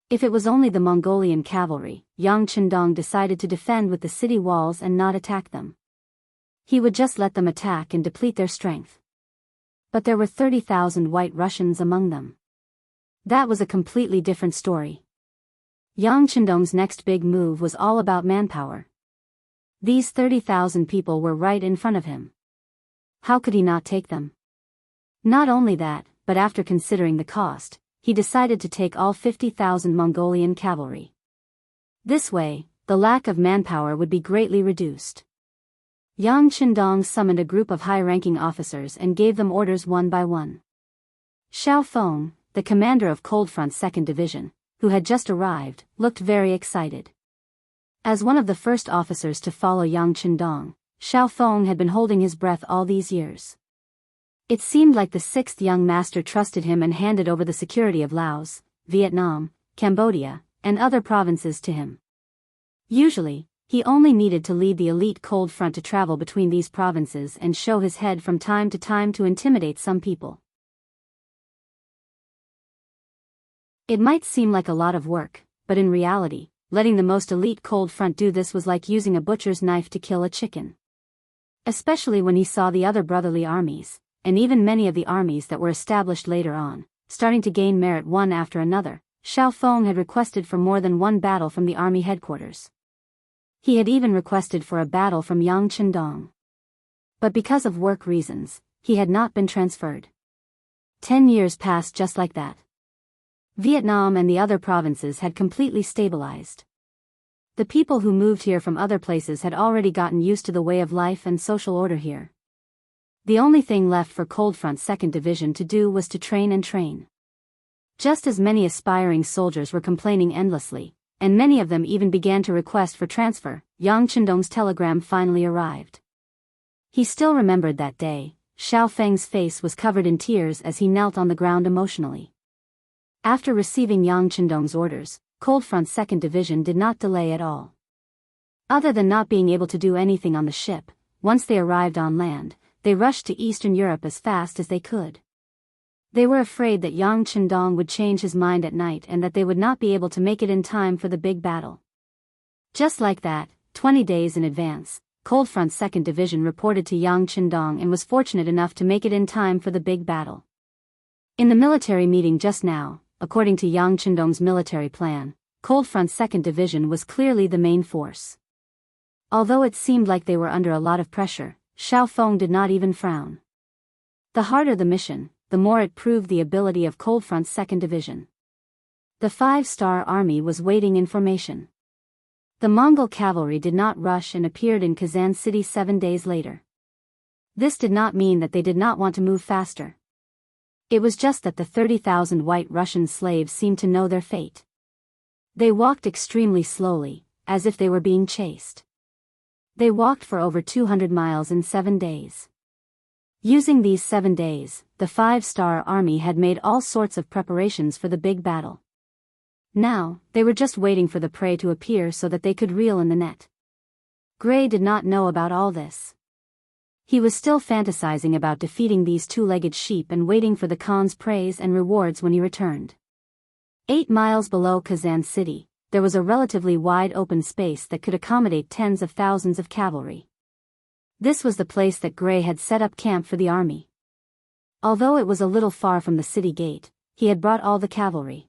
If it was only the Mongolian cavalry, Yang Qindong decided to defend with the city walls and not attack them. He would just let them attack and deplete their strength. But there were 30,000 White Russians among them. That was a completely different story. Yang Qindong's next big move was all about manpower. These 30,000 people were right in front of him. How could he not take them? Not only that, but after considering the cost, he decided to take all 50,000 Mongolian cavalry. This way, the lack of manpower would be greatly reduced. Yang Qindong summoned a group of high-ranking officers and gave them orders one by one. Xiao Feng, the commander of Cold Front's 2nd Division, who had just arrived, looked very excited. As one of the first officers to follow Yang Qindong, Xiao Feng had been holding his breath all these years. It seemed like the 6th young master trusted him and handed over the security of Laos, Vietnam, Cambodia, and other provinces to him. Usually, he only needed to lead the elite Cold Front to travel between these provinces and show his head from time to time to intimidate some people. It might seem like a lot of work, but in reality, letting the most elite Cold Front do this was like using a butcher's knife to kill a chicken. Especially when he saw the other brotherly armies, and even many of the armies that were established later on, starting to gain merit one after another. Xiao Feng had requested for more than one battle from the army headquarters. He had even requested for a battle from Yang Qindong. But because of work reasons, he had not been transferred. 10 years passed just like that. Vietnam and the other provinces had completely stabilized. The people who moved here from other places had already gotten used to the way of life and social order here. The only thing left for Cold Front's 2nd Division to do was to train and train. Just as many aspiring soldiers were complaining endlessly, and many of them even began to request for transfer, Yang Qindong's telegram finally arrived. He still remembered that day. Xiao Feng's face was covered in tears as he knelt on the ground emotionally. After receiving Yang Qindong's orders, Cold Front's 2nd Division did not delay at all. Other than not being able to do anything on the ship, once they arrived on land, they rushed to Eastern Europe as fast as they could. They were afraid that Yang Qindong would change his mind at night and that they would not be able to make it in time for the big battle. Just like that, 20 days in advance, Cold Front's 2nd Division reported to Yang Qindong and was fortunate enough to make it in time for the big battle. In the military meeting just now, according to Yang Qindong's military plan, Cold Front's 2nd Division was clearly the main force. Although it seemed like they were under a lot of pressure, Xiao Feng did not even frown. The harder the mission, the more it proved the ability of Cold Front's 2nd Division. The 5-star army was waiting in formation. The Mongol cavalry did not rush and appeared in Kazan City 7 days later. This did not mean that they did not want to move faster. It was just that the 30,000 White Russian slaves seemed to know their fate. They walked extremely slowly, as if they were being chased. They walked for over 200 miles in 7 days. Using these 7 days, the 5-star army had made all sorts of preparations for the big battle. Now, they were just waiting for the prey to appear so that they could reel in the net. Gray did not know about all this. He was still fantasizing about defeating these 2-legged sheep and waiting for the Khan's praise and rewards when he returned. 8 miles below Kazan City, there was a relatively wide open space that could accommodate tens of thousands of cavalry. This was the place that Gray had set up camp for the army. Although it was a little far from the city gate, he had brought all the cavalry.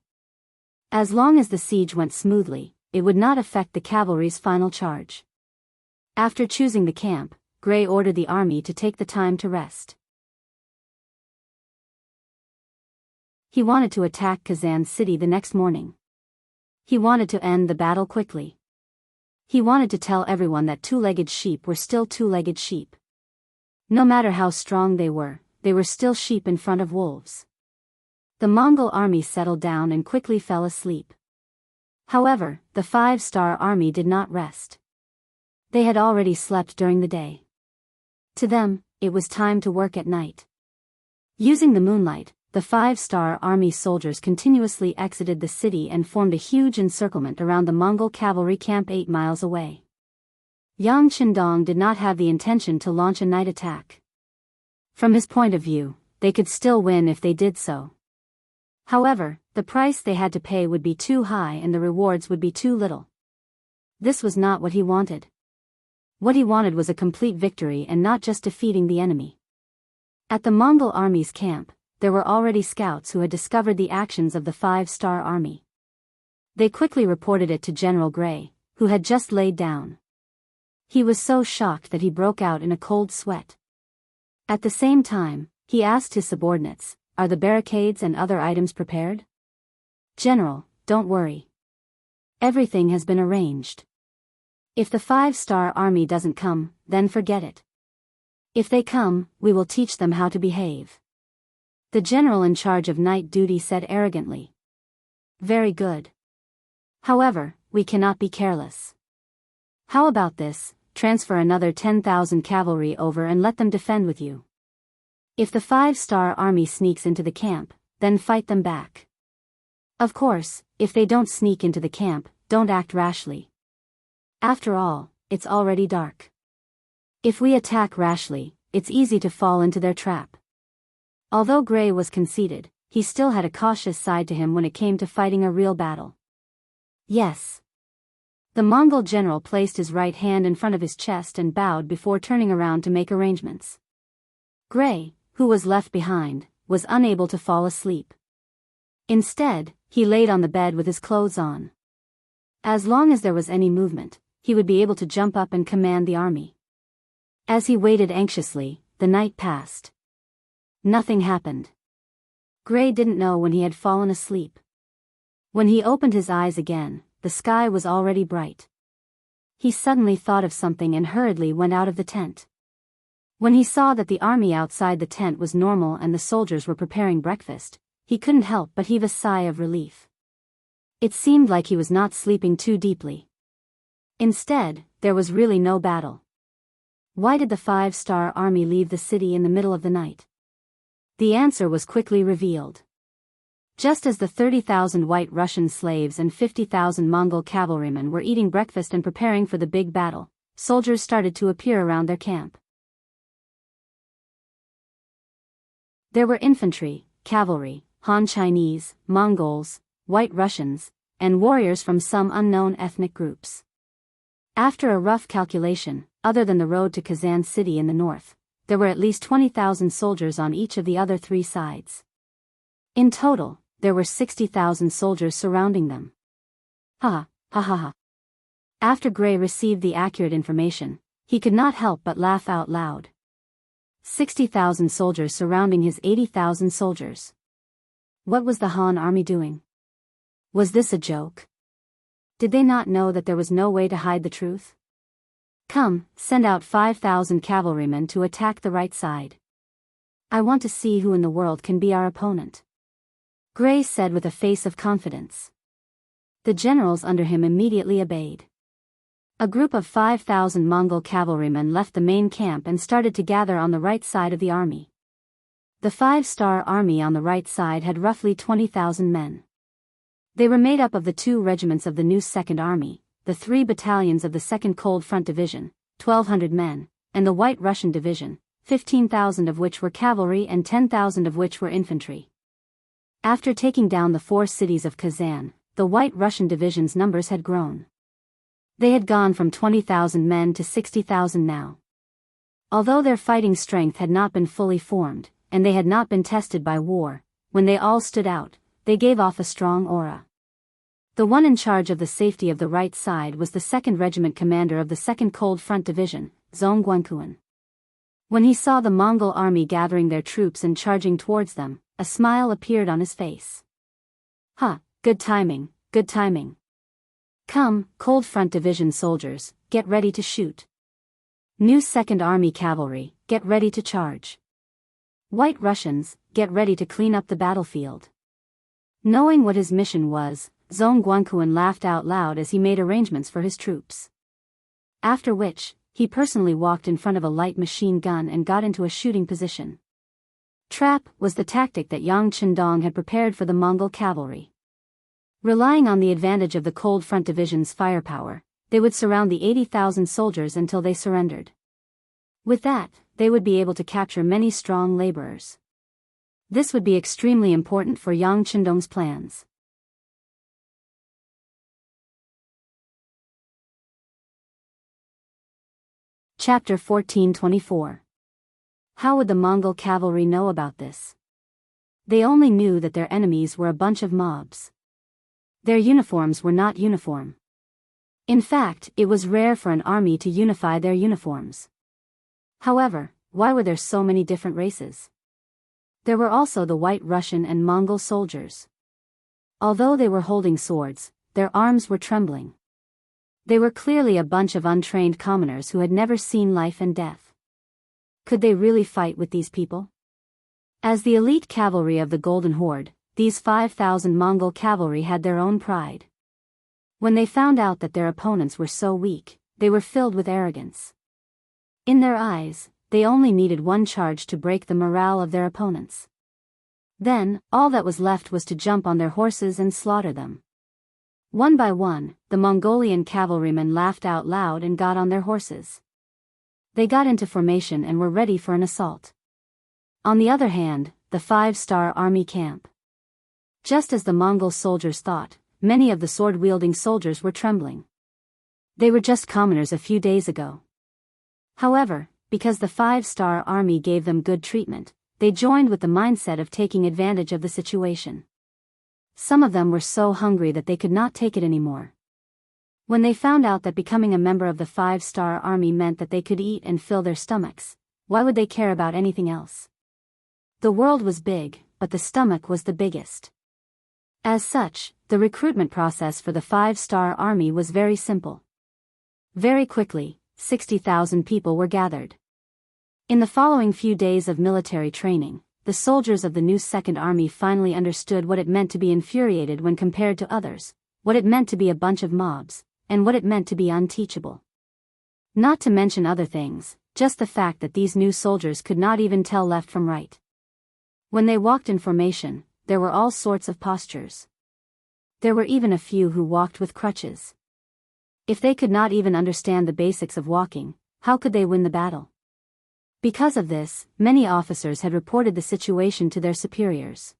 As long as the siege went smoothly, it would not affect the cavalry's final charge. After choosing the camp, Gray ordered the army to take the time to rest. He wanted to attack Kazan City the next morning. He wanted to end the battle quickly. He wanted to tell everyone that 2-legged sheep were still 2-legged sheep. No matter how strong they were still sheep in front of wolves. The Mongol army settled down and quickly fell asleep. However, the 5-star army did not rest. They had already slept during the day. To them, it was time to work at night. Using the moonlight, the 5-star army soldiers continuously exited the city and formed a huge encirclement around the Mongol cavalry camp 8 miles away. Yang Qindong did not have the intention to launch a night attack. From his point of view, they could still win if they did so. However, the price they had to pay would be too high and the rewards would be too little. This was not what he wanted. What he wanted was a complete victory and not just defeating the enemy. At the Mongol army's camp, there were already scouts who had discovered the actions of the 5-star army. They quickly reported it to General Gray, who had just laid down. He was so shocked that he broke out in a cold sweat. At the same time, he asked his subordinates, "Are the barricades and other items prepared?" "General, don't worry. Everything has been arranged. If the 5-star army doesn't come, then forget it. If they come, we will teach them how to behave," the general in charge of night duty said arrogantly. "Very good. However, we cannot be careless. How about this, transfer another 10,000 cavalry over and let them defend with you. If the 5-star army sneaks into the camp, then fight them back. Of course, if they don't sneak into the camp, don't act rashly. After all, it's already dark. If we attack rashly, it's easy to fall into their trap." Although Gray was conceited, he still had a cautious side to him when it came to fighting a real battle. "Yes." The Mongol general placed his right hand in front of his chest and bowed before turning around to make arrangements. Gray, who was left behind, was unable to fall asleep. Instead, he laid on the bed with his clothes on. As long as there was any movement, he would be able to jump up and command the army. As he waited anxiously, the night passed. Nothing happened. Gray didn't know when he had fallen asleep. When he opened his eyes again, the sky was already bright. He suddenly thought of something and hurriedly went out of the tent. When he saw that the army outside the tent was normal and the soldiers were preparing breakfast, he couldn't help but heave a sigh of relief. It seemed like he was not sleeping too deeply. Instead, there was really no battle. Why did the 5-star army leave the city in the middle of the night? The answer was quickly revealed. Just as the 30,000 White Russian slaves and 50,000 Mongol cavalrymen were eating breakfast and preparing for the big battle, soldiers started to appear around their camp. There were infantry, cavalry, Han Chinese, Mongols, White Russians, and warriors from some unknown ethnic groups. After a rough calculation, other than the road to Kazan City in the north, there were at least 20,000 soldiers on each of the other 3 sides. In total, there were 60,000 soldiers surrounding them. Ha ha ha ha. After Gray received the accurate information, he could not help but laugh out loud. 60,000 soldiers surrounding his 80,000 soldiers. What was the Han army doing? Was this a joke? Did they not know that there was no way to hide the truth? Come, send out 5,000 cavalrymen to attack the right side. I want to see who in the world can be our opponent. Gray said with a face of confidence. The generals under him immediately obeyed. A group of 5,000 Mongol cavalrymen left the main camp and started to gather on the right side of the army. The 5-star army on the right side had roughly 20,000 men. They were made up of the 2 regiments of the new Second Army, the 3 battalions of the 2nd Cold Front Division, 1,200 men, and the White Russian Division, 15,000 of which were cavalry and 10,000 of which were infantry. After taking down the 4 cities of Kazan, the White Russian Division's numbers had grown. They had gone from 20,000 men to 60,000 now. Although their fighting strength had not been fully formed, and they had not been tested by war, when they all stood out, they gave off a strong aura. The one in charge of the safety of the right side was the 2nd Regiment commander of the 2nd Cold Front Division, Zhong Guanquan. When he saw the Mongol army gathering their troops and charging towards them, a smile appeared on his face. "Ha, good timing, good timing. Come, Cold Front Division soldiers, get ready to shoot. New 2nd Army cavalry, get ready to charge. White Russians, get ready to clean up the battlefield." Knowing what his mission was, Zhong Guanquan laughed out loud as he made arrangements for his troops. After which, he personally walked in front of a light machine gun and got into a shooting position. Trap was the tactic that Yang Qindong had prepared for the Mongol cavalry. Relying on the advantage of the Cold Front Division's firepower, they would surround the 80,000 soldiers until they surrendered. With that, they would be able to capture many strong laborers. This would be extremely important for Yang Qindong's plans. Chapter 1424. How would the Mongol cavalry know about this? They only knew that their enemies were a bunch of mobs. Their uniforms were not uniform. In fact, it was rare for an army to unify their uniforms. However, why were there so many different races? There were also the White Russian and Mongol soldiers. Although they were holding swords, their arms were trembling. They were clearly a bunch of untrained commoners who had never seen life and death. Could they really fight with these people? As the elite cavalry of the Golden Horde, these 5,000 Mongol cavalry had their own pride. When they found out that their opponents were so weak, they were filled with arrogance. In their eyes, they only needed one charge to break the morale of their opponents. Then, all that was left was to jump on their horses and slaughter them. One by one, the Mongolian cavalrymen laughed out loud and got on their horses. They got into formation and were ready for an assault. On the other hand, the 5-star army camp. Just as the Mongol soldiers thought, many of the sword-wielding soldiers were trembling. They were just commoners a few days ago. However, because the 5-star army gave them good treatment, they joined with the mindset of taking advantage of the situation. Some of them were so hungry that they could not take it anymore. When they found out that becoming a member of the 5-star army meant that they could eat and fill their stomachs, why would they care about anything else? The world was big, but the stomach was the biggest. As such, the recruitment process for the 5-star army was very simple. Very quickly, 60,000 people were gathered. In the following few days of military training, the soldiers of the new Second Army finally understood what it meant to be infuriated when compared to others, what it meant to be a bunch of mobs, and what it meant to be unteachable. Not to mention other things, just the fact that these new soldiers could not even tell left from right. When they walked in formation, there were all sorts of postures. There were even a few who walked with crutches. If they could not even understand the basics of walking, how could they win the battle? Because of this, many officers had reported the situation to their superiors.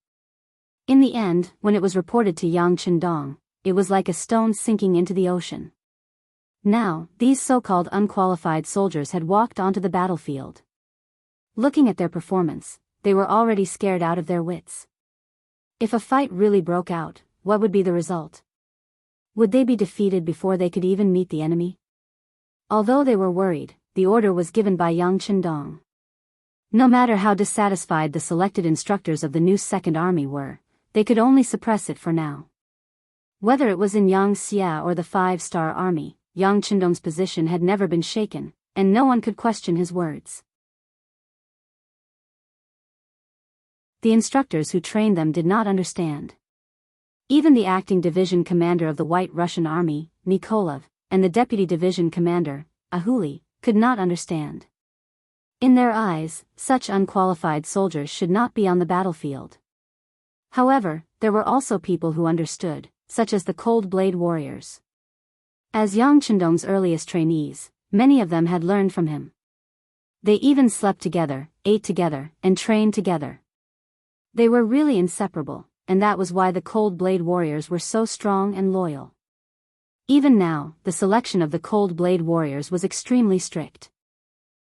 In the end, when it was reported to Yang Qindong, it was like a stone sinking into the ocean. Now, these so-called unqualified soldiers had walked onto the battlefield. Looking at their performance, they were already scared out of their wits. If a fight really broke out, what would be the result? Would they be defeated before they could even meet the enemy? Although they were worried, the order was given by Yang Qindong. No matter how dissatisfied the selected instructors of the new Second Army were, they could only suppress it for now. Whether it was in Yangxia or the 5-star army, Yang Qindong's position had never been shaken, and no one could question his words. The instructors who trained them did not understand. Even the acting division commander of the White Russian Army, Nikolov, and the deputy division commander, Ahuli, could not understand. In their eyes, such unqualified soldiers should not be on the battlefield. However, there were also people who understood, such as the Cold Blade warriors. As Yang Qindong's earliest trainees, many of them had learned from him. They even slept together, ate together, and trained together. They were really inseparable, and that was why the Cold Blade warriors were so strong and loyal. Even now, the selection of the Cold Blade warriors was extremely strict.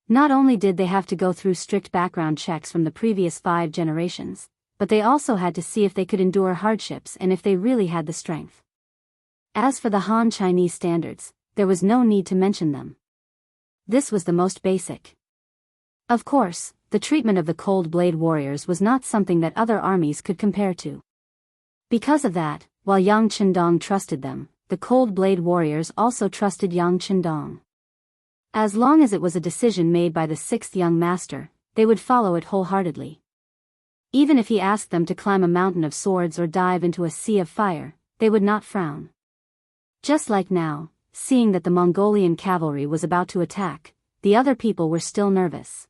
Not only did they have to go through strict background checks from the previous 5 generations, but they also had to see if they could endure hardships and if they really had the strength. As for the Han Chinese standards, there was no need to mention them. This was the most basic. Of course, the treatment of the Cold Blade warriors was not something that other armies could compare to. Because of that, while Yang Qindong trusted them, the Cold Blade warriors also trusted Yang Qindong. As long as it was a decision made by the 6th young master, they would follow it wholeheartedly. Even if he asked them to climb a mountain of swords or dive into a sea of fire, they would not frown. Just like now, seeing that the Mongolian cavalry was about to attack, the other people were still nervous.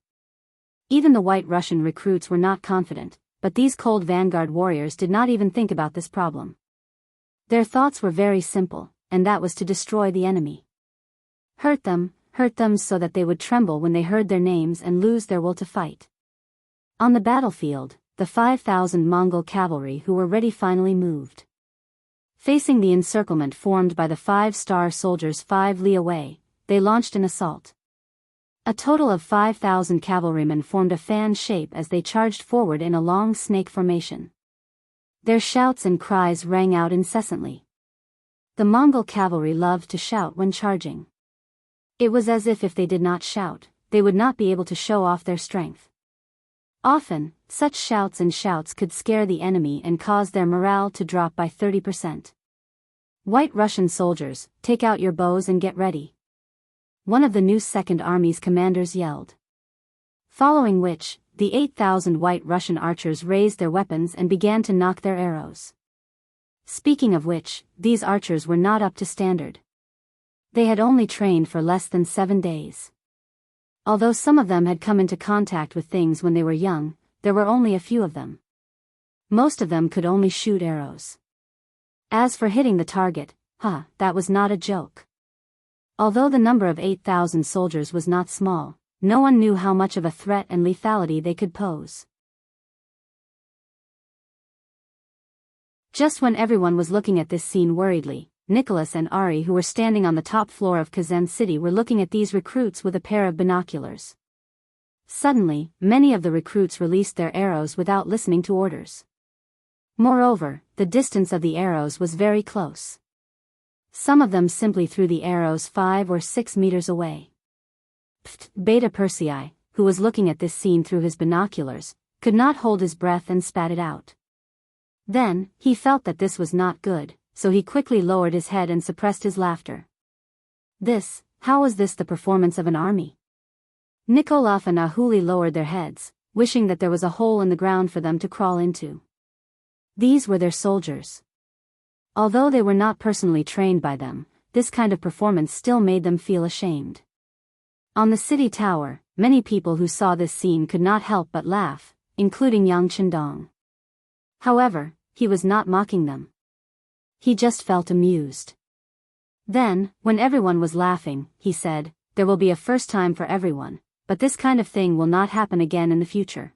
Even the White Russian recruits were not confident, but these cold vanguard warriors did not even think about this problem. Their thoughts were very simple, and that was to destroy the enemy. Hurt them so that they would tremble when they heard their names and lose their will to fight. On the battlefield, the 5,000 Mongol cavalry who were ready finally moved. Facing the encirclement formed by the 5-star soldiers 5 li away, they launched an assault. A total of 5,000 cavalrymen formed a fan shape as they charged forward in a long snake formation. Their shouts and cries rang out incessantly. The Mongol cavalry loved to shout when charging. It was as if they did not shout, they would not be able to show off their strength. Often, such shouts could scare the enemy and cause their morale to drop by 30%. White Russian soldiers, take out your bows and get ready. One of the new Second Army's commanders yelled. Following which, the 8,000 White Russian archers raised their weapons and began to knock their arrows. Speaking of which, these archers were not up to standard. They had only trained for less than 7 days. Although some of them had come into contact with things when they were young, there were only a few of them. Most of them could only shoot arrows. As for hitting the target, that was not a joke. Although the number of 8,000 soldiers was not small, no one knew how much of a threat and lethality they could pose. Just when everyone was looking at this scene worriedly, Nicholas and Ari, who were standing on the top floor of Kazan City, were looking at these recruits with a pair of binoculars. Suddenly, many of the recruits released their arrows without listening to orders. Moreover, the distance of the arrows was very close. Some of them simply threw the arrows 5 or 6 meters away. Beta Persei, who was looking at this scene through his binoculars, could not hold his breath and spat it out. Then, he felt that this was not good, so he quickly lowered his head and suppressed his laughter. How was this the performance of an army? Nikolov and Ahuli lowered their heads, wishing that there was a hole in the ground for them to crawl into. These were their soldiers. Although they were not personally trained by them, this kind of performance still made them feel ashamed. On the city tower, many people who saw this scene could not help but laugh, including Yang Qindong. However, he was not mocking them. He just felt amused. Then, when everyone was laughing, he said, "There will be a first time for everyone, but this kind of thing will not happen again in the future."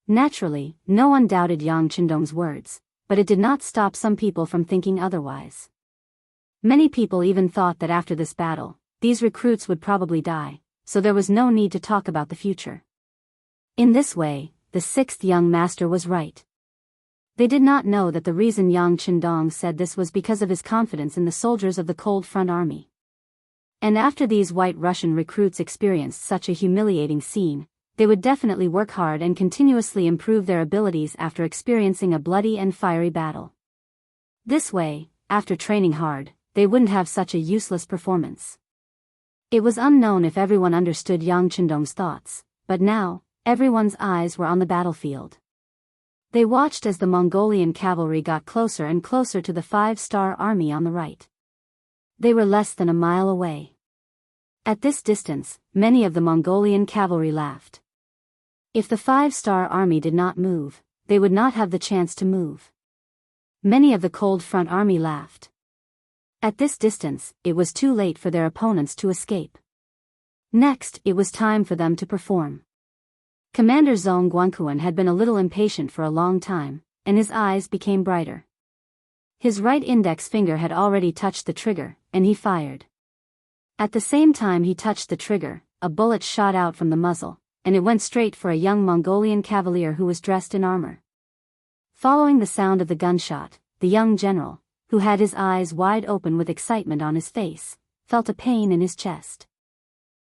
Naturally, no one doubted Yang Qindong's words, but it did not stop some people from thinking otherwise. Many people even thought that after this battle, these recruits would probably die, so there was no need to talk about the future. In this way, the 6th young master was right. They did not know that the reason Yang Qindong said this was because of his confidence in the soldiers of the Cold Front Army. And after these White Russian recruits experienced such a humiliating scene, they would definitely work hard and continuously improve their abilities after experiencing a bloody and fiery battle. This way, after training hard, they wouldn't have such a useless performance. It was unknown if everyone understood Yang Qindong's thoughts, but now, everyone's eyes were on the battlefield. They watched as the Mongolian cavalry got closer and closer to the 5-star army on the right. They were less than a mile away. At this distance, many of the Mongolian cavalry laughed. If the 5-star army did not move, they would not have the chance to move. Many of the Cold Front Army laughed. At this distance, it was too late for their opponents to escape. Next, it was time for them to perform. Commander Zhong Guanquan had been a little impatient for a long time, and his eyes became brighter. His right index finger had already touched the trigger, and he fired. At the same time he touched the trigger, a bullet shot out from the muzzle, and it went straight for a young Mongolian cavalier who was dressed in armor. Following the sound of the gunshot, the young general, who had his eyes wide open with excitement on his face, felt a pain in his chest.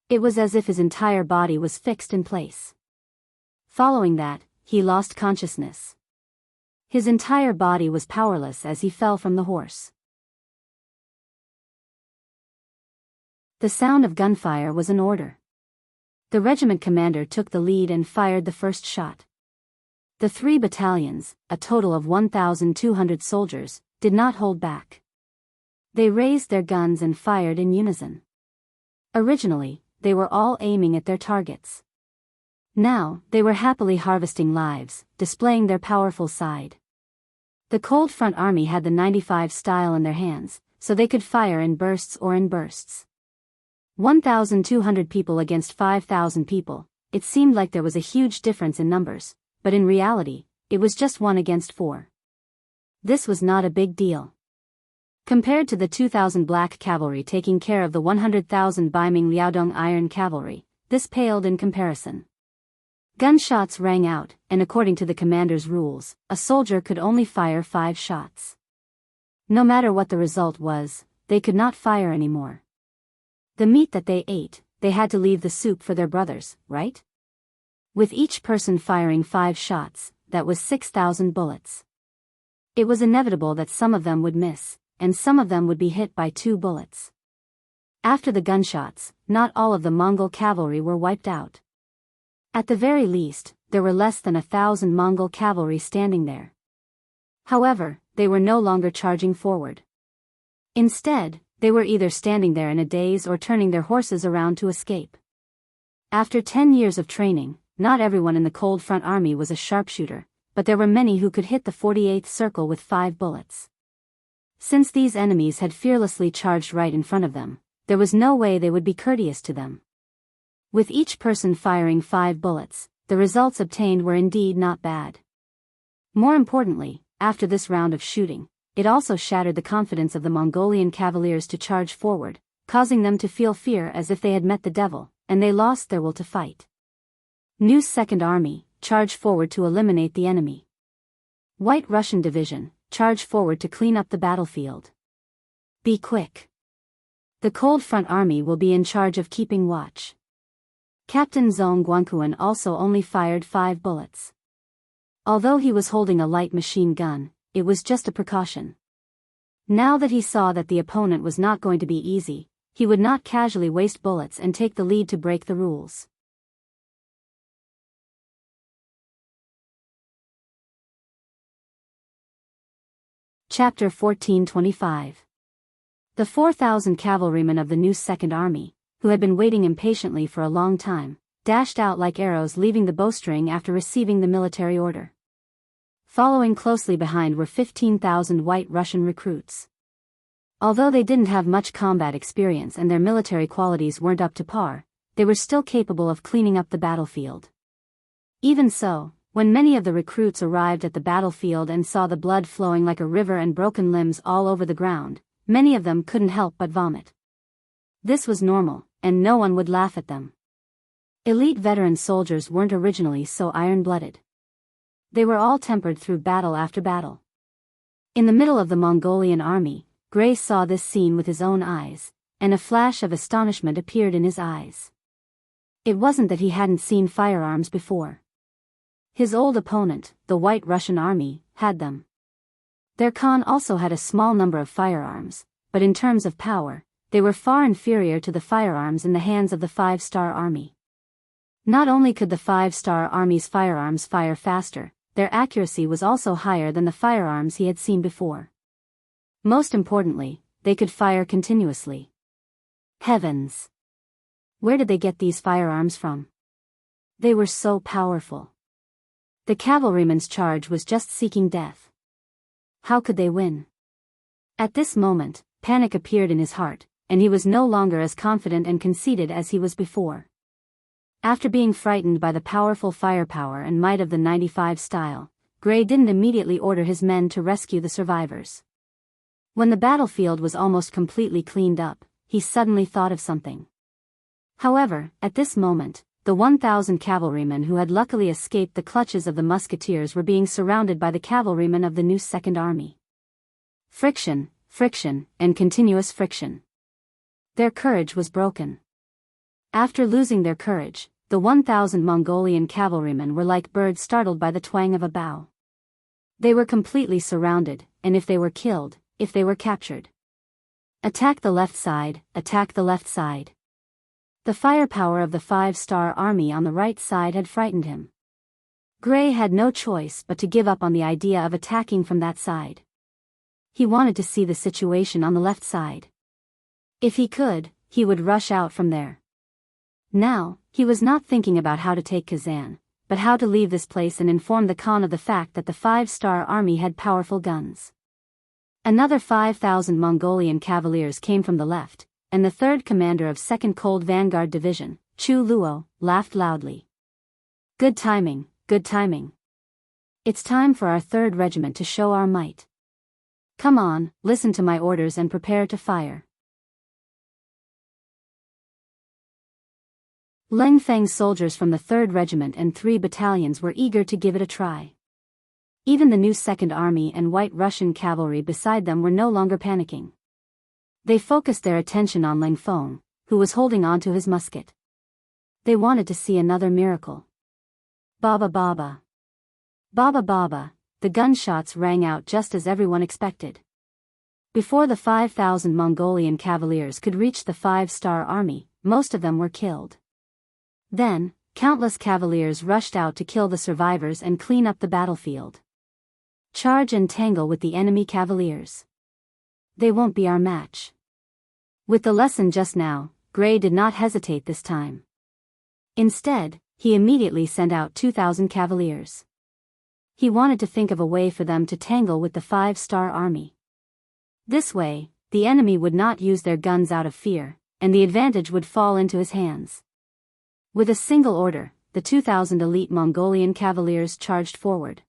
It was as if his entire body was fixed in place. Following that, he lost consciousness. His entire body was powerless as he fell from the horse. The sound of gunfire was an order. The regiment commander took the lead and fired the first shot. The 3 battalions, a total of 1,200 soldiers, did not hold back. They raised their guns and fired in unison. Originally, they were all aiming at their targets. Now, they were happily harvesting lives, displaying their powerful side. The Cold Front Army had the 95 style in their hands, so they could fire in bursts or in bursts. 1,200 people against 5,000 people, it seemed like there was a huge difference in numbers, but in reality, it was just 1 against 4. This was not a big deal. Compared to the 2,000 black cavalry taking care of the 100,000 Baiming Liaodong iron cavalry, this paled in comparison. Gunshots rang out, and according to the commander's rules, a soldier could only fire 5 shots. No matter what the result was, they could not fire anymore. The meat that they ate, they had to leave the soup for their brothers, right? With each person firing 5 shots, that was 6,000 bullets. It was inevitable that some of them would miss, and some of them would be hit by 2 bullets. After the gunshots, not all of the Mongol cavalry were wiped out. At the very least, there were less than 1,000 Mongol cavalry standing there. However, they were no longer charging forward. Instead, they were either standing there in a daze or turning their horses around to escape. After 10 years of training, not everyone in the Cold Front Army was a sharpshooter, but there were many who could hit the 48th circle with 5 bullets. Since these enemies had fearlessly charged right in front of them, there was no way they would be courteous to them. With each person firing 5 bullets, the results obtained were indeed not bad. More importantly, after this round of shooting, it also shattered the confidence of the Mongolian cavaliers to charge forward, causing them to feel fear as if they had met the devil, and they lost their will to fight. New Second Army, charge forward to eliminate the enemy. White Russian Division, charge forward to clean up the battlefield. Be quick. The Cold Front Army will be in charge of keeping watch. Captain Zhong Guanquan also only fired 5 bullets. Although he was holding a light machine gun, it was just a precaution. Now that he saw that the opponent was not going to be easy, he would not casually waste bullets and take the lead to break the rules. Chapter 1425. The 4,000 cavalrymen of the new Second Army, who had been waiting impatiently for a long time, dashed out like arrows leaving the bowstring after receiving the military order. Following closely behind were 15,000 White Russian recruits. Although they didn't have much combat experience and their military qualities weren't up to par, they were still capable of cleaning up the battlefield. Even so, when many of the recruits arrived at the battlefield and saw the blood flowing like a river and broken limbs all over the ground, many of them couldn't help but vomit. This was normal, and no one would laugh at them. Elite veteran soldiers weren't originally so iron-blooded. They were all tempered through battle after battle. In the middle of the Mongolian army, Gray saw this scene with his own eyes, and a flash of astonishment appeared in his eyes. It wasn't that he hadn't seen firearms before. His old opponent, the White Russian Army, had them. Their Khan also had a small number of firearms, but in terms of power, they were far inferior to the firearms in the hands of the 5-Star Army. Not only could the 5-Star Army's firearms fire faster, their accuracy was also higher than the firearms he had seen before. Most importantly, they could fire continuously. Heavens! Where did they get these firearms from? They were so powerful. The cavalryman's charge was just seeking death. How could they win? At this moment, panic appeared in his heart, and he was no longer as confident and conceited as he was before. After being frightened by the powerful firepower and might of the 95 style, Gray didn't immediately order his men to rescue the survivors. When the battlefield was almost completely cleaned up, he suddenly thought of something. However, at this moment, the 1,000 cavalrymen who had luckily escaped the clutches of the musketeers were being surrounded by the cavalrymen of the new Second Army. Friction, friction, and continuous friction. Their courage was broken. After losing their courage, the 1,000 Mongolian cavalrymen were like birds startled by the twang of a bow. They were completely surrounded, and if they were killed, if they were captured. Attack the left side, attack the left side. The firepower of the 5-Star Army on the right side had frightened him. Gray had no choice but to give up on the idea of attacking from that side. He wanted to see the situation on the left side. If he could, he would rush out from there. Now, he was not thinking about how to take Kazan, but how to leave this place and inform the Khan of the fact that the 5-star army had powerful guns. Another 5,000 Mongolian cavaliers came from the left, and the third commander of 2nd Cold Vanguard Division, Chu Luo, laughed loudly. Good timing, good timing. It's time for our 3rd regiment to show our might. Come on, listen to my orders and prepare to fire. Leng Feng's soldiers from the 3rd Regiment and 3 battalions were eager to give it a try. Even the new 2nd Army and White Russian cavalry beside them were no longer panicking. They focused their attention on Leng Feng, who was holding onto his musket. They wanted to see another miracle. Baba Baba. Baba Baba, the gunshots rang out just as everyone expected. Before the 5,000 Mongolian cavaliers could reach the 5-star army, most of them were killed. Then, countless cavaliers rushed out to kill the survivors and clean up the battlefield. Charge and tangle with the enemy cavaliers. They won't be our match. With the lesson just now, Gray did not hesitate this time. Instead, he immediately sent out 2,000 cavaliers. He wanted to think of a way for them to tangle with the 5-star army. This way, the enemy would not use their guns out of fear, and the advantage would fall into his hands. With a single order, the 2,000 elite Mongolian cavaliers charged forward.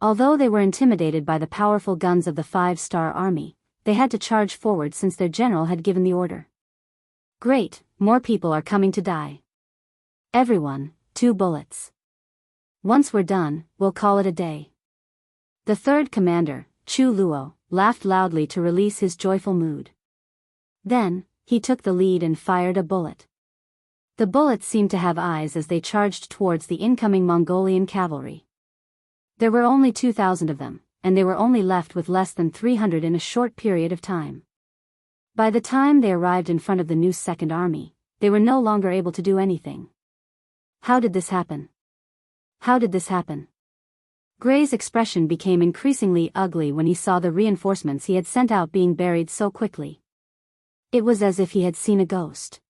Although they were intimidated by the powerful guns of the 5-star army, they had to charge forward since their general had given the order. Great, more people are coming to die. Everyone, 2 bullets. Once we're done, we'll call it a day. The 3rd commander, Chu Luo, laughed loudly to release his joyful mood. Then, he took the lead and fired a bullet. The bullets seemed to have eyes as they charged towards the incoming Mongolian cavalry. There were only 2,000 of them, and they were only left with less than 300 in a short period of time. By the time they arrived in front of the new 2nd Army, they were no longer able to do anything. How did this happen? How did this happen? Gray's expression became increasingly ugly when he saw the reinforcements he had sent out being buried so quickly. It was as if he had seen a ghost.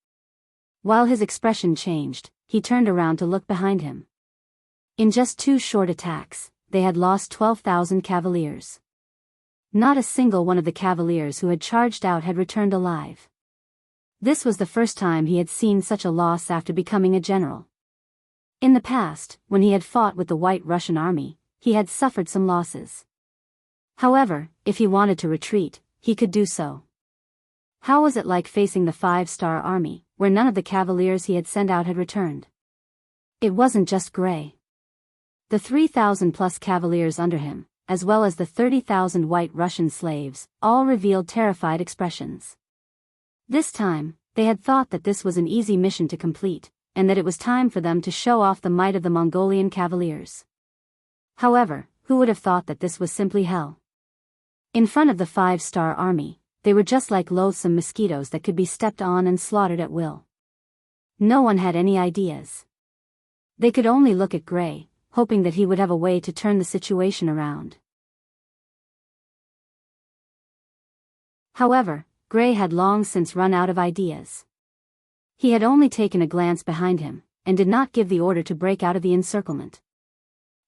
While his expression changed, he turned around to look behind him. In just 2 short attacks, they had lost 12,000 cavaliers. Not a single one of the cavaliers who had charged out had returned alive. This was the first time he had seen such a loss after becoming a general. In the past, when he had fought with the White Russian army, he had suffered some losses. However, if he wanted to retreat, he could do so. How was it like facing the 5-star army, where none of the cavaliers he had sent out had returned? It wasn't just Gray. The 3,000-plus cavaliers under him, as well as the 30,000 White Russian slaves, all revealed terrified expressions. This time, they had thought that this was an easy mission to complete, and that it was time for them to show off the might of the Mongolian cavaliers. However, who would have thought that this was simply hell? In front of the 5-star army, they were just like loathsome mosquitoes that could be stepped on and slaughtered at will. No one had any ideas. They could only look at Gray, hoping that he would have a way to turn the situation around. However, Gray had long since run out of ideas. He had only taken a glance behind him, and did not give the order to break out of the encirclement.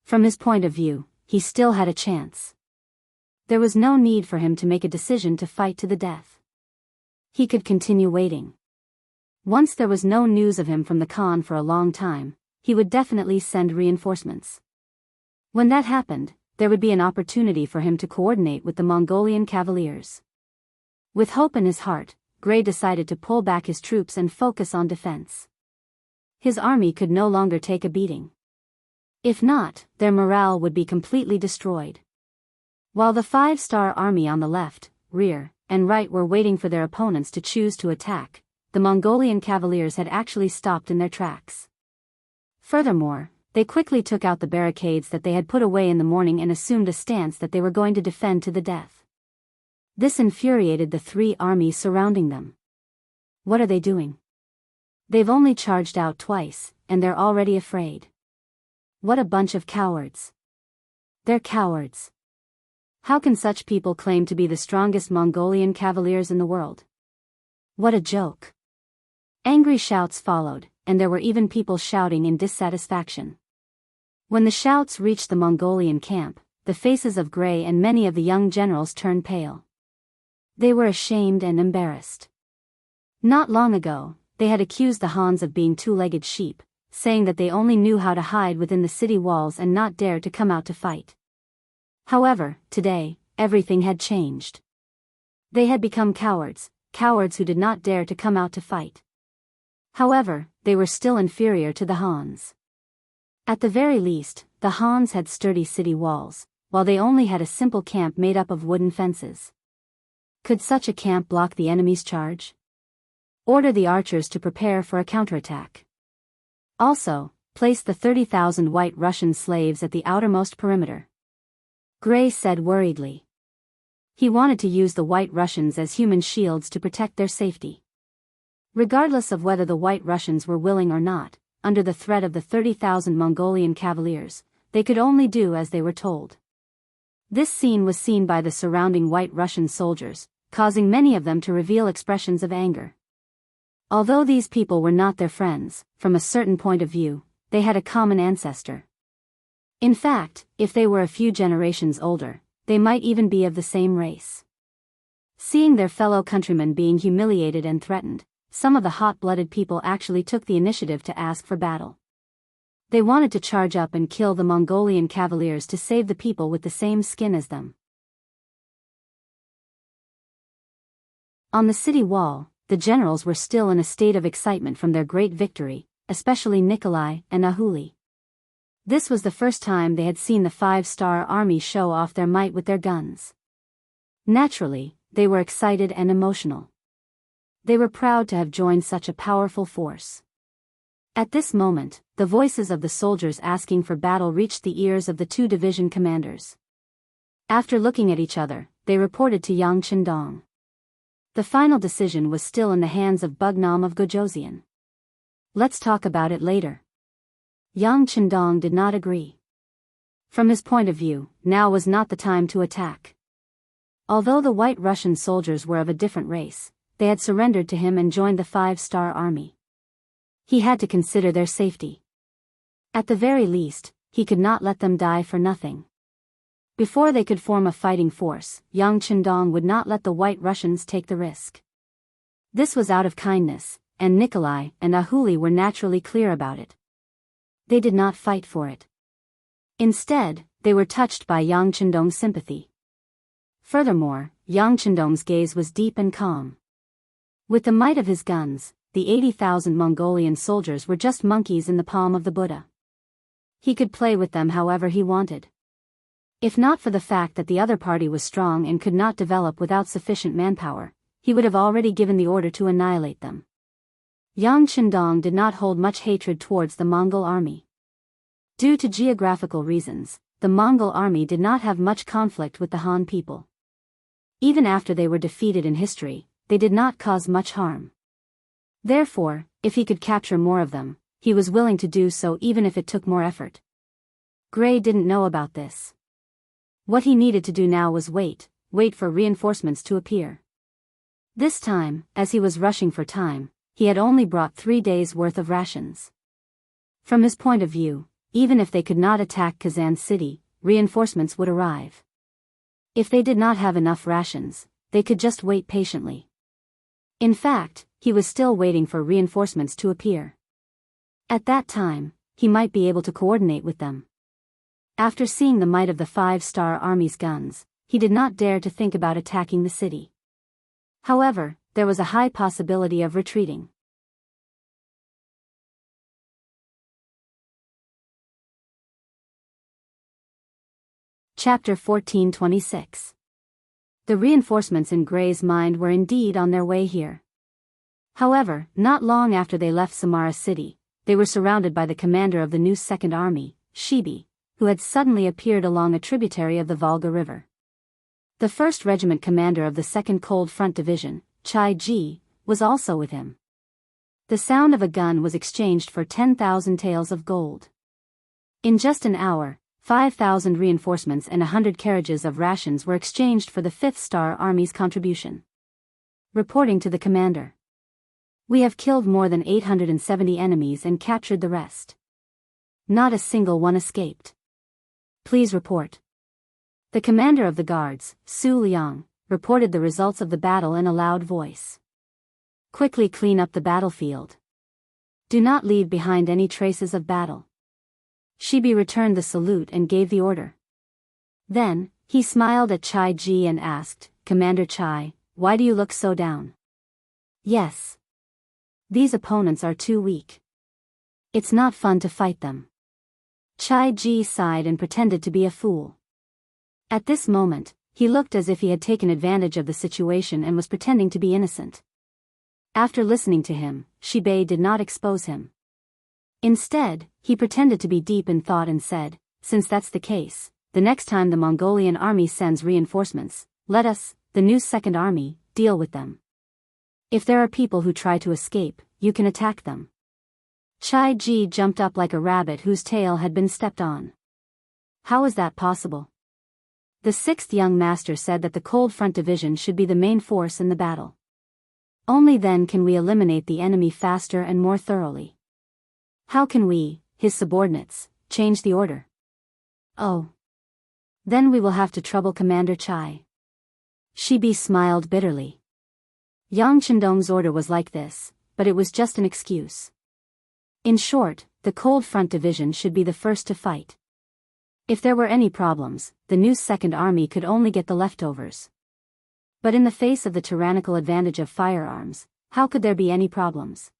From his point of view, he still had a chance. There was no need for him to make a decision to fight to the death. He could continue waiting. Once there was no news of him from the Khan for a long time, he would definitely send reinforcements. When that happened, there would be an opportunity for him to coordinate with the Mongolian cavaliers. With hope in his heart, Gray decided to pull back his troops and focus on defense. His army could no longer take a beating. If not, their morale would be completely destroyed. While the 5-star army on the left, rear, and right were waiting for their opponents to choose to attack, the Mongolian cavaliers had actually stopped in their tracks. Furthermore, they quickly took out the barricades that they had put away in the morning and assumed a stance that they were going to defend to the death. This infuriated the 3 armies surrounding them. What are they doing? They've only charged out twice, and they're already afraid. What a bunch of cowards. They're cowards. How can such people claim to be the strongest Mongolian cavaliers in the world? What a joke. Angry shouts followed, and there were even people shouting in dissatisfaction. When the shouts reached the Mongolian camp, the faces of Gray and many of the young generals turned pale. They were ashamed and embarrassed. Not long ago, they had accused the Hans of being two-legged sheep, saying that they only knew how to hide within the city walls and not dare to come out to fight. However, today, everything had changed. They had become cowards, cowards who did not dare to come out to fight. However, they were still inferior to the Hans. At the very least, the Hans had sturdy city walls, while they only had a simple camp made up of wooden fences. Could such a camp block the enemy's charge? Order the archers to prepare for a counterattack. Also, place the 30,000 White Russian slaves at the outermost perimeter. Gray said worriedly. He wanted to use the White Russians as human shields to protect their safety. Regardless of whether the White Russians were willing or not, under the threat of the 30,000 Mongolian cavaliers, they could only do as they were told. This scene was seen by the surrounding White Russian soldiers, causing many of them to reveal expressions of anger. Although these people were not their friends, from a certain point of view, they had a common ancestor. In fact, if they were a few generations older, they might even be of the same race. Seeing their fellow countrymen being humiliated and threatened, some of the hot-blooded people actually took the initiative to ask for battle. They wanted to charge up and kill the Mongolian cavaliers to save the people with the same skin as them. On the city wall, the generals were still in a state of excitement from their great victory, especially Nikolai and Ahuli. This was the first time they had seen the 5-star army show off their might with their guns. Naturally, they were excited and emotional. They were proud to have joined such a powerful force. At this moment, the voices of the soldiers asking for battle reached the ears of the two division commanders. After looking at each other, they reported to Yang Chendong. The final decision was still in the hands of Bugnam of Gojoseon. Let's talk about it later. Yang Chendong did not agree. From his point of view, now was not the time to attack. Although the White Russian soldiers were of a different race, they had surrendered to him and joined the 5-star army. He had to consider their safety. At the very least, he could not let them die for nothing. Before they could form a fighting force, Yang Chendong would not let the White Russians take the risk. This was out of kindness, and Nikolai and Ahuli were naturally clear about it. They did not fight for it. Instead, they were touched by Yang Chendong's sympathy. Furthermore, Yang Chendong's gaze was deep and calm. With the might of his guns, the 80,000 Mongolian soldiers were just monkeys in the palm of the Buddha. He could play with them however he wanted. If not for the fact that the other party was strong and could not develop without sufficient manpower, he would have already given the order to annihilate them. Yang Chendong did not hold much hatred towards the Mongol army. Due to geographical reasons, the Mongol army did not have much conflict with the Han people. Even after they were defeated in history, they did not cause much harm. Therefore, if he could capture more of them, he was willing to do so even if it took more effort. Gray didn't know about this. What he needed to do now was wait for reinforcements to appear. This time, as he was rushing for time, he had only brought 3 days' worth of rations. From his point of view, even if they could not attack Kazan City, reinforcements would arrive. If they did not have enough rations, they could just wait patiently. In fact, he was still waiting for reinforcements to appear. At that time, he might be able to coordinate with them. After seeing the might of the 5-star army's guns, he did not dare to think about attacking the city. However, there was a high possibility of retreating. Chapter 1426. The reinforcements in Gray's mind were indeed on their way here. However, not long after they left Samara City, they were surrounded by the commander of the new Second Army, Shibi, who had suddenly appeared along a tributary of the Volga River. The 1st Regiment commander of the 2nd Cold Front Division, Chai Ji, was also with him. The sound of a gun was exchanged for 10,000 taels of gold. In just an hour, 5,000 reinforcements and 100 carriages of rations were exchanged for the 5th Star Army's contribution. Reporting to the commander. We have killed more than 870 enemies and captured the rest. Not a single one escaped. Please report. The commander of the guards, Su Liang, reported the results of the battle in a loud voice. Quickly clean up the battlefield. Do not leave behind any traces of battle. Shibi returned the salute and gave the order. Then, he smiled at Chai Ji and asked, Commander Chai, why do you look so down? Yes. These opponents are too weak. It's not fun to fight them. Chai Ji sighed and pretended to be a fool. At this moment, he looked as if he had taken advantage of the situation and was pretending to be innocent. After listening to him, Shibei did not expose him. Instead, he pretended to be deep in thought and said, since that's the case, the next time the Mongolian army sends reinforcements, let us, the new Second Army, deal with them. If there are people who try to escape, you can attack them. Chai Ji jumped up like a rabbit whose tail had been stepped on. How is that possible? The 6th young master said that the Cold Front Division should be the main force in the battle. Only then can we eliminate the enemy faster and more thoroughly. How can we, his subordinates, change the order? Oh. Then we will have to trouble Commander Chai. Shibi smiled bitterly. Yang Chendong's order was like this, but it was just an excuse. In short, the Cold Front Division should be the first to fight. If there were any problems, the new Second Army could only get the leftovers. But in the face of the tyrannical advantage of firearms, how could there be any problems?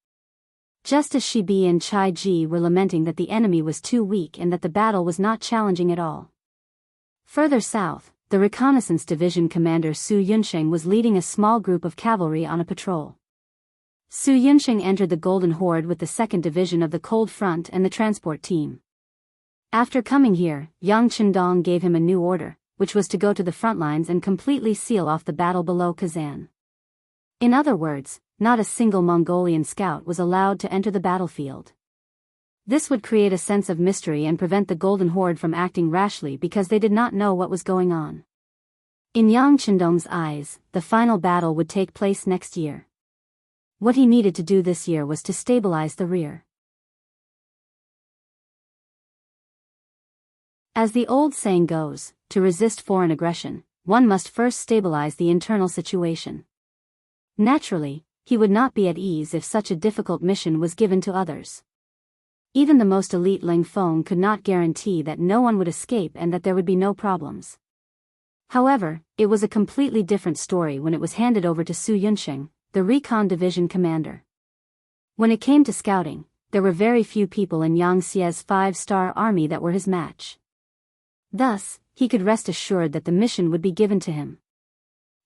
Just as Shibi and Chai Ji were lamenting that the enemy was too weak and that the battle was not challenging at all. Further south, the reconnaissance division commander Su Yunsheng was leading a small group of cavalry on a patrol. Su Yunsheng entered the Golden Horde with the 2nd Division of the Cold Front and the transport team. After coming here, Yang Chendong gave him a new order, which was to go to the front lines and completely seal off the battle below Kazan. In other words, not a single Mongolian scout was allowed to enter the battlefield. This would create a sense of mystery and prevent the Golden Horde from acting rashly because they did not know what was going on. In Yang Chendong's eyes, the final battle would take place next year. What he needed to do this year was to stabilize the rear. As the old saying goes, to resist foreign aggression, one must first stabilize the internal situation. Naturally, he would not be at ease if such a difficult mission was given to others. Even the most elite Ling Feng could not guarantee that no one would escape and that there would be no problems. However, it was a completely different story when it was handed over to Su Yunsheng, the Recon Division commander. When it came to scouting, there were very few people in Yang Xie's 5-star army that were his match. Thus, he could rest assured that the mission would be given to him.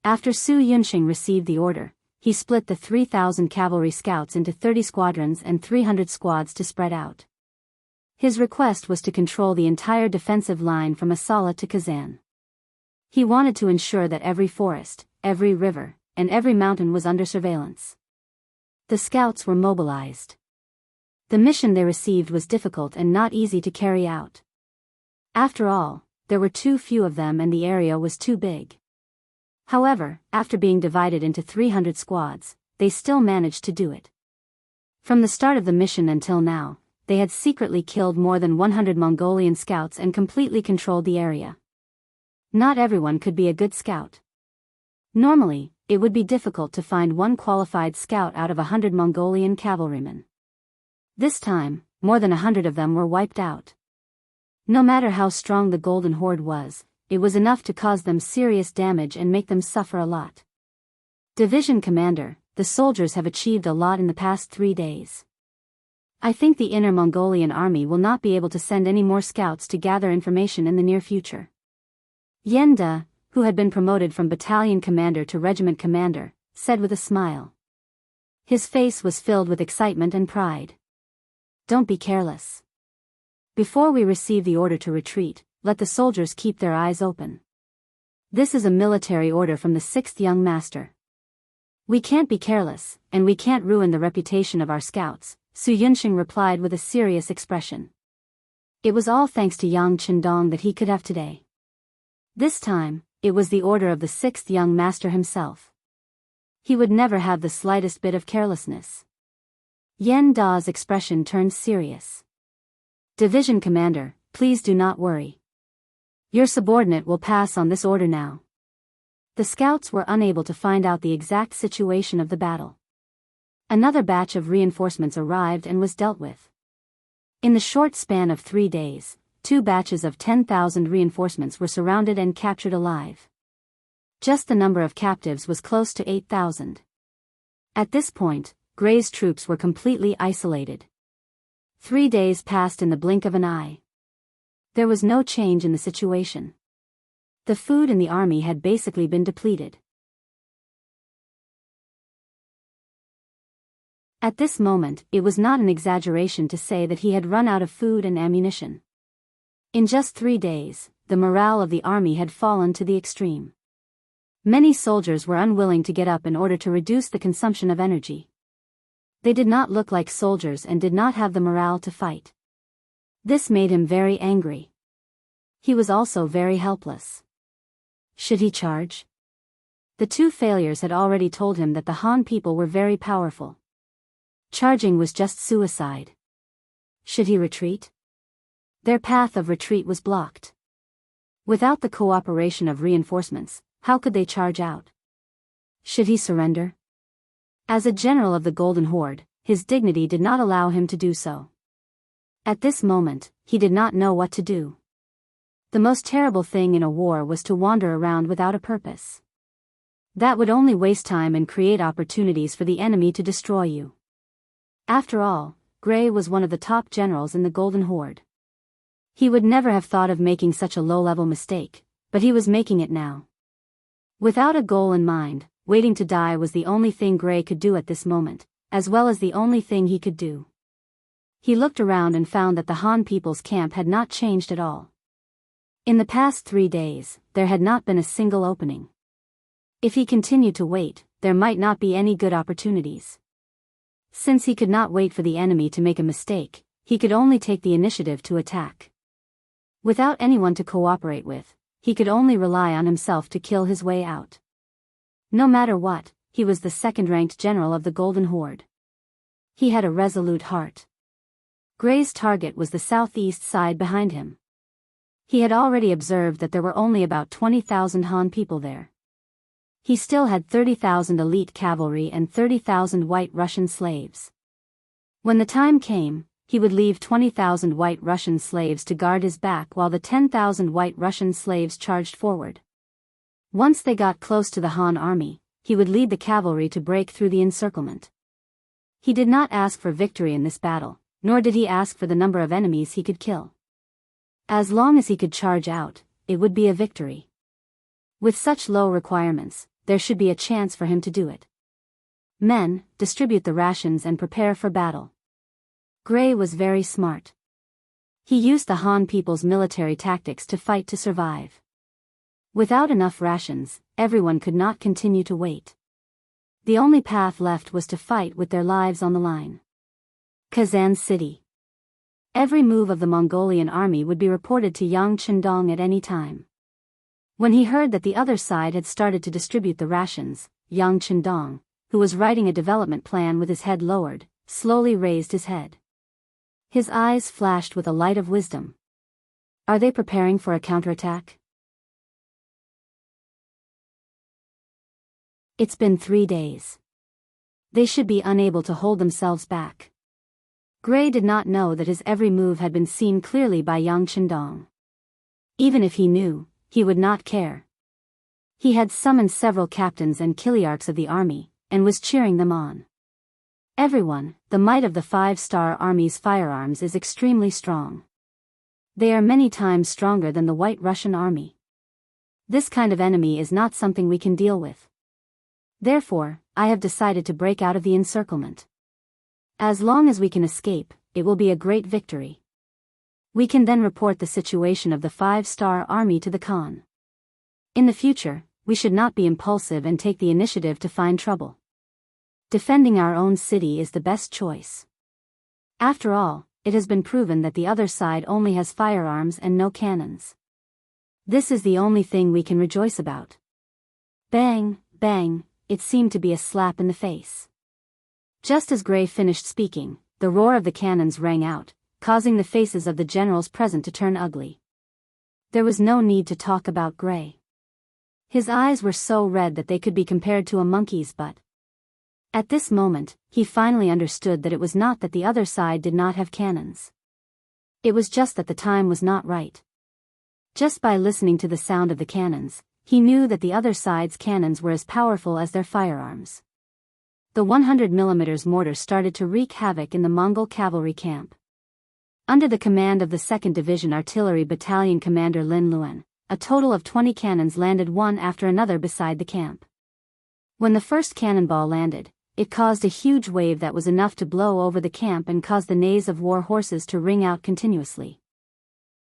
After Su Yunsheng received the order, he split the 3,000 cavalry scouts into 30 squadrons and 300 squads to spread out. His request was to control the entire defensive line from Asala to Kazan. He wanted to ensure that every forest, every river, and every mountain was under surveillance. The scouts were mobilized. The mission they received was difficult and not easy to carry out. After all, there were too few of them and the area was too big. However, after being divided into 300 squads, they still managed to do it. From the start of the mission until now, they had secretly killed more than 100 Mongolian scouts and completely controlled the area. Not everyone could be a good scout. Normally, it would be difficult to find one qualified scout out of 100 Mongolian cavalrymen. This time, more than 100 of them were wiped out. No matter how strong the Golden Horde was, it was enough to cause them serious damage and make them suffer a lot. Division Commander, the soldiers have achieved a lot in the past 3 days. I think the Inner Mongolian army will not be able to send any more scouts to gather information in the near future. Yen De, who had been promoted from battalion commander to regiment commander, said with a smile. His face was filled with excitement and pride. Don't be careless. Before we receive the order to retreat, let the soldiers keep their eyes open. This is a military order from the 6th young master. We can't be careless, and we can't ruin the reputation of our scouts, Su Yunsheng replied with a serious expression. It was all thanks to Yang Chendong that he could have today. This time, it was the order of the sixth young master himself. He would never have the slightest bit of carelessness. Yan Da's expression turned serious. Division Commander, please do not worry. Your subordinate will pass on this order now. The scouts were unable to find out the exact situation of the battle. Another batch of reinforcements arrived and was dealt with. In the short span of 3 days, 2 batches of 10,000 reinforcements were surrounded and captured alive. Just the number of captives was close to 8,000. At this point, Gray's troops were completely isolated. 3 days passed in the blink of an eye. There was no change in the situation. The food in the army had basically been depleted. At this moment, it was not an exaggeration to say that he had run out of food and ammunition. In just 3 days, the morale of the army had fallen to the extreme. Many soldiers were unwilling to get up in order to reduce the consumption of energy. They did not look like soldiers and did not have the morale to fight. This made him very angry. He was also very helpless. Should he charge? The 2 failures had already told him that the Han people were very powerful. Charging was just suicide. Should he retreat? Their path of retreat was blocked. Without the cooperation of reinforcements, how could they charge out? Should he surrender? As a general of the Golden Horde, his dignity did not allow him to do so. At this moment, he did not know what to do. The most terrible thing in a war was to wander around without a purpose. That would only waste time and create opportunities for the enemy to destroy you. After all, Gray was one of the top generals in the Golden Horde. He would never have thought of making such a low-level mistake, but he was making it now. Without a goal in mind, waiting to die was the only thing Gray could do at this moment, as well as the only thing he could do. He looked around and found that the Han people's camp had not changed at all. In the past 3 days, there had not been a single opening. If he continued to wait, there might not be any good opportunities. Since he could not wait for the enemy to make a mistake, he could only take the initiative to attack. Without anyone to cooperate with, he could only rely on himself to kill his way out. No matter what, he was the second-ranked general of the Golden Horde. He had a resolute heart. Gray's target was the southeast side behind him. He had already observed that there were only about 20,000 Han people there. He still had 30,000 elite cavalry and 30,000 White Russian slaves. When the time came, he would leave 20,000 White Russian slaves to guard his back while the 10,000 White Russian slaves charged forward. Once they got close to the Han army, he would lead the cavalry to break through the encirclement. He did not ask for victory in this battle, nor did he ask for the number of enemies he could kill. As long as he could charge out, it would be a victory. With such low requirements, there should be a chance for him to do it. Men, distribute the rations and prepare for battle. Gray was very smart. He used the Han people's military tactics to fight to survive. Without enough rations, everyone could not continue to wait. The only path left was to fight with their lives on the line. Kazan City. Every move of the Mongolian army would be reported to Yang Chendong at any time. When he heard that the other side had started to distribute the rations, Yang Chendong, who was writing a development plan with his head lowered, slowly raised his head. His eyes flashed with a light of wisdom. Are they preparing for a counterattack? It's been 3 days. They should be unable to hold themselves back. Gray did not know that his every move had been seen clearly by Yang Chendong. Even if he knew, he would not care. He had summoned several captains and kiliarchs of the army, and was cheering them on. Everyone, the might of the 5-star army's firearms is extremely strong. They are many times stronger than the White Russian army. This kind of enemy is not something we can deal with. Therefore, I have decided to break out of the encirclement. As long as we can escape, it will be a great victory. We can then report the situation of the 5-star army to the Khan. In the future, we should not be impulsive and take the initiative to find trouble. Defending our own city is the best choice. After all, it has been proven that the other side only has firearms and no cannons. This is the only thing we can rejoice about. Bang, bang, it seemed to be a slap in the face. Just as Gray finished speaking, the roar of the cannons rang out, causing the faces of the generals present to turn ugly. There was no need to talk about Gray. His eyes were so red that they could be compared to a monkey's butt. At this moment, he finally understood that it was not that the other side did not have cannons. It was just that the time was not right. Just by listening to the sound of the cannons, he knew that the other side's cannons were as powerful as their firearms. The 100mm mortar started to wreak havoc in the Mongol cavalry camp. Under the command of the 2nd Division Artillery Battalion Commander Lin Luan, a total of 20 cannons landed one after another beside the camp. When the first cannonball landed, it caused a huge wave that was enough to blow over the camp and cause the neighs of war horses to ring out continuously.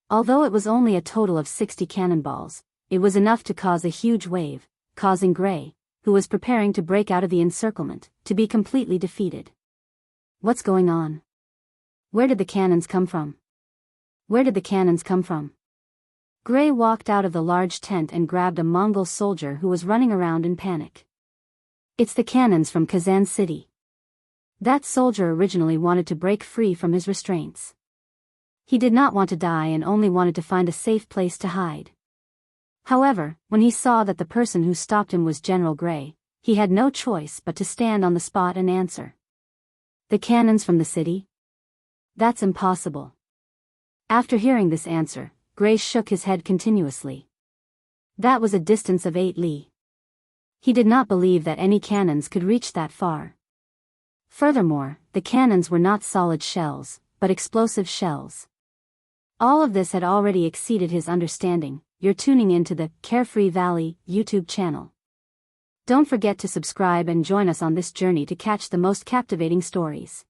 Although it was only a total of 60 cannonballs, it was enough to cause a huge wave, causing Gray, who was preparing to break out of the encirclement, to be completely defeated. What's going on? Where did the cannons come from? Where did the cannons come from? Gray walked out of the large tent and grabbed a Mongol soldier who was running around in panic. It's the cannons from Kazan City. That soldier originally wanted to break free from his restraints. He did not want to die and only wanted to find a safe place to hide. However, when he saw that the person who stopped him was General Gray, he had no choice but to stand on the spot and answer. The cannons from the city? That's impossible. After hearing this answer, Gray shook his head continuously. That was a distance of 8 li. He did not believe that any cannons could reach that far. Furthermore, the cannons were not solid shells, but explosive shells. All of this had already exceeded his understanding. You're tuning into the Carefree Valley YouTube channel. Don't forget to subscribe and join us on this journey to catch the most captivating stories.